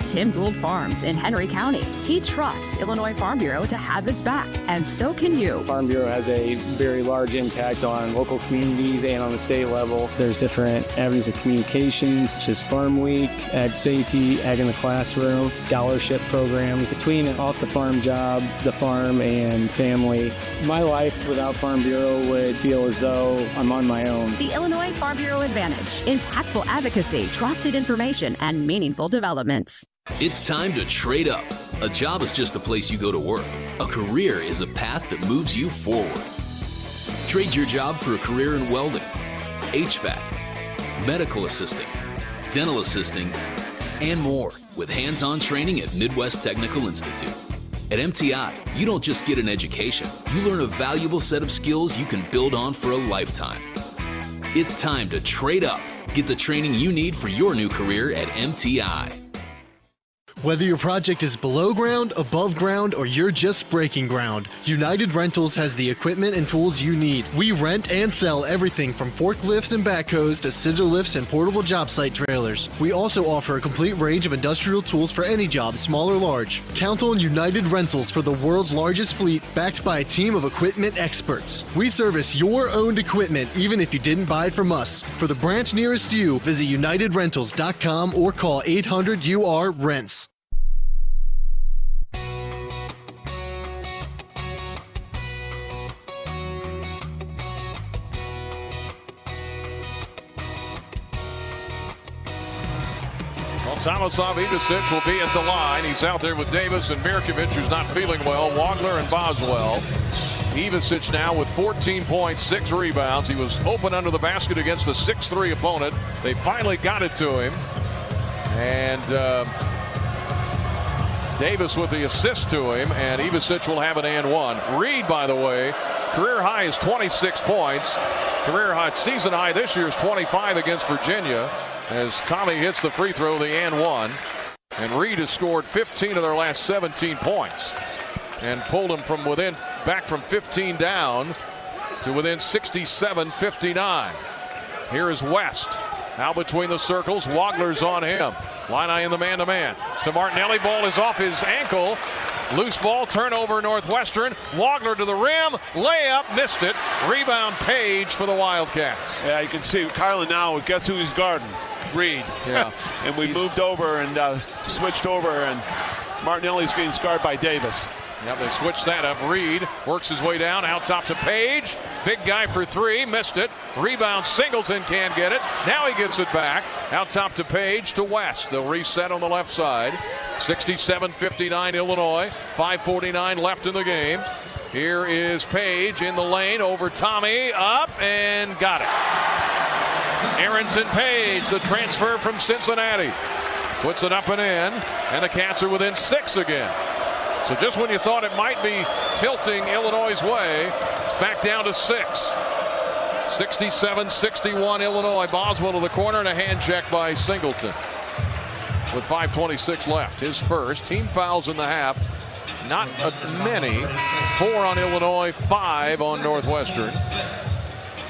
Tim Gould Farms in Henry County. He trusts Illinois Farm Bureau to have his back, and so can you. Farm Bureau has a very large impact on local communities and on the state level. There's different avenues of communications, such as Farm Week, Ag Safety, Ag in the Classroom, scholarship programs. Between an off-the-farm job, the farm, and family, my life without Farm Bureau would feel as though I'm on my own. The Illinois Farm Bureau Advantage. Impactful advocacy, trusted information, and meaningful development. It's time to trade up. A job is just a place you go to work. A career is a path that moves you forward. Trade your job for a career in welding, HVAC, medical assisting, dental assisting, and more with hands-on training at Midwest Technical Institute. At MTI, you don't just get an education. You learn a valuable set of skills you can build on for a lifetime. It's time to trade up. Get the training you need for your new career at MTI. Whether your project is below ground, above ground, or you're just breaking ground, United Rentals has the equipment and tools you need. We rent and sell everything from forklifts and backhoes to scissor lifts and portable job site trailers. We also offer a complete range of industrial tools for any job, small or large. Count on United Rentals for the world's largest fleet, backed by a team of equipment experts. We service your owned equipment even if you didn't buy it from us. For the branch nearest you, visit UnitedRentals.com or call 800-UR-RENTS. Tomislav Ivicic will be at the line. He's out there with Davis and Mirkovic, who's not feeling well. Wagler and Boswell. Ivicic now with 14 points, 6 rebounds. He was open under the basket against the 6'3" opponent. They finally got it to him. And Davis with the assist to him, and Ivicic will have an and one. Reed, by the way, career high is 26 points. Career high, season high this year is 25 against Virginia. As Tommy hits the free throw, the and one. And Reed has scored 15 of their last 17 points and pulled them from within, back from 15 down to within 67-59. Here is West. Now between the circles, Wagler's on him. Illini in the man-to-man. To Martinelli, ball is off his ankle. Loose ball, turnover Northwestern. Wagler to the rim, layup, missed it. Rebound Page for the Wildcats. Yeah, you can see Kylan now, guess who he's guarding? Reed. Yeah. And we moved over and switched over, and Martinelli's being scarred by Davis. Yep, they switched that up. Reed works his way down, out top to Page. Big guy for three, missed it. Rebound, Singleton can't get it. Now he gets it back. Out top to Page to West. They'll reset on the left side. 67-59 Illinois. 5:49 left in the game. Here is Page in the lane over Tommy. Up and got it. Aronson Page, the transfer from Cincinnati. Puts it up and in. And the Cats are within 6 again. So just when you thought it might be tilting Illinois' way, it's back down to 6. 67-61 Illinois. Boswell to the corner and a hand check by Singleton. With 5:26 left, his first. Team fouls in the half. Not many. 4 on Illinois, 5 on Northwestern.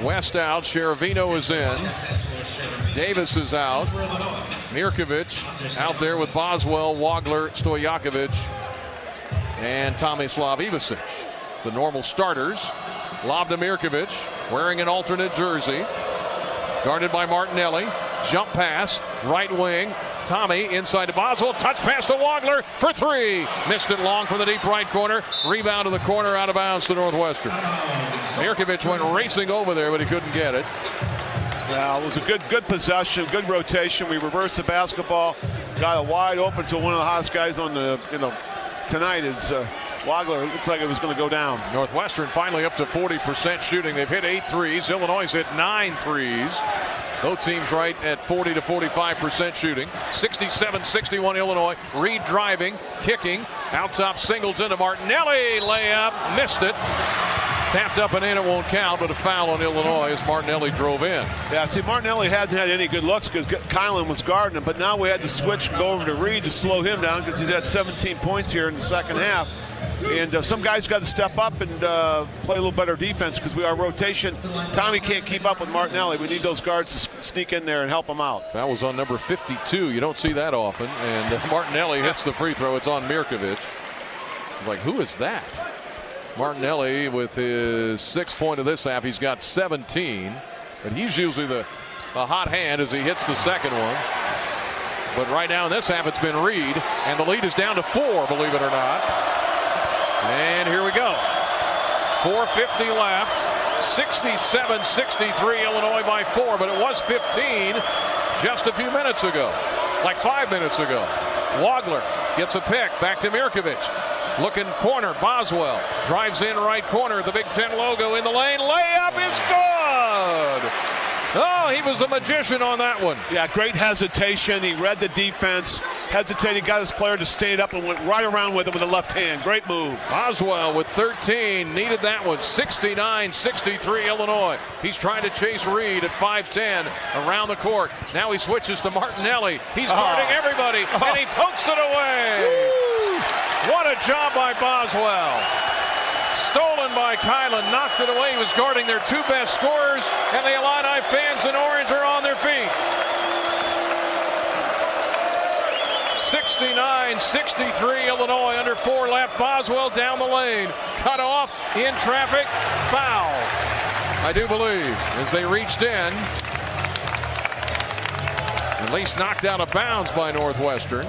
West out. Sheravino is in. Davis is out. Mirkovic out there with Boswell, Wagler, Stojakovic, and Tomislav Ivicic. The normal starters. Lob to Mirkovic, wearing an alternate jersey. Guarded by Martinelli. Jump pass, right wing Tommy inside to Boswell. Touch pass to Wagler for three. Missed it long from the deep right corner. Rebound to the corner, out of bounds to Northwestern. Mirkovic went racing over there, but he couldn't get it. Well, it was a good possession, good rotation. We reversed the basketball, got it wide open to one of the hottest guys on the tonight is Wagler. It looked like it was going to go down. Northwestern finally up to 40% shooting. They've hit 8 threes. Illinois hit 9 threes. Both teams right at 40 to 45% shooting. 67-61 Illinois. Reed driving, kicking. Out top Singleton to Martinelli. Layup, missed it. Tapped up and in, it won't count, but a foul on Illinois as Martinelli drove in. Yeah, see, Martinelli hadn't had any good looks because Kylan was guarding him, but now we had to switch and go over to Reed to slow him down because he's had 17 points here in the second half. And some guys got to step up and play a little better defense because our rotation, Tommy can't keep up with Martinelli. We need those guards to sneak in there and help him out. Foul was on number 52. You don't see that often. And Martinelli hits the free throw. It's on Mirkovic. Like, who is that? Martinelli with his 6th point of this half. He's got 17. But he's usually the hot hand as he hits the second one. But right now in this half, it's been Reed. And the lead is down to 4, believe it or not. And here we go. 4:50 left. 67-63 Illinois by 4, but it was 15 just a few minutes ago. Like 5 minutes ago. Wagler gets a pick. Back to Mirkovic. Looking corner. Boswell drives in right corner. The Big Ten logo in the lane. Layup is good. Oh, he was the magician on that one. Yeah, great hesitation. He read the defense, hesitated, got his player to stand up and went right around with him with the left hand. Great move. Boswell with 13, needed that one. 69-63 Illinois. He's trying to chase Reed at 5'10 around the court. Now he switches to Martinelli. He's guarding everybody, and he pokes it away. Woo! What a job by Boswell. Stolen by Kylan, knocked it away. He was guarding their 2 best scorers, and the Illini fans in orange are on their feet. 69-63 Illinois, under 4 left. Boswell down the lane, cut off, in traffic, foul. I do believe, as they reached in, at least knocked out of bounds by Northwestern.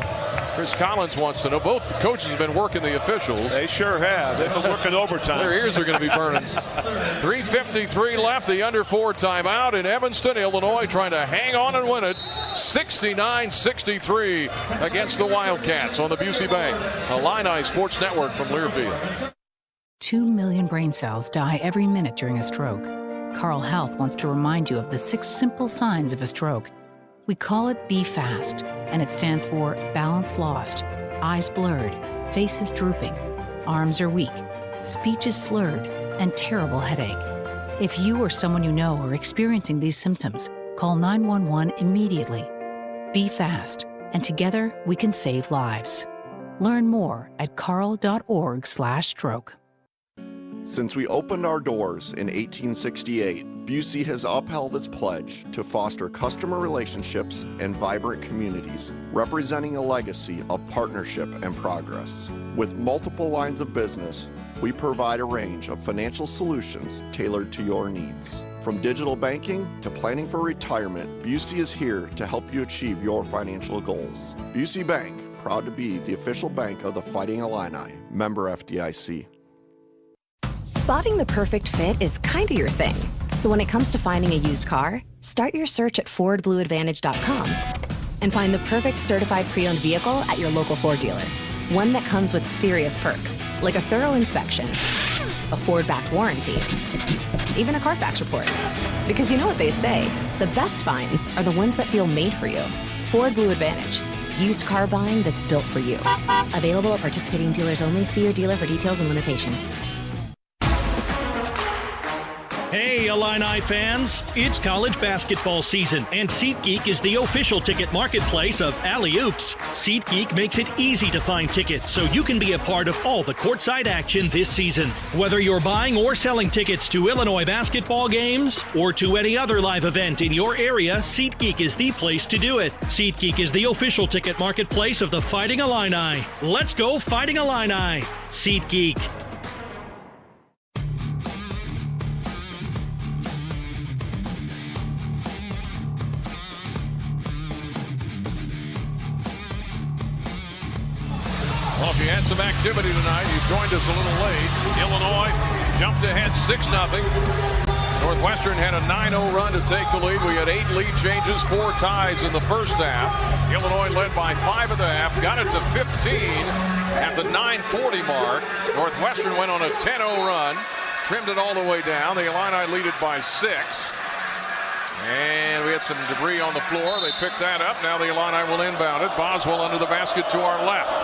Chris Collins wants to know. Both coaches have been working the officials. They sure have. They've been working overtime. Their ears are going to be burning. 3:53 left, the under 4 timeout in Evanston, Illinois, trying to hang on and win it. 69-63 against the Wildcats on the Busey Bank Illini Sports Network from Learfield. 2 million brain cells die every minute during a stroke. Carle Health wants to remind you of the 6 simple signs of a stroke. We call it Be Fast, and it stands for balance lost, eyes blurred, faces drooping, arms are weak, speech is slurred, and terrible headache. If you or someone you know are experiencing these symptoms, call 911 immediately. Be fast, and together we can save lives. Learn more at carle.org/stroke. Since we opened our doors in 1868, Busey has upheld its pledge to foster customer relationships and vibrant communities, representing a legacy of partnership and progress. With multiple lines of business, we provide a range of financial solutions tailored to your needs. From digital banking to planning for retirement, Busey is here to help you achieve your financial goals. Busey Bank, proud to be the official bank of the Fighting Illini, member FDIC. Spotting the perfect fit is kind of your thing. So when it comes to finding a used car, start your search at FordBlueAdvantage.com and find the perfect certified pre-owned vehicle at your local Ford dealer. One that comes with serious perks, like a thorough inspection, a Ford-backed warranty, even a Carfax report. Because you know what they say, the best finds are the ones that feel made for you. Ford Blue Advantage. Used car buying that's built for you. Available at participating dealers only. See your dealer for details and limitations. Hey, Illini fans! It's college basketball season, and SeatGeek is the official ticket marketplace of Alley-Oops. SeatGeek makes it easy to find tickets so you can be a part of all the courtside action this season. Whether you're buying or selling tickets to Illinois basketball games or to any other live event in your area, SeatGeek is the place to do it. SeatGeek is the official ticket marketplace of the Fighting Illini. Let's go Fighting Illini! SeatGeek. You had some activity tonight. You joined us a little late. Illinois jumped ahead 6-0. Northwestern had a 9-0 run to take the lead. We had 8 lead changes, 4 ties in the first half. Illinois led by 5 at the half, got it to 15 at the 9:40 mark. Northwestern went on a 10-0 run, trimmed it all the way down. The Illini lead it by 6. And we had some debris on the floor. They picked that up. Now the Illini will inbound it. Boswell under the basket to our left.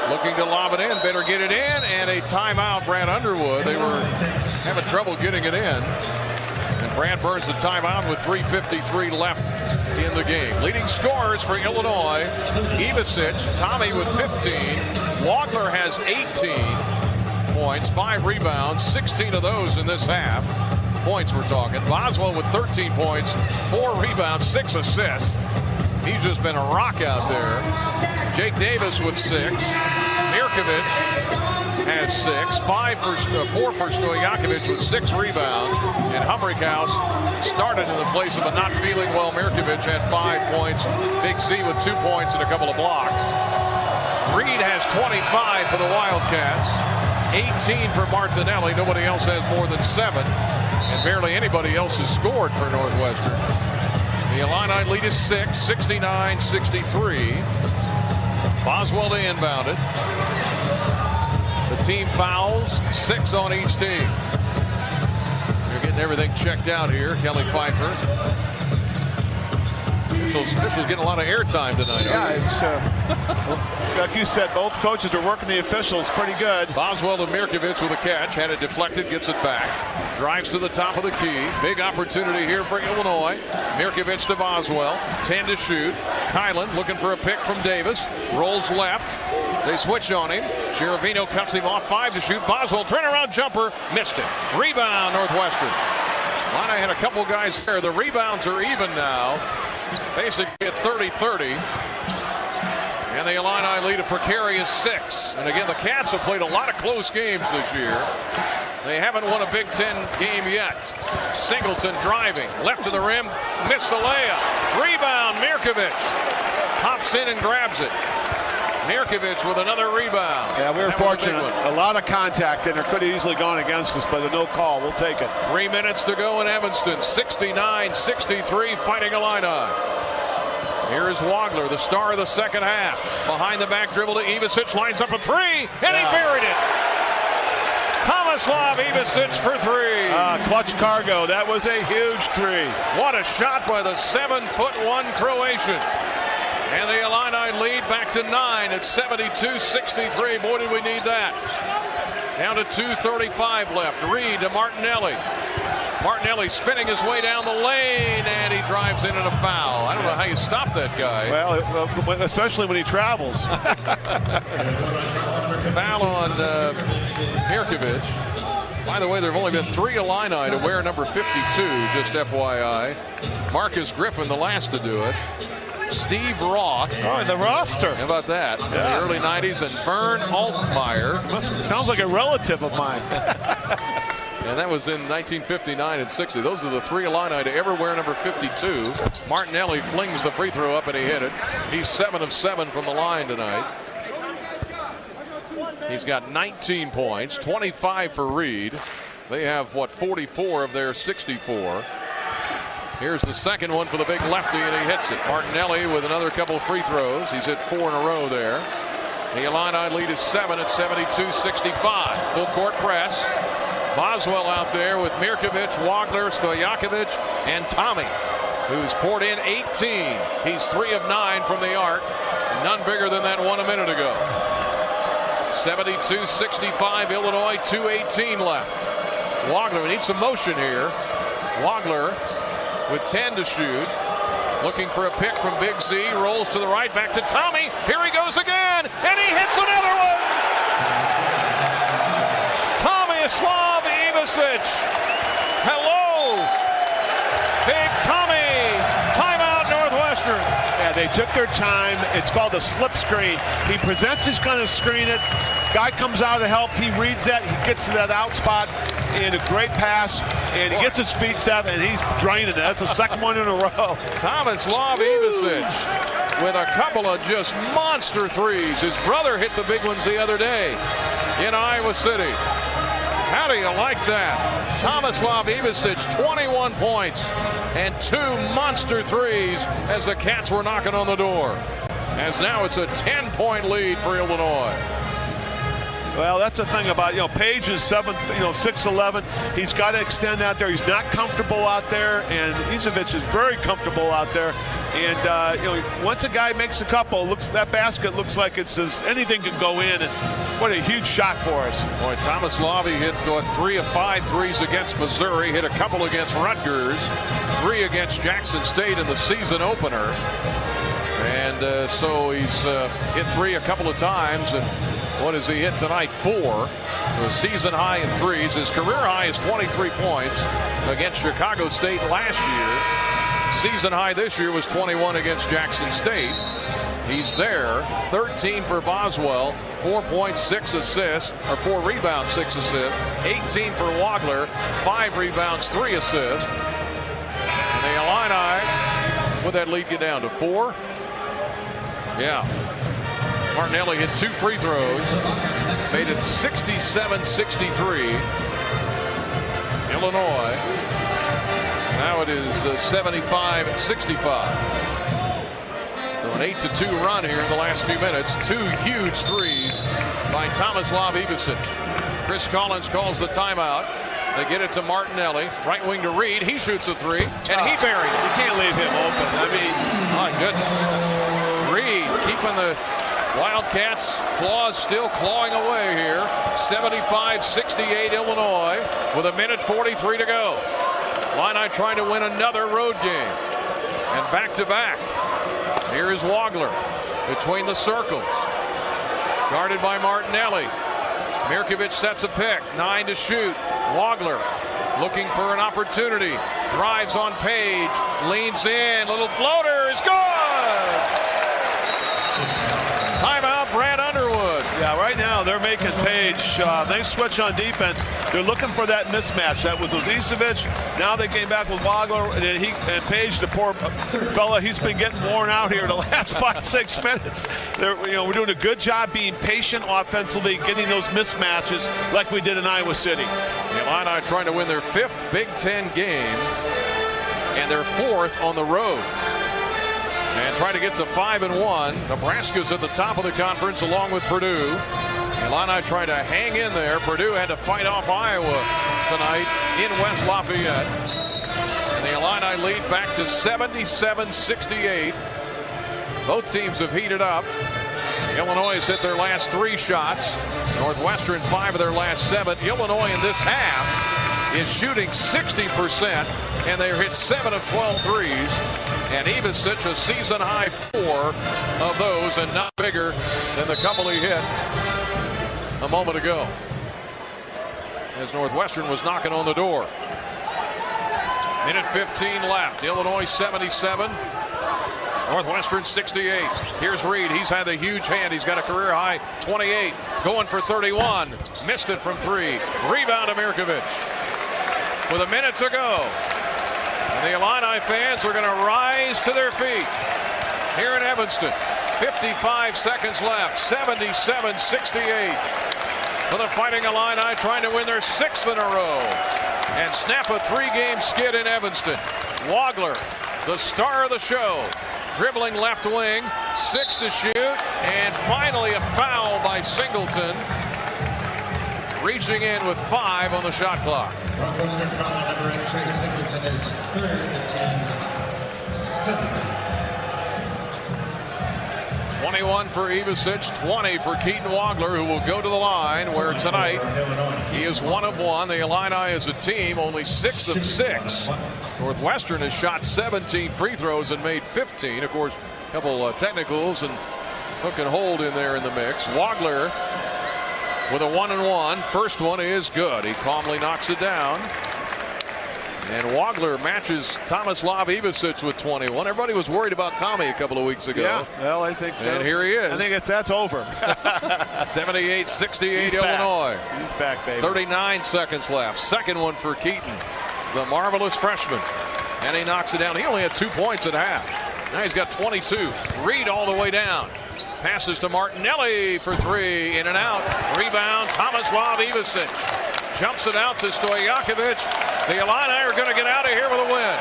Looking to lob it in. Better get it in. And a timeout, Brad Underwood. They were having trouble getting it in. And Brad burns the timeout with 3:53 left in the game. Leading scorers for Illinois, Ivasic, Tommy with 15. Wagler has 18 points, 5 rebounds, 16 of those in this half. Points we're talking. Boswell with 13 points, 4 rebounds, 6 assists. He's just been a rock out there. Jake Davis with 6. Mirkovic has 6. 4 for Stojakovic with 6 rebounds. And Humbrickhouse started in the place of a not feeling well. Mirkovic had 5 points. Big C with 2 points and a couple of blocks. Reed has 25 for the Wildcats. 18 for Martinelli. Nobody else has more than 7. And barely anybody else has scored for Northwestern. The Illini lead is 6, 69-63. Boswell to inbound it. The team fouls, 6 on each team. They're getting everything checked out here. Kelly Pfeiffer. Officials getting a lot of airtime tonight. Yeah, it's like you said, both coaches are working the officials pretty good. Boswell to Mirkovic with a catch. Had it deflected, gets it back. Drives to the top of the key. Big opportunity here for Illinois. Mirkovic to Boswell. 10 to shoot. Kylan looking for a pick from Davis. Rolls left. They switch on him. Chiravino cuts him off. 5 to shoot. Boswell turnaround jumper. Missed it. Rebound Northwestern. Illini had a couple guys there. The rebounds are even now. Basically at 30-30. And the Illini lead a precarious 6. And again, the Cats have played a lot of close games this year. They haven't won a Big Ten game yet. Singleton driving. Left to the rim. Missed the layup. Rebound, Mirkovic. Hops in and grabs it. Mirkovic with another rebound. Yeah, we were fortunate. A lot of contact, and it could have easily gone against us, but a no call. We'll take it. 3 minutes to go in Evanston. 69-63, Fighting Illini. Here is Wagler, the star of the second half. Behind the back dribble to Ivasic, lines up a 3, and he buried it. Tomislav Ivasic for 3. Clutch cargo. That was a huge 3. What a shot by the 7'1" Croatian. And the Illini lead back to 9 at 72-63. Boy, did we need that. Down to 2:35 left. Reed to Martinelli. Martinelli spinning his way down the lane, and he drives in and a foul. I don't know how you stop that guy. Well, especially when he travels. Foul on Mirkovic. By the way, there have only been 3 Illini to wear number 52, just FYI. Marcus Griffin, the last to do it. Steve Roth. Oh, in the roster. How about that? In the early 90s, and Vern Altmaier. Sounds like a relative of mine. And that was in 1959 and 60. Those are the 3 Illini to ever wear number 52. Martinelli flings the free throw up and he hit it. He's 7 of 7 from the line tonight. He's got 19 points, 25 for Reed. They have, 44 of their 64. Here's the second one for the big lefty, and he hits it. Martinelli with another couple of free throws. He's hit 4 in a row there. The Illini lead is 7 at 72-65. Full court press. Boswell out there with Mirkovic, Wagler, Stojakovic, and Tommy, who's poured in 18. He's 3 of 9 from the arc. None bigger than that one a minute ago. 72-65, Illinois, 2:18 left. Wagler, we need some motion here. Wagler with 10 to shoot. Looking for a pick from Big Z. Rolls to the right, back to Tommy. Here he goes again, and he hits another one. Tomislav Ivasic. Hello. Big Tommy. Timeout Northwestern. Yeah, they took their time. It's called a slip screen. He presents he's going to screen it. Guy comes out to help. He reads that. He gets to that out spot. And a great pass, and he gets his feet set, and he's draining it. That's the second one in a row. Tomislav Ivasic. with a couple of just monster threes. His brother hit the big ones the other day in Iowa City. How do you like that? Tomislav Ivicic, 21 points and 2 monster threes as the Cats were knocking on the door. As now it's a 10-point lead for Illinois. Well, that's the thing about, Page is 6'11". He's got to extend out there. He's not comfortable out there, and Ivicic is very comfortable out there. And once a guy makes a couple, that basket looks like anything can go in. And what a huge shot for us. Boy, Tomislav hit 3 of 5 threes against Missouri, hit a couple against Rutgers, 3 against Jackson State in the season opener. And so he's hit 3 a couple of times. And what has he hit tonight? 4. So a season high in threes. His career high is 23 points against Chicago State last year. Season high this year was 21 against Jackson State. He's there. 13 for Boswell. 4 points, 6 assists, or 4 rebounds, 6 assists. 18 for Wagler. 5 rebounds, 3 assists. And the Illini, would that lead get down to 4? Yeah. Martinelli hit 2 free throws, made it 67-63. Illinois. Now it is 75-65. So an 8-2 run here in the last few minutes. 2 huge threes by Tomislav Ivicic. Chris Collins calls the timeout. They get it to Martinelli. Right wing to Reed. He shoots a 3, and he buried it. You can't leave him open. I mean, my goodness. Reed keeping the Wildcats claws still clawing away here. 75-68 Illinois with 1:43 to go. Illini trying to win another road game. And back-to-back. Here is Wagler between the circles. Guarded by Martinelli. Mirkovic sets a pick. 9 to shoot. Wagler looking for an opportunity. Drives on Page. Leans in. Little floater is good. Timeout, Brad Underwood. Yeah, right now they're making Page. They switch on defense. They're looking for that mismatch. That was with Ivicic. Now they came back with Wagler, and Page, the poor fella, he's been getting worn out here the last 5-6 minutes. We're doing a good job being patient offensively, getting those mismatches like we did in Iowa City. The Illini trying to win their 5th Big Ten game and their 4th on the road. And trying to get to 5-1. Nebraska's at the top of the conference along with Purdue. Illini trying to hang in there. Purdue had to fight off Iowa tonight in West Lafayette. And the Illini lead back to 77-68. Both teams have heated up. Illinois has hit their last 3 shots. Northwestern 5 of their last 7. Illinois in this half is shooting 60%, and they hit 7 of 12 threes. And Ivicic a season high 4 of those, and not bigger than the couple he hit a moment ago as Northwestern was knocking on the door. 1:15 left. Illinois 77, Northwestern 68. Here's Reed. He's had a huge hand. He's got a career high 28, going for 31. Missed it from 3. Rebound to Mirkovic with a minute to go. And the Illini fans are going to rise to their feet here in Evanston. 55 seconds left. 77-68 for the Fighting Illini, trying to win their 6th in a row and snap a 3-game skid in Evanston. Wagler, the star of the show, dribbling left wing, 6 to shoot, and finally a foul by Singleton, reaching in with 5 on the shot clock. Northwestern foul number 8, Trey Singleton is 3rd, the team's 7th. 21 for Ivicic, 20 for Keaton Wagler, who will go to the line, where tonight he is 1 of 1. The Illini as a team only 6 of 6. Northwestern has shot 17 free throws and made 15. Of course, a couple technicals and hook and hold in there in the mix. Wagler with a 1-and-1. First one is good. He calmly knocks it down. And Wagler matches Tomislav Ivicic with 21. Everybody was worried about Tommy a couple of weeks ago. Yeah, well, I think. And here he is. I think that's over. 78-68 Illinois. He's back, baby. 39 seconds left. Second one for Keaton, the marvelous freshman. And he knocks it down. He only had 2 points at half. Now he's got 22. Reed all the way down. Passes to Martinelli for three. In and out. Rebound. Tomislav Ivasic. Jumps it out to Stojakovic. The Illini are going to get out of here with a win.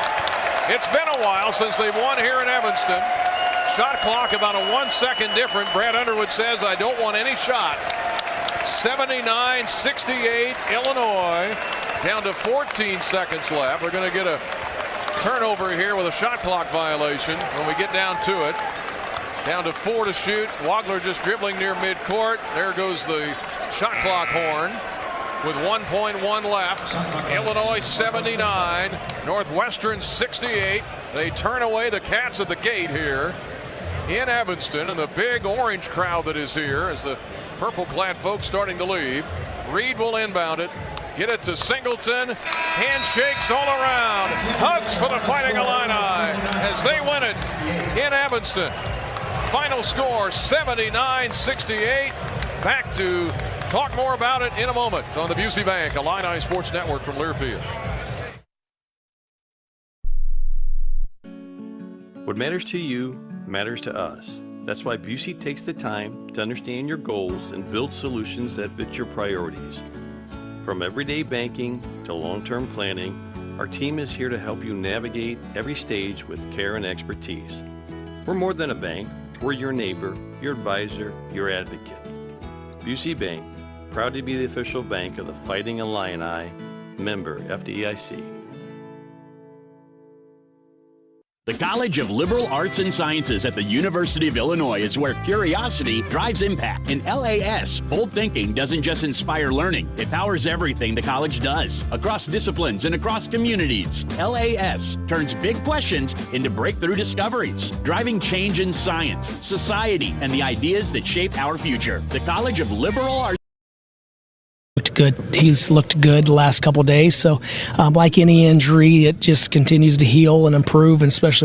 It's been a while since they've won here in Evanston. Shot clock about a 1 second different. Brad Underwood says, I don't want any shot. 79-68 Illinois. Down to 14 seconds left. We're going to get a turnover here with a shot clock violation when we get down to it. Down to 4 to shoot. Wagler just dribbling near midcourt. There goes the shot clock horn with 1.1 left. Illinois 79, Northwestern 68. They turn away the Cats at the gate here in Evanston, and the big orange crowd that is here as the purple-clad folks starting to leave. Reed will inbound it. Get it to Singleton. Handshakes all around. Hugs for the Fighting Illini as they win it in Evanston. Final score 79-68. Back to talk more about it in a moment on the Busey Bank Illini Sports Network from Learfield. What matters to you matters to us. That's why Busey takes the time to understand your goals and build solutions that fit your priorities. From everyday banking to long-term planning, our team is here to help you navigate every stage with care and expertise. We're more than a bank. We're your neighbor, your advisor, your advocate. Busey Bank, proud to be the official bank of the Fighting Illini, member FDIC. The College of Liberal Arts and Sciences at the University of Illinois is where curiosity drives impact. In LAS, bold thinking doesn't just inspire learning, it powers everything the college does, across disciplines and across communities. LAS turns big questions into breakthrough discoveries, driving change in science, society, and the ideas that shape our future. The College of Liberal Arts. Good. He's looked good the last couple of days. So like any injury, it just continues to heal and improve, and especially with